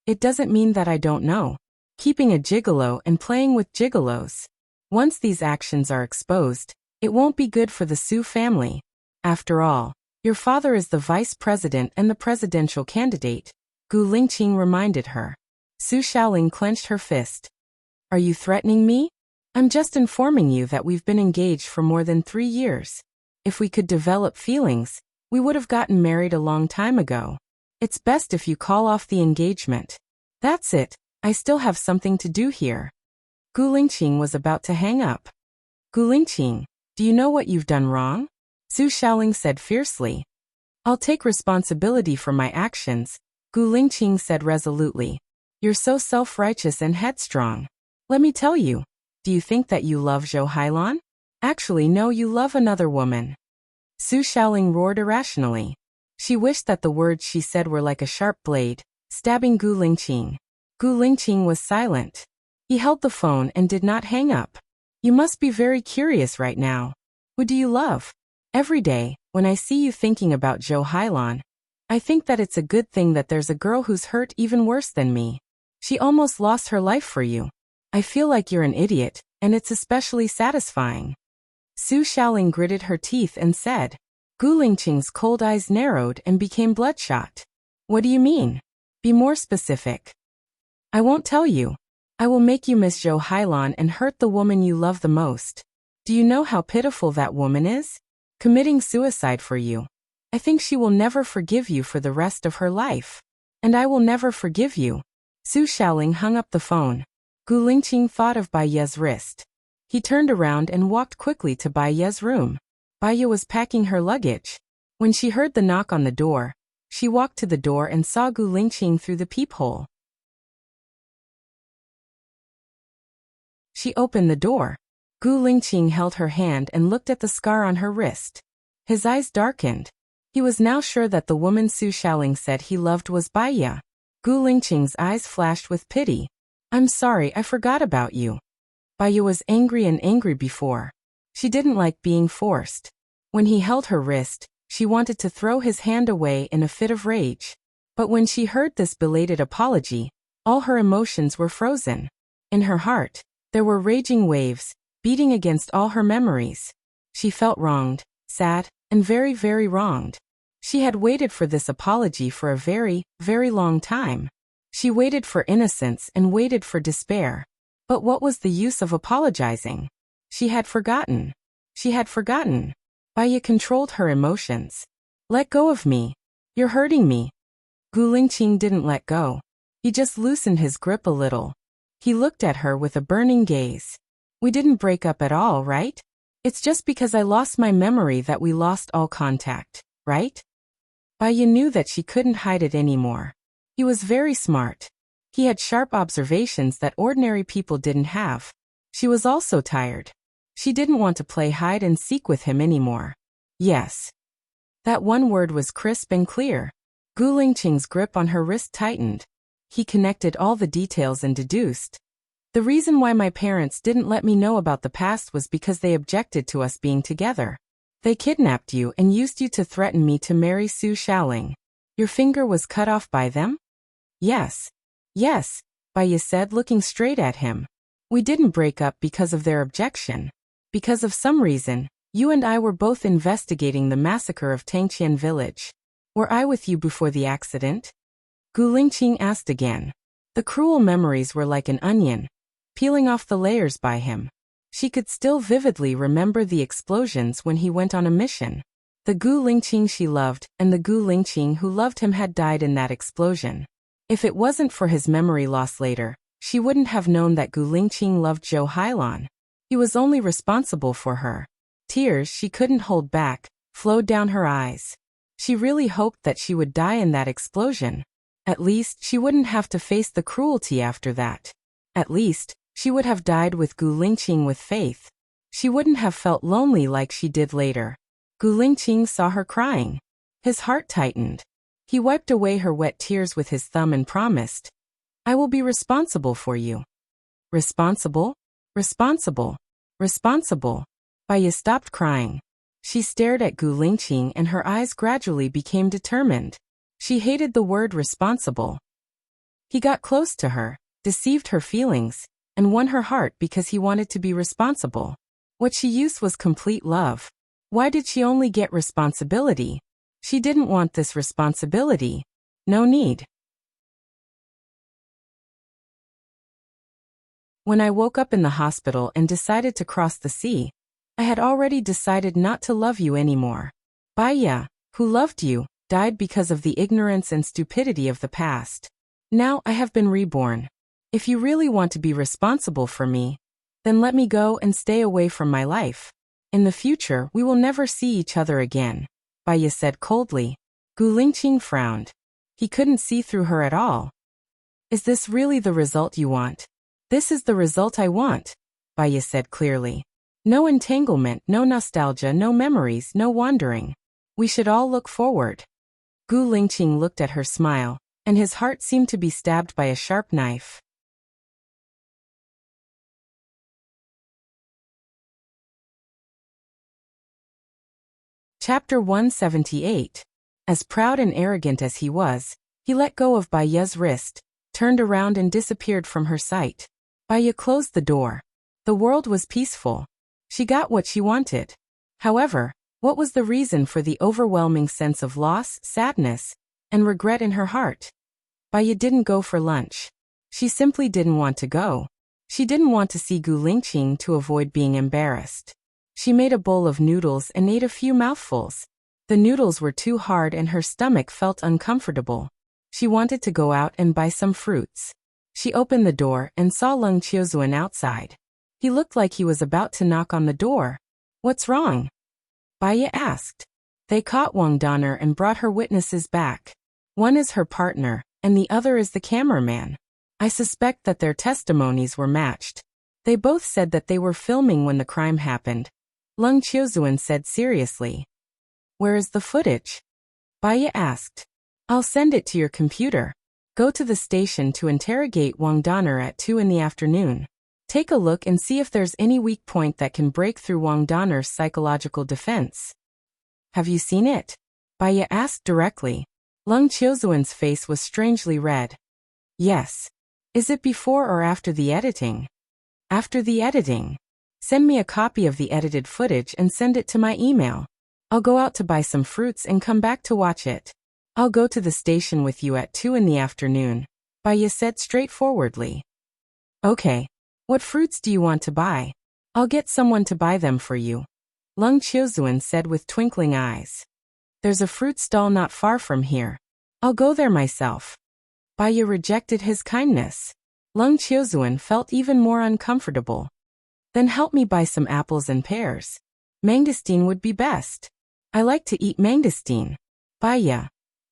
it doesn't mean that I don't know. Keeping a gigolo and playing with gigolos. Once these actions are exposed, it won't be good for the Su family. After all, your father is the vice president and the presidential candidate, Gu Lingqing reminded her. Su Xiaoling clenched her fist. Are you threatening me? I'm just informing you that we've been engaged for more than 3 years. If we could develop feelings, we would have gotten married a long time ago. It's best if you call off the engagement. That's it, I still have something to do here. Gu Lingqing was about to hang up. Gu Lingqing, do you know what you've done wrong? Su Xiaoling said fiercely. I'll take responsibility for my actions, Gu Lingqing said resolutely. You're so self-righteous and headstrong. Let me tell you, do you think that you love Zhou Hailan? Actually no, you love another woman. Su Xiaoling roared irrationally. She wished that the words she said were like a sharp blade, stabbing Gu Lingqing. Gu Lingqing was silent. He held the phone and did not hang up. You must be very curious right now. Who do you love? Every day, when I see you thinking about Zhou Hailan, I think that it's a good thing that there's a girl who's hurt even worse than me. She almost lost her life for you. I feel like you're an idiot, and it's especially satisfying. Su Xiaoling gritted her teeth and said. Gu Lingqing's cold eyes narrowed and became bloodshot. What do you mean? Be more specific. I won't tell you. I will make you miss Zhou Hailan and hurt the woman you love the most. Do you know how pitiful that woman is? Committing suicide for you. I think she will never forgive you for the rest of her life. And I will never forgive you. Su Xiaoling hung up the phone. Gu Lingqing thought of Bai Ye's wrist. He turned around and walked quickly to Bai Ye's room. Bai Ye was packing her luggage. When she heard the knock on the door, she walked to the door and saw Gu Lingqing through the peephole. She opened the door. Gu Lingqing held her hand and looked at the scar on her wrist. His eyes darkened. He was now sure that the woman Su Xiaoling said he loved was Bai Ye. Gu Lingqing's eyes flashed with pity. I'm sorry, I forgot about you. Bai Ye was angry before. She didn't like being forced. When he held her wrist, she wanted to throw his hand away in a fit of rage. But when she heard this belated apology, all her emotions were frozen. In her heart, there were raging waves, beating against all her memories. She felt wronged, sad, and very, very wronged. She had waited for this apology for a very, very long time. She waited for innocence and waited for despair. But what was the use of apologizing? She had forgotten. She had forgotten. Bai Ye controlled her emotions. Let go of me. You're hurting me. Gu Lingqing didn't let go. He just loosened his grip a little. He looked at her with a burning gaze. We didn't break up at all, right? It's just because I lost my memory that we lost all contact, right? Bai Ye knew that she couldn't hide it anymore. He was very smart. He had sharp observations that ordinary people didn't have. She was also tired. She didn't want to play hide and seek with him anymore. Yes. That one word was crisp and clear. Gu Lingqing's grip on her wrist tightened. He connected all the details and deduced. The reason why my parents didn't let me know about the past was because they objected to us being together. They kidnapped you and used you to threaten me to marry Su Xiaoling. Your finger was cut off by them? Yes. Yes, Bai Ye said, looking straight at him. We didn't break up because of their objection. Because of some reason, you and I were both investigating the massacre of Tangqian village. Were I with you before the accident? Gu Lingqing asked again. The cruel memories were like an onion, peeling off the layers by him. She could still vividly remember the explosions when he went on a mission. The Gu Lingqing she loved and the Gu Lingqing who loved him had died in that explosion. If it wasn't for his memory loss later, she wouldn't have known that Gu Lingqing loved Zhou Hailan. He was only responsible for her. Tears she couldn't hold back flowed down her eyes. She really hoped that she would die in that explosion. At least she wouldn't have to face the cruelty after that. At least she would have died with Gu Lingqing with faith. She wouldn't have felt lonely like she did later. Gu Lingqing saw her crying. His heart tightened. He wiped away her wet tears with his thumb and promised, I will be responsible for you. Responsible? Responsible. Responsible. Baya stopped crying. She stared at Gu Lingqing and her eyes gradually became determined. She hated the word responsible. He got close to her, deceived her feelings, and won her heart because he wanted to be responsible. What she used was complete love. Why did she only get responsibility? She didn't want this responsibility. No need. When I woke up in the hospital and decided to cross the sea, I had already decided not to love you anymore. Baya, who loved you, died because of the ignorance and stupidity of the past. Now I have been reborn. If you really want to be responsible for me, then let me go and stay away from my life. In the future we will never see each other again, Baya said coldly. Gu Lingqing frowned. He couldn't see through her at all. Is this really the result you want? This is the result I want, Baya said clearly. No entanglement, no nostalgia, no memories, no wandering. We should all look forward. Gu Lingqing looked at her smile, and his heart seemed to be stabbed by a sharp knife. Chapter 178. As proud and arrogant as he was, he let go of Baya's wrist, turned around and disappeared from her sight. Baya closed the door. The world was peaceful. She got what she wanted. However, what was the reason for the overwhelming sense of loss, sadness, and regret in her heart? Baya didn't go for lunch. She simply didn't want to go. She didn't want to see Gu Lingqing to avoid being embarrassed. She made a bowl of noodles and ate a few mouthfuls. The noodles were too hard and her stomach felt uncomfortable. She wanted to go out and buy some fruits. She opened the door and saw Leng Qiuzuan outside. He looked like he was about to knock on the door. What's wrong? Baya asked. They caught Wang Donner and brought her witnesses back. One is her partner, and the other is the cameraman. I suspect that their testimonies were matched. They both said that they were filming when the crime happened. Leng Qiuzuan said seriously. Where is the footage? Baya asked. I'll send it to your computer. Go to the station to interrogate Wang Donner at 2 in the afternoon. Take a look and see if there's any weak point that can break through Wang Donner's psychological defense. Have you seen it? Baya asked directly. Leng Qiuzuan's face was strangely red. Yes. Is it before or after the editing? After the editing. Send me a copy of the edited footage and send it to my email. I'll go out to buy some fruits and come back to watch it. I'll go to the station with you at 2 in the afternoon, Baya said straightforwardly. Okay. What fruits do you want to buy? I'll get someone to buy them for you, Leng Qiuzuan said with twinkling eyes. There's a fruit stall not far from here. I'll go there myself. Baya rejected his kindness. Leng Qiuzuan felt even more uncomfortable. Then help me buy some apples and pears. Mangosteen would be best. I like to eat mangosteen. Baya.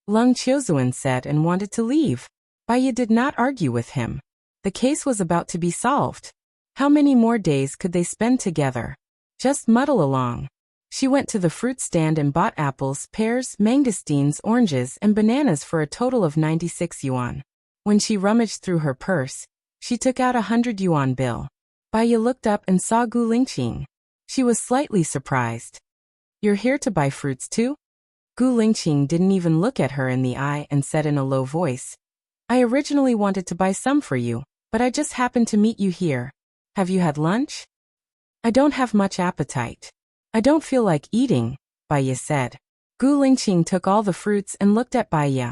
Leng Qiuzuan said and wanted to leave. Baya did not argue with him. The case was about to be solved. How many more days could they spend together? Just muddle along. She went to the fruit stand and bought apples, pears, mangosteens, oranges, and bananas for a total of 96 yuan. When she rummaged through her purse, she took out a 100 yuan bill. Baya looked up and saw Gu Lingqing. She was slightly surprised. You're here to buy fruits too? Gu Lingqing didn't even look at her in the eye and said in a low voice, I originally wanted to buy some for you, but I just happened to meet you here. Have you had lunch? I don't have much appetite. I don't feel like eating, Baya said. Gu Lingqing took all the fruits and looked at Bai Ye.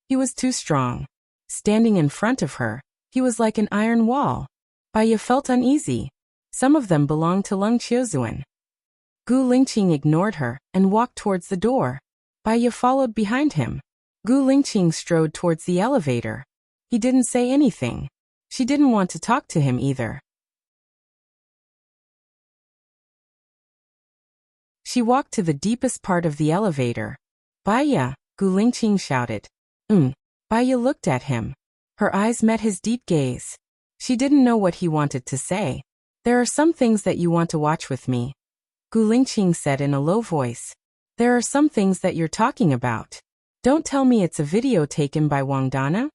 He was too strong. Standing in front of her, he was like an iron wall. Bai Ye felt uneasy. Some of them belonged to Leng Qiuzuan. Gu Lingqing ignored her and walked towards the door. Bai Ye followed behind him. Gu Lingqing strode towards the elevator. He didn't say anything. She didn't want to talk to him either. She walked to the deepest part of the elevator. Bai Ye, Gu Lingqing shouted. Bai Ye looked at him. Her eyes met his deep gaze. She didn't know what he wanted to say. There are some things that you want to watch with me, Gu Lingqing said in a low voice. There are some things that you're talking about. Don't tell me it's a video taken by Wang Dana?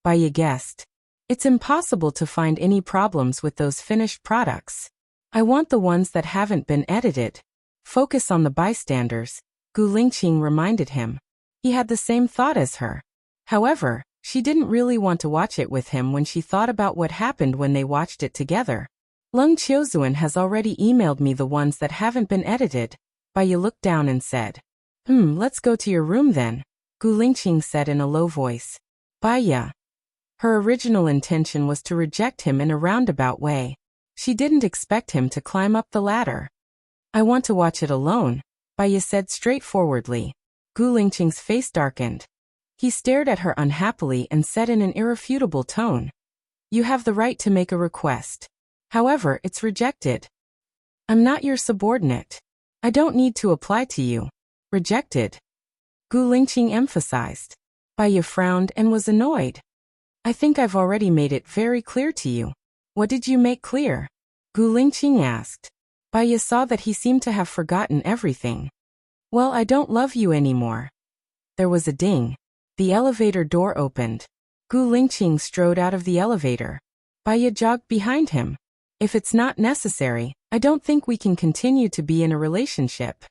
Bai Ye guessed. It's impossible to find any problems with those finished products. I want the ones that haven't been edited. Focus on the bystanders, Gu Lingqing reminded him. He had the same thought as her. However, she didn't really want to watch it with him when she thought about what happened when they watched it together. Leng Qiuzuan has already emailed me the ones that haven't been edited. Bai Ye looked down and said. Let's go to your room then, Gu Lingqing said in a low voice. Bai Ye. Her original intention was to reject him in a roundabout way. She didn't expect him to climb up the ladder. I want to watch it alone, Bai Ye said straightforwardly. Gu Lingqing's face darkened. He stared at her unhappily and said in an irrefutable tone. You have the right to make a request. However, it's rejected. I'm not your subordinate. I don't need to apply to you. Rejected. Gu Lingqing emphasized. Bai Ye frowned and was annoyed. I think I've already made it very clear to you. What did you make clear? Gu Lingqing asked. Bai Ye saw that he seemed to have forgotten everything. Well, I don't love you anymore. There was a ding. The elevator door opened. Gu Lingqing strode out of the elevator. Bai Ye jogged behind him. If it's not necessary, I don't think we can continue to be in a relationship.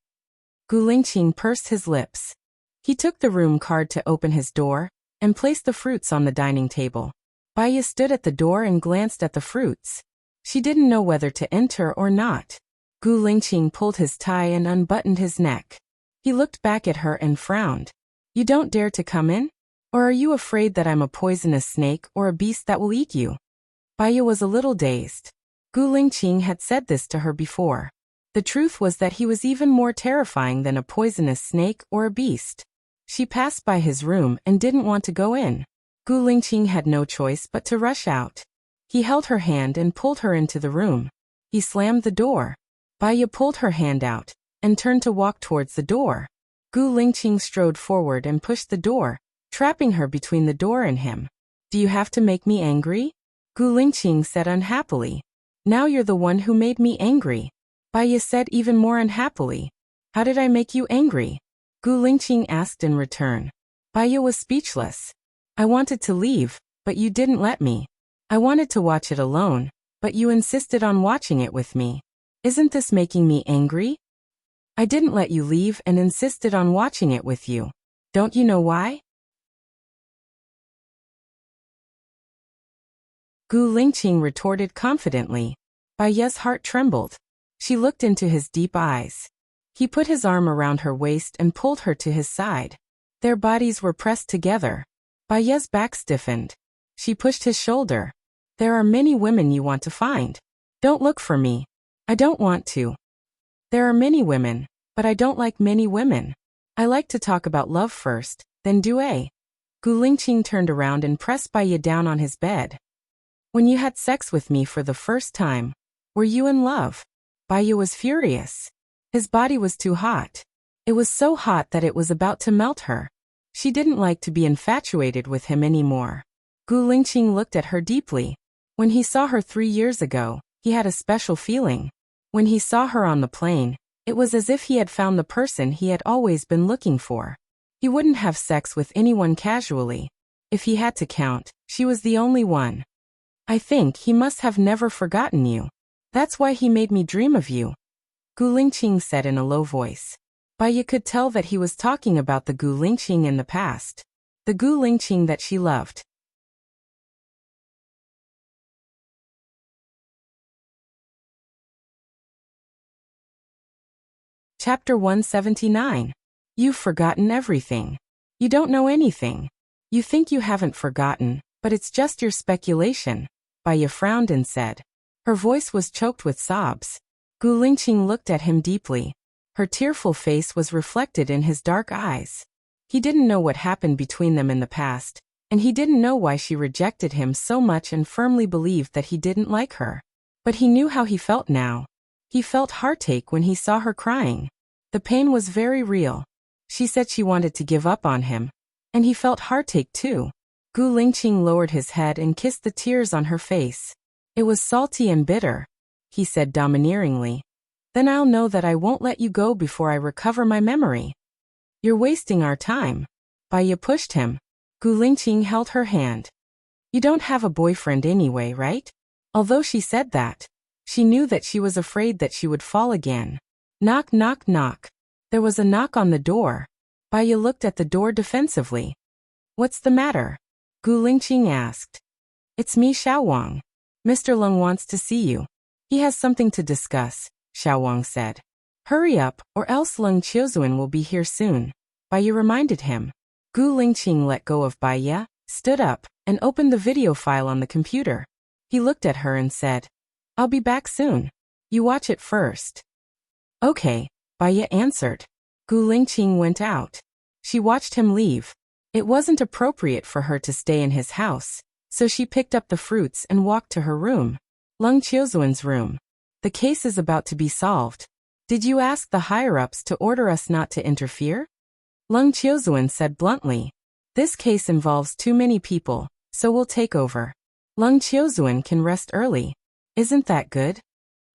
Gu Lingqing pursed his lips. He took the room card to open his door and placed the fruits on the dining table. Bai Ye stood at the door and glanced at the fruits. She didn't know whether to enter or not. Gu Lingqing pulled his tie and unbuttoned his neck. He looked back at her and frowned. You don't dare to come in? Or are you afraid that I'm a poisonous snake or a beast that will eat you? Bai Ye was a little dazed. Gu Lingqing had said this to her before. The truth was that he was even more terrifying than a poisonous snake or a beast. She passed by his room and didn't want to go in. Gu Lingqing had no choice but to rush out. He held her hand and pulled her into the room. He slammed the door. Bai Ye pulled her hand out and turned to walk towards the door. Gu Lingqing strode forward and pushed the door, trapping her between the door and him. Do you have to make me angry? Gu Lingqing said unhappily. Now you're the one who made me angry. Bai Ye said even more unhappily. How did I make you angry? Gu Lingqing asked in return. Bai Ye was speechless. I wanted to leave, but you didn't let me. I wanted to watch it alone, but you insisted on watching it with me. Isn't this making me angry? I didn't let you leave and insisted on watching it with you. Don't you know why? Gu Lingqing retorted confidently. Bai Ye's heart trembled. She looked into his deep eyes. He put his arm around her waist and pulled her to his side. Their bodies were pressed together. Bai Ye's back stiffened. She pushed his shoulder. There are many women you want to find. Don't look for me. I don't want to. There are many women, but I don't like many women. I like to talk about love first, then do a. Gu Lingqing turned around and pressed Bai Ye down on his bed. When you had sex with me for the first time, were you in love? Bai Ye was furious. His body was too hot. It was so hot that it was about to melt her. She didn't like to be infatuated with him anymore. Gu Lingqing looked at her deeply. When he saw her 3 years ago, he had a special feeling. When he saw her on the plane, it was as if he had found the person he had always been looking for. He wouldn't have sex with anyone casually. If he had to count, she was the only one. I think he must have never forgotten you. That's why he made me dream of you, Gu Lingqing said in a low voice. Bai Ye could tell that he was talking about the Gu Lingqing in the past. The Gu Lingqing that she loved. Chapter 179. You've forgotten everything. You don't know anything. You think you haven't forgotten, but it's just your speculation. Baya frowned and said. Her voice was choked with sobs. Gu Lingqing looked at him deeply. Her tearful face was reflected in his dark eyes. He didn't know what happened between them in the past, and he didn't know why she rejected him so much and firmly believed that he didn't like her. But he knew how he felt now. He felt heartache when he saw her crying. The pain was very real. She said she wanted to give up on him, and he felt heartache too. Gu Lingqing lowered his head and kissed the tears on her face. It was salty and bitter, he said domineeringly. Then I'll know that I won't let you go before I recover my memory. You're wasting our time. Baya pushed him. Gu Lingqing held her hand. You don't have a boyfriend anyway, right? Although she said that, she knew that she was afraid that she would fall again. Knock, knock, knock. There was a knock on the door. Baya looked at the door defensively. What's the matter? Gu Lingqing asked. It's me, Xiaowang. Mr. Leng wants to see you. He has something to discuss, Xiaowang said. Hurry up, or else Leng Qiuzuan will be here soon. Baya reminded him. Gu Lingqing let go of Baya, stood up, and opened the video file on the computer. He looked at her and said, I'll be back soon. You watch it first. Okay, Baya answered. Gu Lingqing went out. She watched him leave. It wasn't appropriate for her to stay in his house, so she picked up the fruits and walked to her room. Leng Qiuzuan's room. The case is about to be solved. Did you ask the higher-ups to order us not to interfere? Leng Qiuzuan said bluntly. This case involves too many people, so we'll take over. Leng Qiuzuan can rest early. Isn't that good?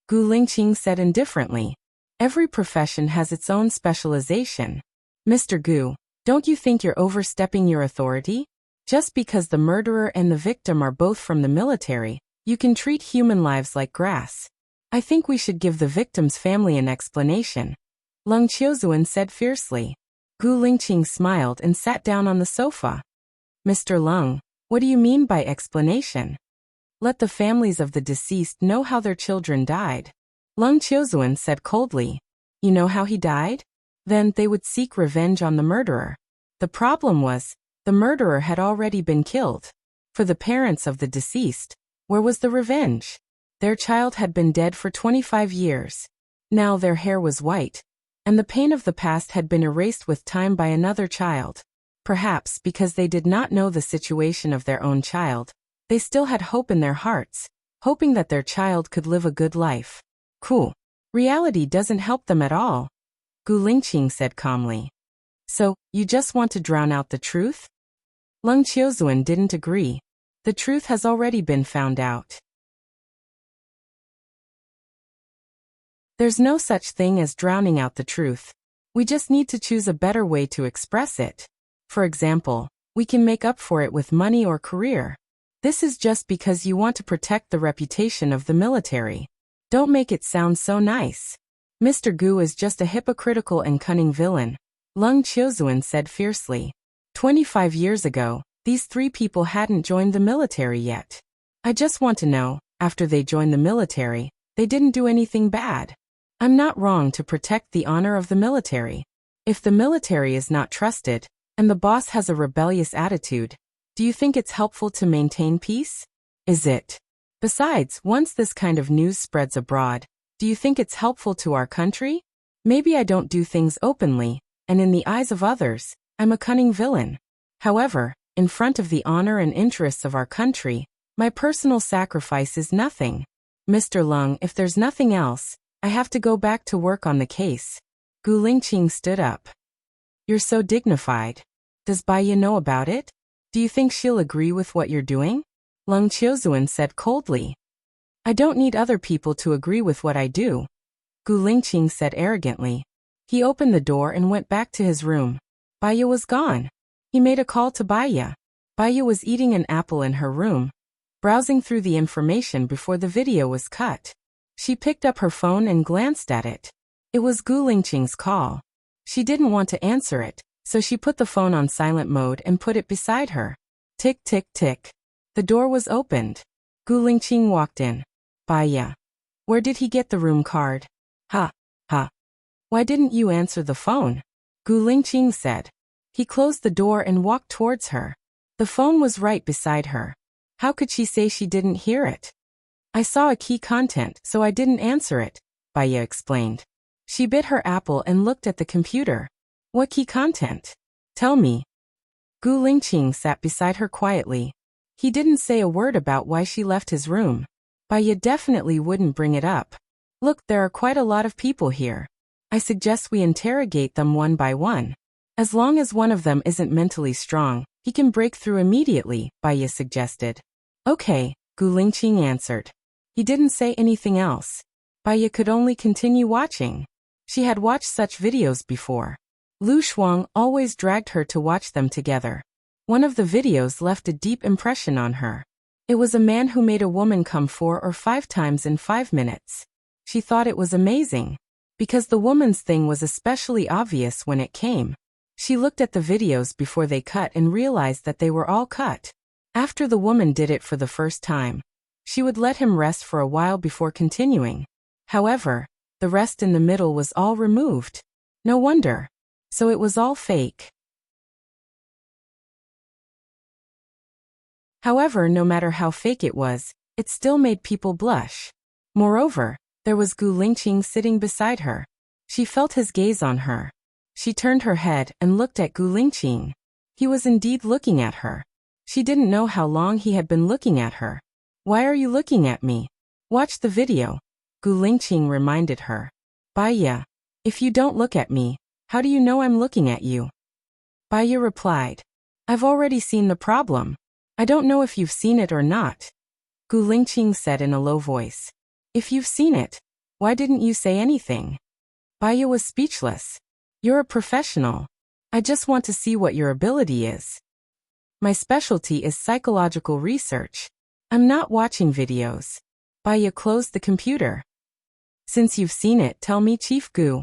Gu Lingqing said indifferently. Every profession has its own specialization. Mr. Gu, don't you think you're overstepping your authority? Just because the murderer and the victim are both from the military, you can treat human lives like grass. I think we should give the victim's family an explanation. Leng Qiuzuan said fiercely. Gu Lingqing smiled and sat down on the sofa. Mr. Leng, what do you mean by explanation? Let the families of the deceased know how their children died. Leng Qiuzuan said coldly. You know how he died? Then they would seek revenge on the murderer. The problem was, the murderer had already been killed. For the parents of the deceased, where was the revenge? Their child had been dead for 25 years. Now their hair was white, and the pain of the past had been erased with time by another child. Perhaps because they did not know the situation of their own child, they still had hope in their hearts, hoping that their child could live a good life. Cool. Reality doesn't help them at all, Gu Lingqing said calmly. So, you just want to drown out the truth? Leng Qiuzuan didn't agree. The truth has already been found out. There's no such thing as drowning out the truth. We just need to choose a better way to express it. For example, we can make up for it with money or career. This is just because you want to protect the reputation of the military. Don't make it sound so nice. Mr. Gu is just a hypocritical and cunning villain, Leng Qiuzuan said fiercely. 25 years ago, these three people hadn't joined the military yet. I just want to know, after they joined the military, they didn't do anything bad. I'm not wrong to protect the honor of the military. If the military is not trusted, and the boss has a rebellious attitude, do you think it's helpful to maintain peace? Is it? Besides, once this kind of news spreads abroad, do you think it's helpful to our country? Maybe I don't do things openly, and in the eyes of others, I'm a cunning villain. However, in front of the honor and interests of our country, my personal sacrifice is nothing. Mr. Leng, if there's nothing else, I have to go back to work on the case. Gu Lingqing stood up. You're so dignified. Does Baya know about it? Do you think she'll agree with what you're doing? Leng Qiuzuan said coldly. I don't need other people to agree with what I do, Gu Lingqing said arrogantly. He opened the door and went back to his room. Baya was gone. He made a call to Baya. Baya was eating an apple in her room, browsing through the information before the video was cut. She picked up her phone and glanced at it. It was Gu Lingqing's call. She didn't want to answer it, so she put the phone on silent mode and put it beside her. Tick, tick, tick. The door was opened. Gu Lingqing walked in. Baya. Where did he get the room card? Ha, ha. Why didn't you answer the phone? Gu Lingqing said. He closed the door and walked towards her. The phone was right beside her. How could she say she didn't hear it? I saw a key content, so I didn't answer it, Baya explained. She bit her apple and looked at the computer. What key content? Tell me. Gu Lingqing sat beside her quietly. He didn't say a word about why she left his room. Baya definitely wouldn't bring it up. Look, there are quite a lot of people here. I suggest we interrogate them one by one. As long as one of them isn't mentally strong, he can break through immediately, Baya suggested. Okay, Gu Lingqing answered. He didn't say anything else. Baya could only continue watching. She had watched such videos before. Lu Shuang always dragged her to watch them together. One of the videos left a deep impression on her. It was a man who made a woman come 4 or 5 times in 5 minutes. She thought it was amazing. Because the woman's thing was especially obvious when it came. She looked at the videos before they cut and realized that they were all cut. After the woman did it for the first time, she would let him rest for a while before continuing. However, the rest in the middle was all removed. No wonder. So it was all fake. However, no matter how fake it was, it still made people blush. Moreover, there was Gu Lingqing sitting beside her. She felt his gaze on her. She turned her head and looked at Gu Lingqing. He was indeed looking at her. She didn't know how long he had been looking at her. Why are you looking at me? Watch the video, Gu Lingqing reminded her. Baya, if you don't look at me, how do you know I'm looking at you? Baya replied. I've already seen the problem. I don't know if you've seen it or not. Gu Lingqing said in a low voice. If you've seen it, why didn't you say anything? Baya was speechless. You're a professional. I just want to see what your ability is. My specialty is psychological research. I'm not watching videos. Baya closed the computer. Since you've seen it, tell me, Chief Gu.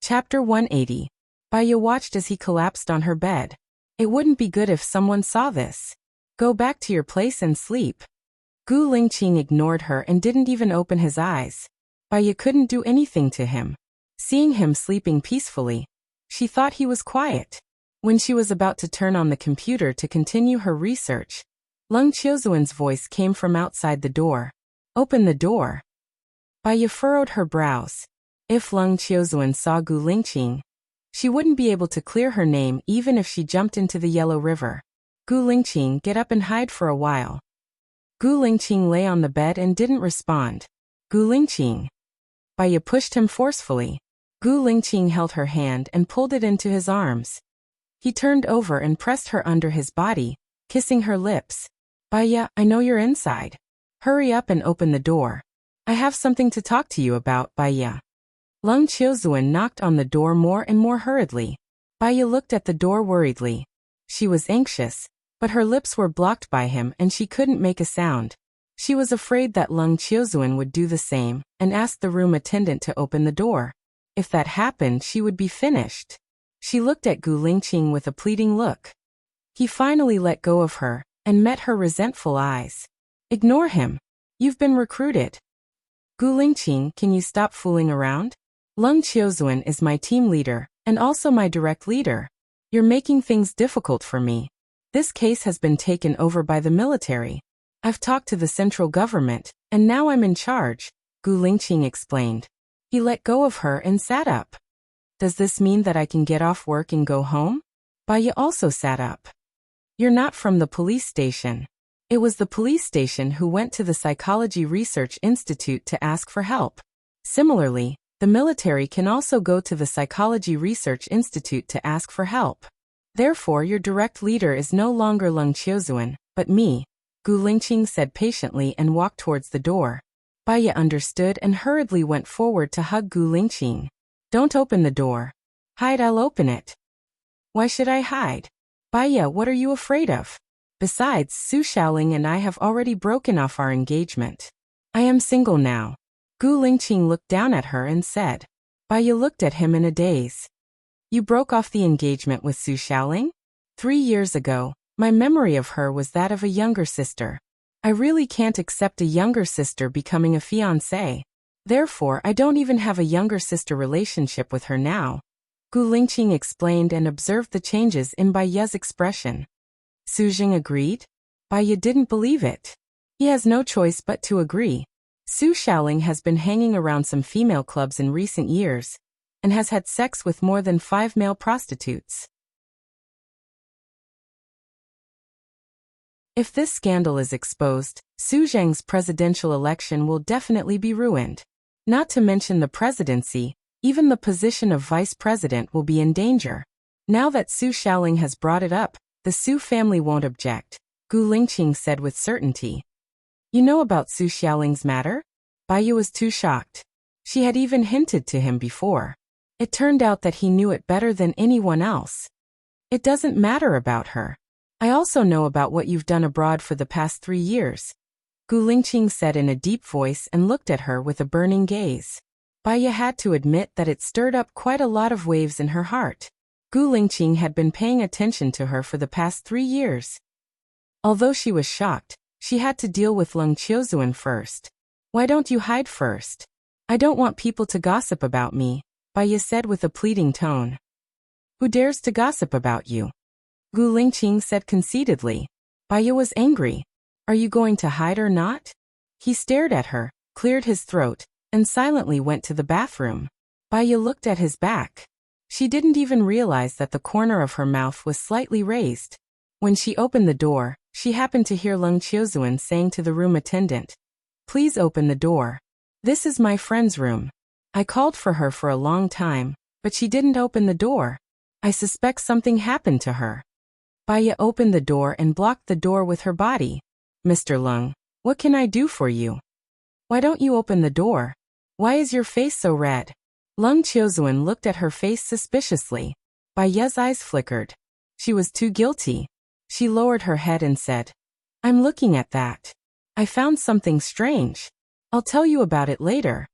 Chapter 180. Baya watched as he collapsed on her bed. It wouldn't be good if someone saw this. Go back to your place and sleep. Gu Lingqing ignored her and didn't even open his eyes. Baya couldn't do anything to him. Seeing him sleeping peacefully, she thought he was quiet. When she was about to turn on the computer to continue her research, Leng Qiuzuan's voice came from outside the door. Open the door. Baya furrowed her brows. If Leng Qiuzuan saw Gu Lingqing, she wouldn't be able to clear her name even if she jumped into the Yellow River. Gu Lingqing, get up and hide for a while. Gu Lingqing lay on the bed and didn't respond. Gu Lingqing. Baya pushed him forcefully. Gu Lingqing held her hand and pulled it into his arms. He turned over and pressed her under his body, kissing her lips. Baya, I know you're inside. Hurry up and open the door. I have something to talk to you about, Baya. Leng Qiuzuan knocked on the door more and more hurriedly. Baya looked at the door worriedly. She was anxious, but her lips were blocked by him and she couldn't make a sound. She was afraid that Leng Qiuzuan would do the same and asked the room attendant to open the door. If that happened, she would be finished. She looked at Gu Lingqing with a pleading look. He finally let go of her and met her resentful eyes. Ignore him. You've been recruited. Gu Lingqing, can you stop fooling around? Leng Qiuzuan is my team leader and also my direct leader. You're making things difficult for me. This case has been taken over by the military. I've talked to the central government, and now I'm in charge, Gu Lingqing explained. He let go of her and sat up. Does this mean that I can get off work and go home? Baya also sat up. You're not from the police station. It was the police station who went to the Psychology Research Institute to ask for help. Similarly, the military can also go to the Psychology Research Institute to ask for help. Therefore, your direct leader is no longer Leng Qiuzuan, but me, Gu Lingqing said patiently and walked towards the door. Baya understood and hurriedly went forward to hug Gu Lingqing. Don't open the door. Hide, I'll open it. Why should I hide? Baya, what are you afraid of? Besides, Su Shaoling and I have already broken off our engagement. I am single now. Gu Lingqing looked down at her and said. Baya looked at him in a daze. You broke off the engagement with Su Shaoling? 3 years ago, my memory of her was that of a younger sister. I really can't accept a younger sister becoming a fiancée. Therefore, I don't even have a younger sister relationship with her now. Gu Lingqing explained and observed the changes in Bai Ye's expression. Su Jing agreed. Bai Ye didn't believe it. He has no choice but to agree. Su Xiaoling has been hanging around some female clubs in recent years, and has had sex with more than 5 male prostitutes. If this scandal is exposed, Su Zheng's presidential election will definitely be ruined. Not to mention the presidency, even the position of vice president will be in danger. Now that Su Xiaoling has brought it up, the Su family won't object, Gu Lingqing said with certainty. You know about Su Xiaoling's matter? Bai Yu was too shocked. She had even hinted to him before. It turned out that he knew it better than anyone else. It doesn't matter about her. I also know about what you've done abroad for the past 3 years, Gu Lingqing said in a deep voice and looked at her with a burning gaze. Bai Ye had to admit that it stirred up quite a lot of waves in her heart. Gu Lingqing had been paying attention to her for the past 3 years. Although she was shocked, she had to deal with Leng Qiuzuan first. Why don't you hide first? I don't want people to gossip about me, Bai Ye said with a pleading tone. Who dares to gossip about you? Gu Lingqing said conceitedly. Bai Ye was angry. Are you going to hide or not? He stared at her, cleared his throat, and silently went to the bathroom. Bai Ye looked at his back. She didn't even realize that the corner of her mouth was slightly raised. When she opened the door, she happened to hear Leng Qiuzuan saying to the room attendant, "Please open the door. This is my friend's room. I called for her for a long time, but she didn't open the door. I suspect something happened to her." Bai Ye opened the door and blocked the door with her body. "Mr. Leng, what can I do for you? Why don't you open the door? Why is your face so red?" Leng Qiuzuan looked at her face suspiciously. Bai Ye's eyes flickered. She was too guilty. She lowered her head and said, "I'm looking at that. I found something strange. I'll tell you about it later."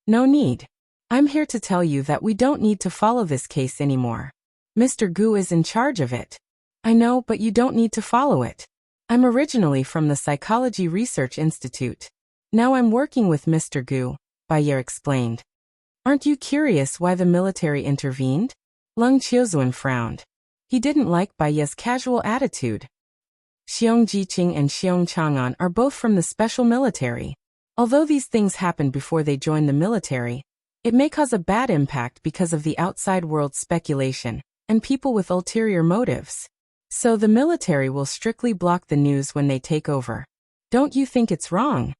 "No need. I'm here to tell you that we don't need to follow this case anymore. Mr. Gu is in charge of it." "I know, but you don't need to follow it. I'm originally from the Psychology Research Institute. Now I'm working with Mr. Gu," Bai Ye explained. "Aren't you curious why the military intervened?" Leng Qiuzuan frowned. He didn't like Bai Ye's casual attitude. Xiong Jiqing and Xiong Chang'an are both from the special military. Although these things happened before they joined the military, it may cause a bad impact because of the outside world's speculation and people with ulterior motives. So the military will strictly block the news when they take over. Don't you think it's wrong?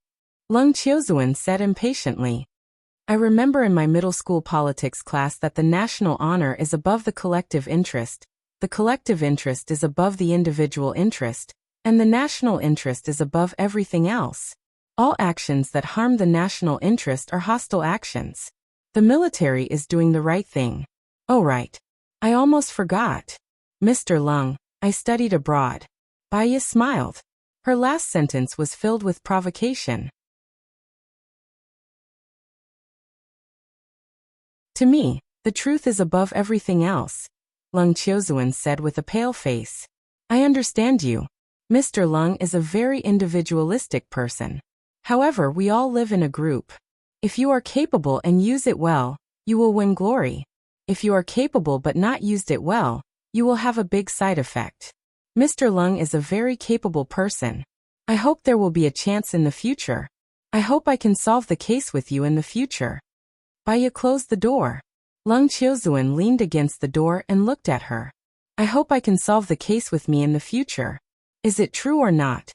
Leng Qiuzuan said impatiently. I remember in my middle school politics class that the national honor is above the collective interest, the collective interest is above the individual interest, and the national interest is above everything else. All actions that harm the national interest are hostile actions. The military is doing the right thing. Oh right. I almost forgot. Mr. Leng, I studied abroad. Bai Ye smiled. Her last sentence was filled with provocation. To me, the truth is above everything else, Leng Qiuzuan said with a pale face. I understand you. Mr. Leng is a very individualistic person. However, we all live in a group. If you are capable and use it well, you will win glory. If you are capable but not used it well, you will have a big side effect. Mr. Leng is a very capable person. I hope there will be a chance in the future. I hope I can solve the case with you in the future. Bai Ye closed the door. Leng Qiuzuan leaned against the door and looked at her. I hope I can solve the case with me in the future. Is it true or not?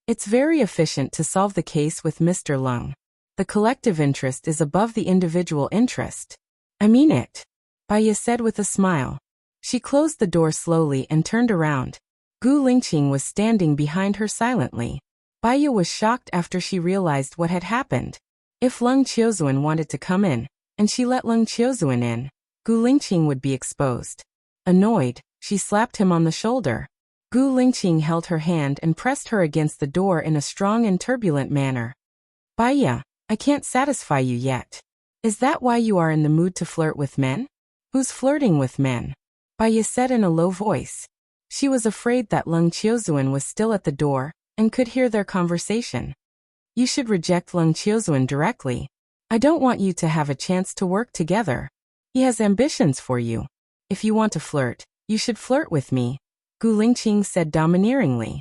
It's very efficient to solve the case with Mr. Leng. The collective interest is above the individual interest. I mean it, Bai Ye said with a smile. She closed the door slowly and turned around. Gu Lingqing was standing behind her silently. Bai Ye was shocked after she realized what had happened. If Leng Qiuzuan wanted to come in, and she let Leng Qiuzuan in, Gu Lingqing would be exposed. Annoyed, she slapped him on the shoulder. Gu Lingqing held her hand and pressed her against the door in a strong and turbulent manner. Bai Ye, I can't satisfy you yet. Is that why you are in the mood to flirt with men? Who's flirting with men? Bai Ye said in a low voice. She was afraid that Leng Qiuzuan was still at the door, and could hear their conversation. You should reject Lung Qiuzuan directly. I don't want you to have a chance to work together. He has ambitions for you. If you want to flirt, you should flirt with me, Gu Lingqing said domineeringly.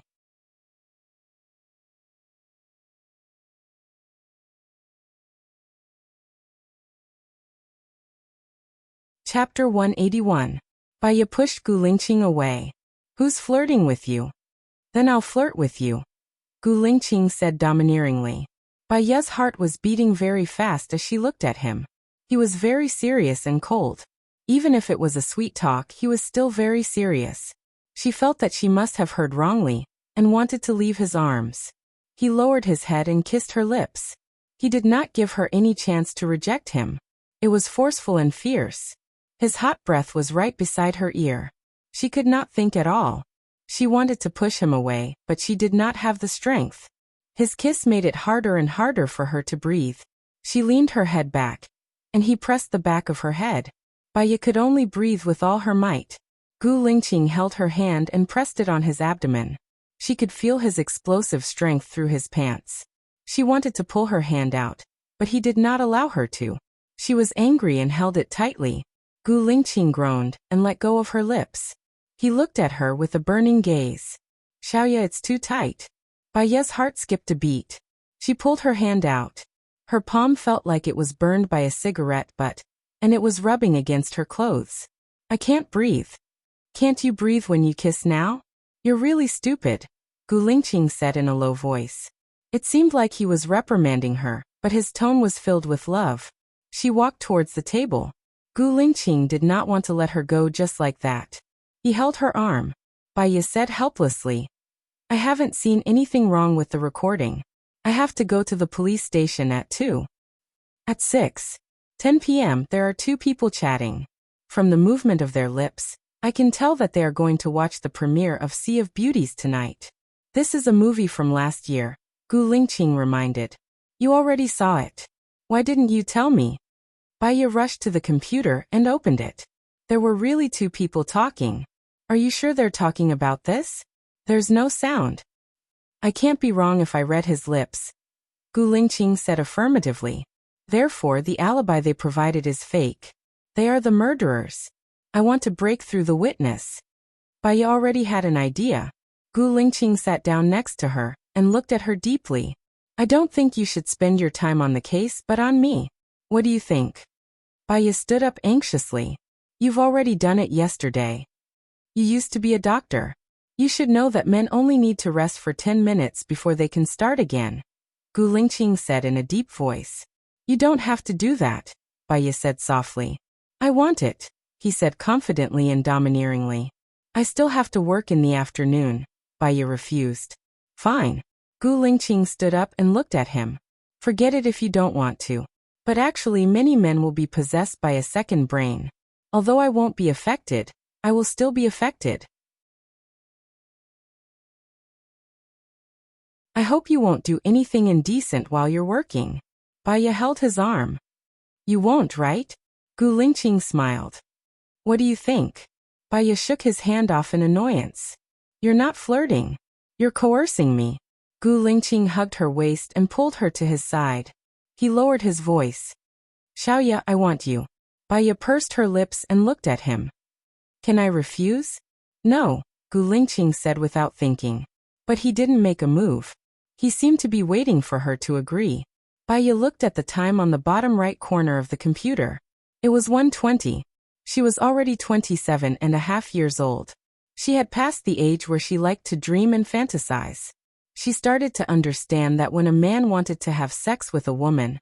Chapter 181. Baya pushed Gu Lingqing away. Who's flirting with you? Then I'll flirt with you, Gu Lingqing said domineeringly. Baya's heart was beating very fast as she looked at him. He was very serious and cold. Even if it was a sweet talk, he was still very serious. She felt that she must have heard wrongly, and wanted to leave his arms. He lowered his head and kissed her lips. He did not give her any chance to reject him. It was forceful and fierce. His hot breath was right beside her ear. She could not think at all. She wanted to push him away, but she did not have the strength. His kiss made it harder and harder for her to breathe. She leaned her head back, and he pressed the back of her head. Baya could only breathe with all her might. Gu Lingqing held her hand and pressed it on his abdomen. She could feel his explosive strength through his pants. She wanted to pull her hand out, but he did not allow her to. She was angry and held it tightly. Gu Lingqing groaned and let go of her lips. He looked at her with a burning gaze. Xiaoya, it's too tight. Baya's heart skipped a beat. She pulled her hand out. Her palm felt like it was burned by a cigarette butt, and it was rubbing against her clothes. I can't breathe. Can't you breathe when you kiss now? You're really stupid, Gu Lingqing said in a low voice. It seemed like he was reprimanding her, but his tone was filled with love. She walked towards the table. Gu Lingqing did not want to let her go just like that. He held her arm. Baya said helplessly, I haven't seen anything wrong with the recording. I have to go to the police station at 2. At 6:10 p.m. there are two people chatting. From the movement of their lips, I can tell that they are going to watch the premiere of Sea of Beauties tonight. This is a movie from last year, Gu Lingqing reminded. You already saw it. Why didn't you tell me? Baya rushed to the computer and opened it. There were really two people talking. Are you sure they're talking about this? There's no sound. I can't be wrong if I read his lips, Gu Lingqing said affirmatively. Therefore, the alibi they provided is fake. They are the murderers. I want to break through the witness. Baya already had an idea. Gu Lingqing sat down next to her and looked at her deeply. I don't think you should spend your time on the case but on me. What do you think? Baya stood up anxiously. You've already done it yesterday. You used to be a doctor. You should know that men only need to rest for 10 minutes before they can start again, Gu Lingqing said in a deep voice. You don't have to do that, Baya said softly. I want it, he said confidently and domineeringly. I still have to work in the afternoon, Baya refused. Fine. Gu Lingqing stood up and looked at him. Forget it if you don't want to. But actually many men will be possessed by a second brain. Although I won't be affected, I will still be affected. I hope you won't do anything indecent while you're working. Baya held his arm. You won't, right? Gu Lingqing smiled. What do you think? Baya shook his hand off in annoyance. You're not flirting. You're coercing me. Gu Lingqing hugged her waist and pulled her to his side. He lowered his voice. Xiaoya, I want you. Baya pursed her lips and looked at him. Can I refuse? No, Gu Lingqing said without thinking. But he didn't make a move. He seemed to be waiting for her to agree. Baya looked at the time on the bottom right corner of the computer. It was 1:20. She was already 27.5 years old. She had passed the age where she liked to dream and fantasize. She started to understand that when a man wanted to have sex with a woman,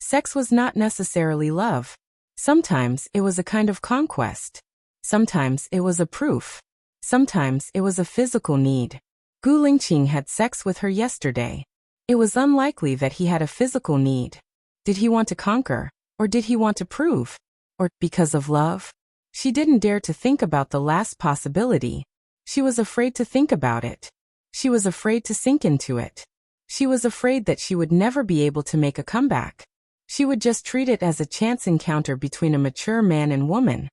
sex was not necessarily love. Sometimes it was a kind of conquest. Sometimes it was a proof. Sometimes it was a physical need. Gu Lingqing had sex with her yesterday. It was unlikely that he had a physical need. Did he want to conquer? Or did he want to prove? Or because of love? She didn't dare to think about the last possibility. She was afraid to think about it. She was afraid to sink into it. She was afraid that she would never be able to make a comeback. She would just treat it as a chance encounter between a mature man and woman.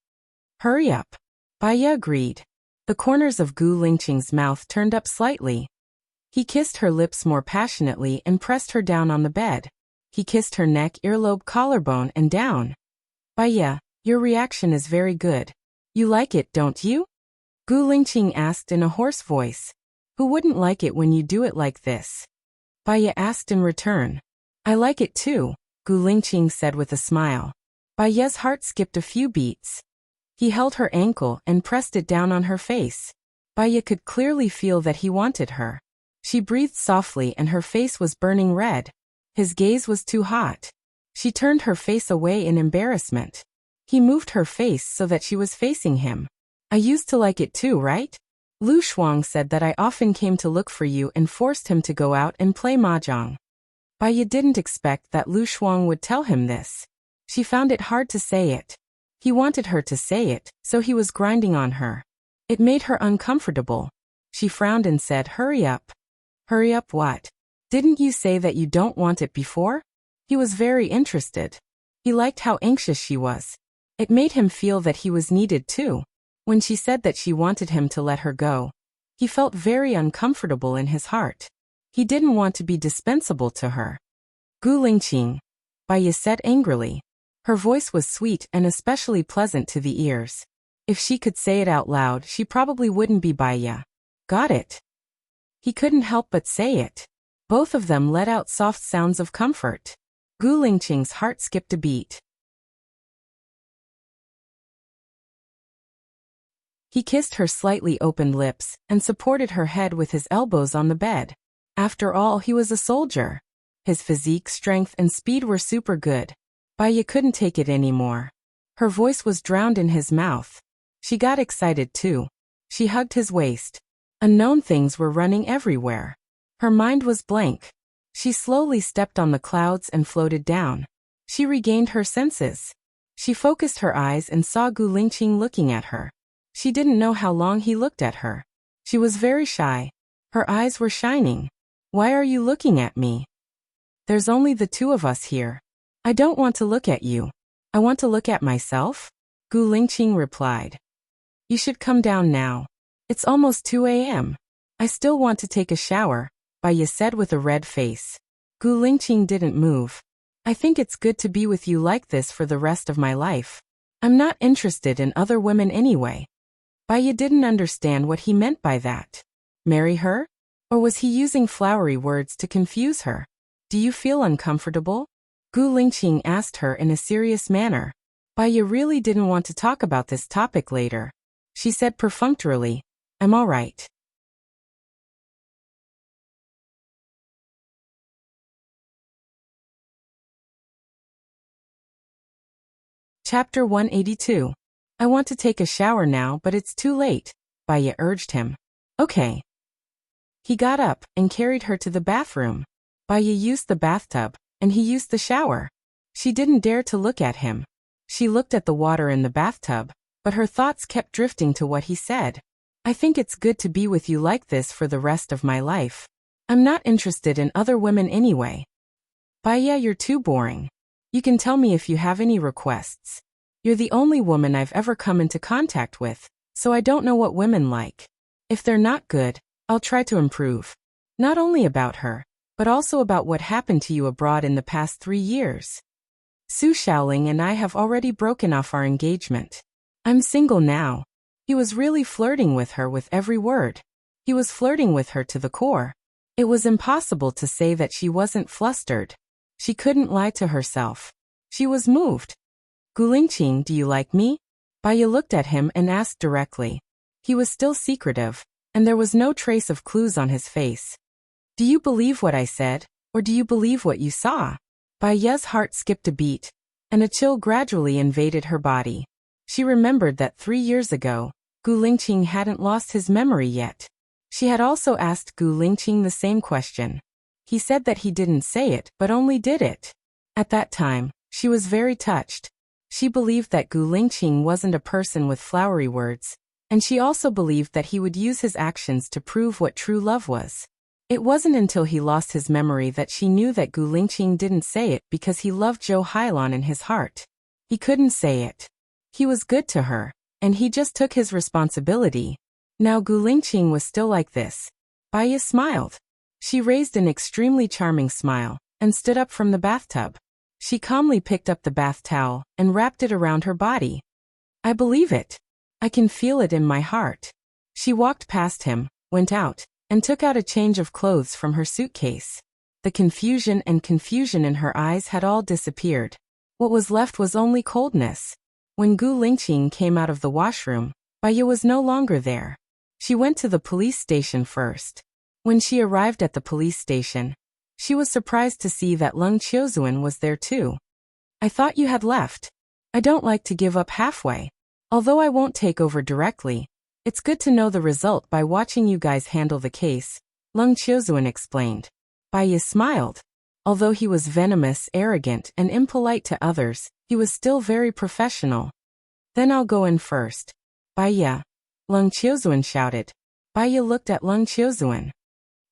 Hurry up. Baya agreed. The corners of Gu Lingqing's mouth turned up slightly. He kissed her lips more passionately and pressed her down on the bed. He kissed her neck, earlobe, collarbone, and down. Baya, your reaction is very good. You like it, don't you? Gu Lingqing asked in a hoarse voice. Who wouldn't like it when you do it like this? Baya asked in return. I like it too, Gu Lingqing said with a smile. Baya's heart skipped a few beats. He held her ankle and pressed it down on her face. Baya could clearly feel that he wanted her. She breathed softly and her face was burning red. His gaze was too hot. She turned her face away in embarrassment. He moved her face so that she was facing him. I used to like it too, right? Lu Shuang said that I often came to look for you and forced him to go out and play mahjong. Baya didn't expect that Lu Shuang would tell him this. She found it hard to say it. He wanted her to say it, so he was grinding on her. It made her uncomfortable. She frowned and said, hurry up. Hurry up what? Didn't you say that you don't want it before? He was very interested. He liked how anxious she was. It made him feel that he was needed too. When she said that she wanted him to let her go, he felt very uncomfortable in his heart. He didn't want to be dispensable to her. Gu Lingqing, Baya said angrily. Her voice was sweet and especially pleasant to the ears. If she could say it out loud, she probably wouldn't be Baya. Got it? He couldn't help but say it. Both of them let out soft sounds of comfort. Gu Lingqing's heart skipped a beat. He kissed her slightly opened lips and supported her head with his elbows on the bed. After all, he was a soldier. His physique, strength, and speed were super good. Baya couldn't take it anymore. Her voice was drowned in his mouth. She got excited too. She hugged his waist. Unknown things were running everywhere. Her mind was blank. She slowly stepped on the clouds and floated down. She regained her senses. She focused her eyes and saw Gu Lingqing looking at her. She didn't know how long he looked at her. She was very shy. Her eyes were shining. Why are you looking at me? There's only the two of us here. I don't want to look at you. I want to look at myself, Gu Lingqing replied. You should come down now. It's almost 2 a.m. I still want to take a shower, Baya said with a red face. Gu Lingqing didn't move. I think it's good to be with you like this for the rest of my life. I'm not interested in other women anyway. Baya didn't understand what he meant by that. Marry her? Or was he using flowery words to confuse her? Do you feel uncomfortable? Gu Lingqing asked her in a serious manner. Baya really didn't want to talk about this topic later. She said perfunctorily, I'm all right. Chapter 182. I want to take a shower now, but it's too late, Baya urged him. Okay. He got up and carried her to the bathroom. Baya used the bathtub, and he used the shower. She didn't dare to look at him. She looked at the water in the bathtub, but her thoughts kept drifting to what he said. I think it's good to be with you like this for the rest of my life. I'm not interested in other women anyway. Baya, you're too boring. You can tell me if you have any requests. You're the only woman I've ever come into contact with, so I don't know what women like. If they're not good, I'll try to improve. Not only about her, but also about what happened to you abroad in the past 3 years. Su Shaoling and I have already broken off our engagement. I'm single now. He was really flirting with her with every word. He was flirting with her to the core. It was impossible to say that she wasn't flustered. She couldn't lie to herself. She was moved. Gu Lingqing, do you like me? Baya looked at him and asked directly. He was still secretive, and there was no trace of clues on his face. Do you believe what I said, or do you believe what you saw? Baya's heart skipped a beat, and a chill gradually invaded her body. She remembered that 3 years ago, Gu Lingqing hadn't lost his memory yet. She had also asked Gu Lingqing the same question. He said that he didn't say it but only did it. At that time, she was very touched. She believed that Gu Lingqing wasn't a person with flowery words, and she also believed that he would use his actions to prove what true love was. It wasn't until he lost his memory that she knew that Gu Lingqing didn't say it because he loved Zhou Hailon in his heart. He couldn't say it. He was good to her, and he just took his responsibility. Now Gu Lingqing was still like this. Baya smiled. She raised an extremely charming smile and stood up from the bathtub. She calmly picked up the bath towel and wrapped it around her body. I believe it. I can feel it in my heart. She walked past him, went out, and took out a change of clothes from her suitcase. The confusion in her eyes had all disappeared. What was left was only coldness. When Gu Lingqing came out of the washroom, Baiya was no longer there. She went to the police station first. When she arrived at the police station, she was surprised to see that Leng Qiuzuan was there too. I thought you had left. I don't like to give up halfway. Although I won't take over directly, it's good to know the result by watching you guys handle the case, Leng Qiuzuan explained. Baiya smiled. Although he was venomous, arrogant, and impolite to others, he was still very professional. Then I'll go in first. Baiya. Leng Qiuzuan shouted. Baiya looked at Leng Qiuzuan.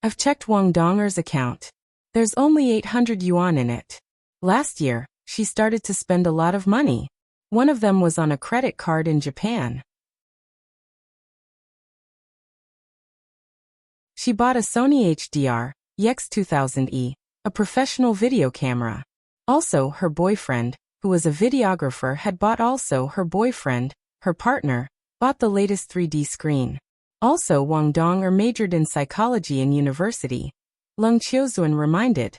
I've checked Wang Donger's account. There's only 800 yuan in it. Last year, she started to spend a lot of money. One of them was on a credit card in Japan. She bought a Sony HDR EX2000E, a professional video camera. Also, her boyfriend, who was a videographer, had bought her partner, bought the latest 3D screen. Also, Wang Donger majored in psychology in university. Leng Qiuzuan reminded.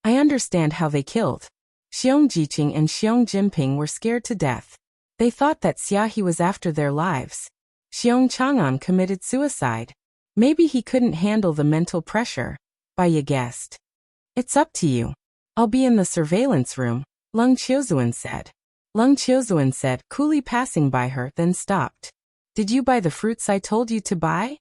I understand how they killed. Xiong Jiqing and Xiong Jinping were scared to death. They thought that Xia He was after their lives. Xiong Chang'an committed suicide. Maybe he couldn't handle the mental pressure. Baiya guessed. It's up to you. I'll be in the surveillance room, Leng Qiuzuan said. Leng Qiuzuan said, coolly passing by her, then stopped. Did you buy the fruits I told you to buy?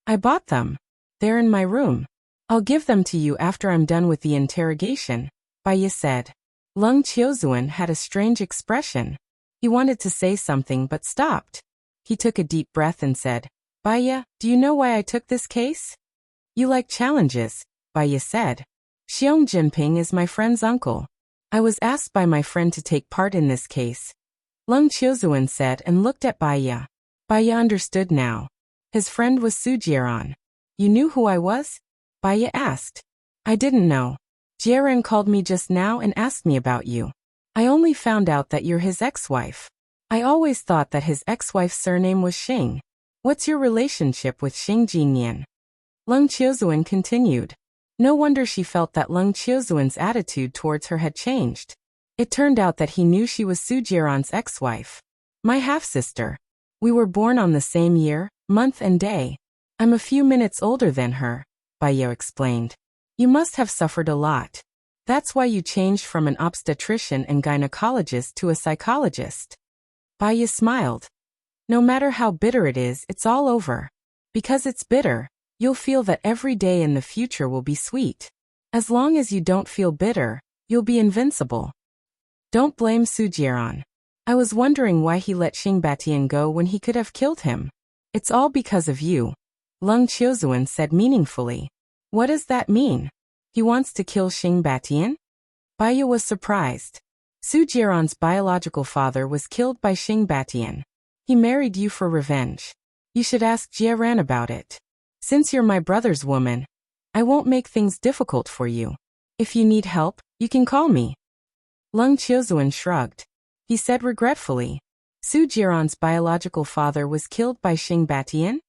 I bought them. They're in my room. I'll give them to you after I'm done with the interrogation, Baiya said. Leng Qiuzuan had a strange expression. He wanted to say something but stopped. He took a deep breath and said, Baiya, do you know why I took this case? You like challenges, Baiya said. Xiong Jinping is my friend's uncle. I was asked by my friend to take part in this case. Leng Qiuzuan said and looked at Baiya. Baiya understood now. His friend was Su Jieran. You knew who I was? Baiya asked. I didn't know. Jieran called me just now and asked me about you. I only found out that you're his ex-wife. I always thought that his ex-wife's surname was Xing. What's your relationship with Xing Jinian? Leng Qiuzuan continued. No wonder she felt that Leng Qiuzuan's attitude towards her had changed. It turned out that he knew she was Su Jieran's ex-wife. My half-sister. We were born on the same year, month and day. I'm a few minutes older than her, Baiya explained. You must have suffered a lot. That's why you changed from an obstetrician and gynecologist to a psychologist. Baiya smiled. No matter how bitter it is, it's all over. Because it's bitter, you'll feel that every day in the future will be sweet. As long as you don't feel bitter, you'll be invincible. Don't blame Su Jieran. I was wondering why he let Xing Batian go when he could have killed him. It's all because of you, Leng Qiuzuan said meaningfully. What does that mean? He wants to kill Xing Batian? Baiya was surprised. Su Jieran's biological father was killed by Xing Batian. He married you for revenge. You should ask Jieran about it. Since you're my brother's woman, I won't make things difficult for you. If you need help, you can call me. Leng Qiuzuan shrugged. He said regretfully. Su Jieran's biological father was killed by Xing Batian?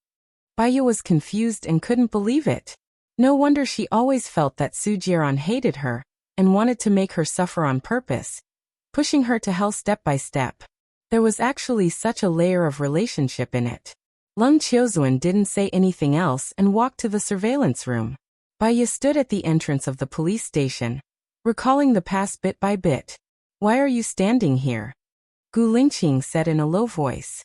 Baiya was confused and couldn't believe it. No wonder she always felt that Su Jieran hated her and wanted to make her suffer on purpose, pushing her to hell step by step. There was actually such a layer of relationship in it. Leng Qiuzuan didn't say anything else and walked to the surveillance room. Baiya stood at the entrance of the police station, recalling the past bit by bit. Why are you standing here? Gu Lingqing said in a low voice.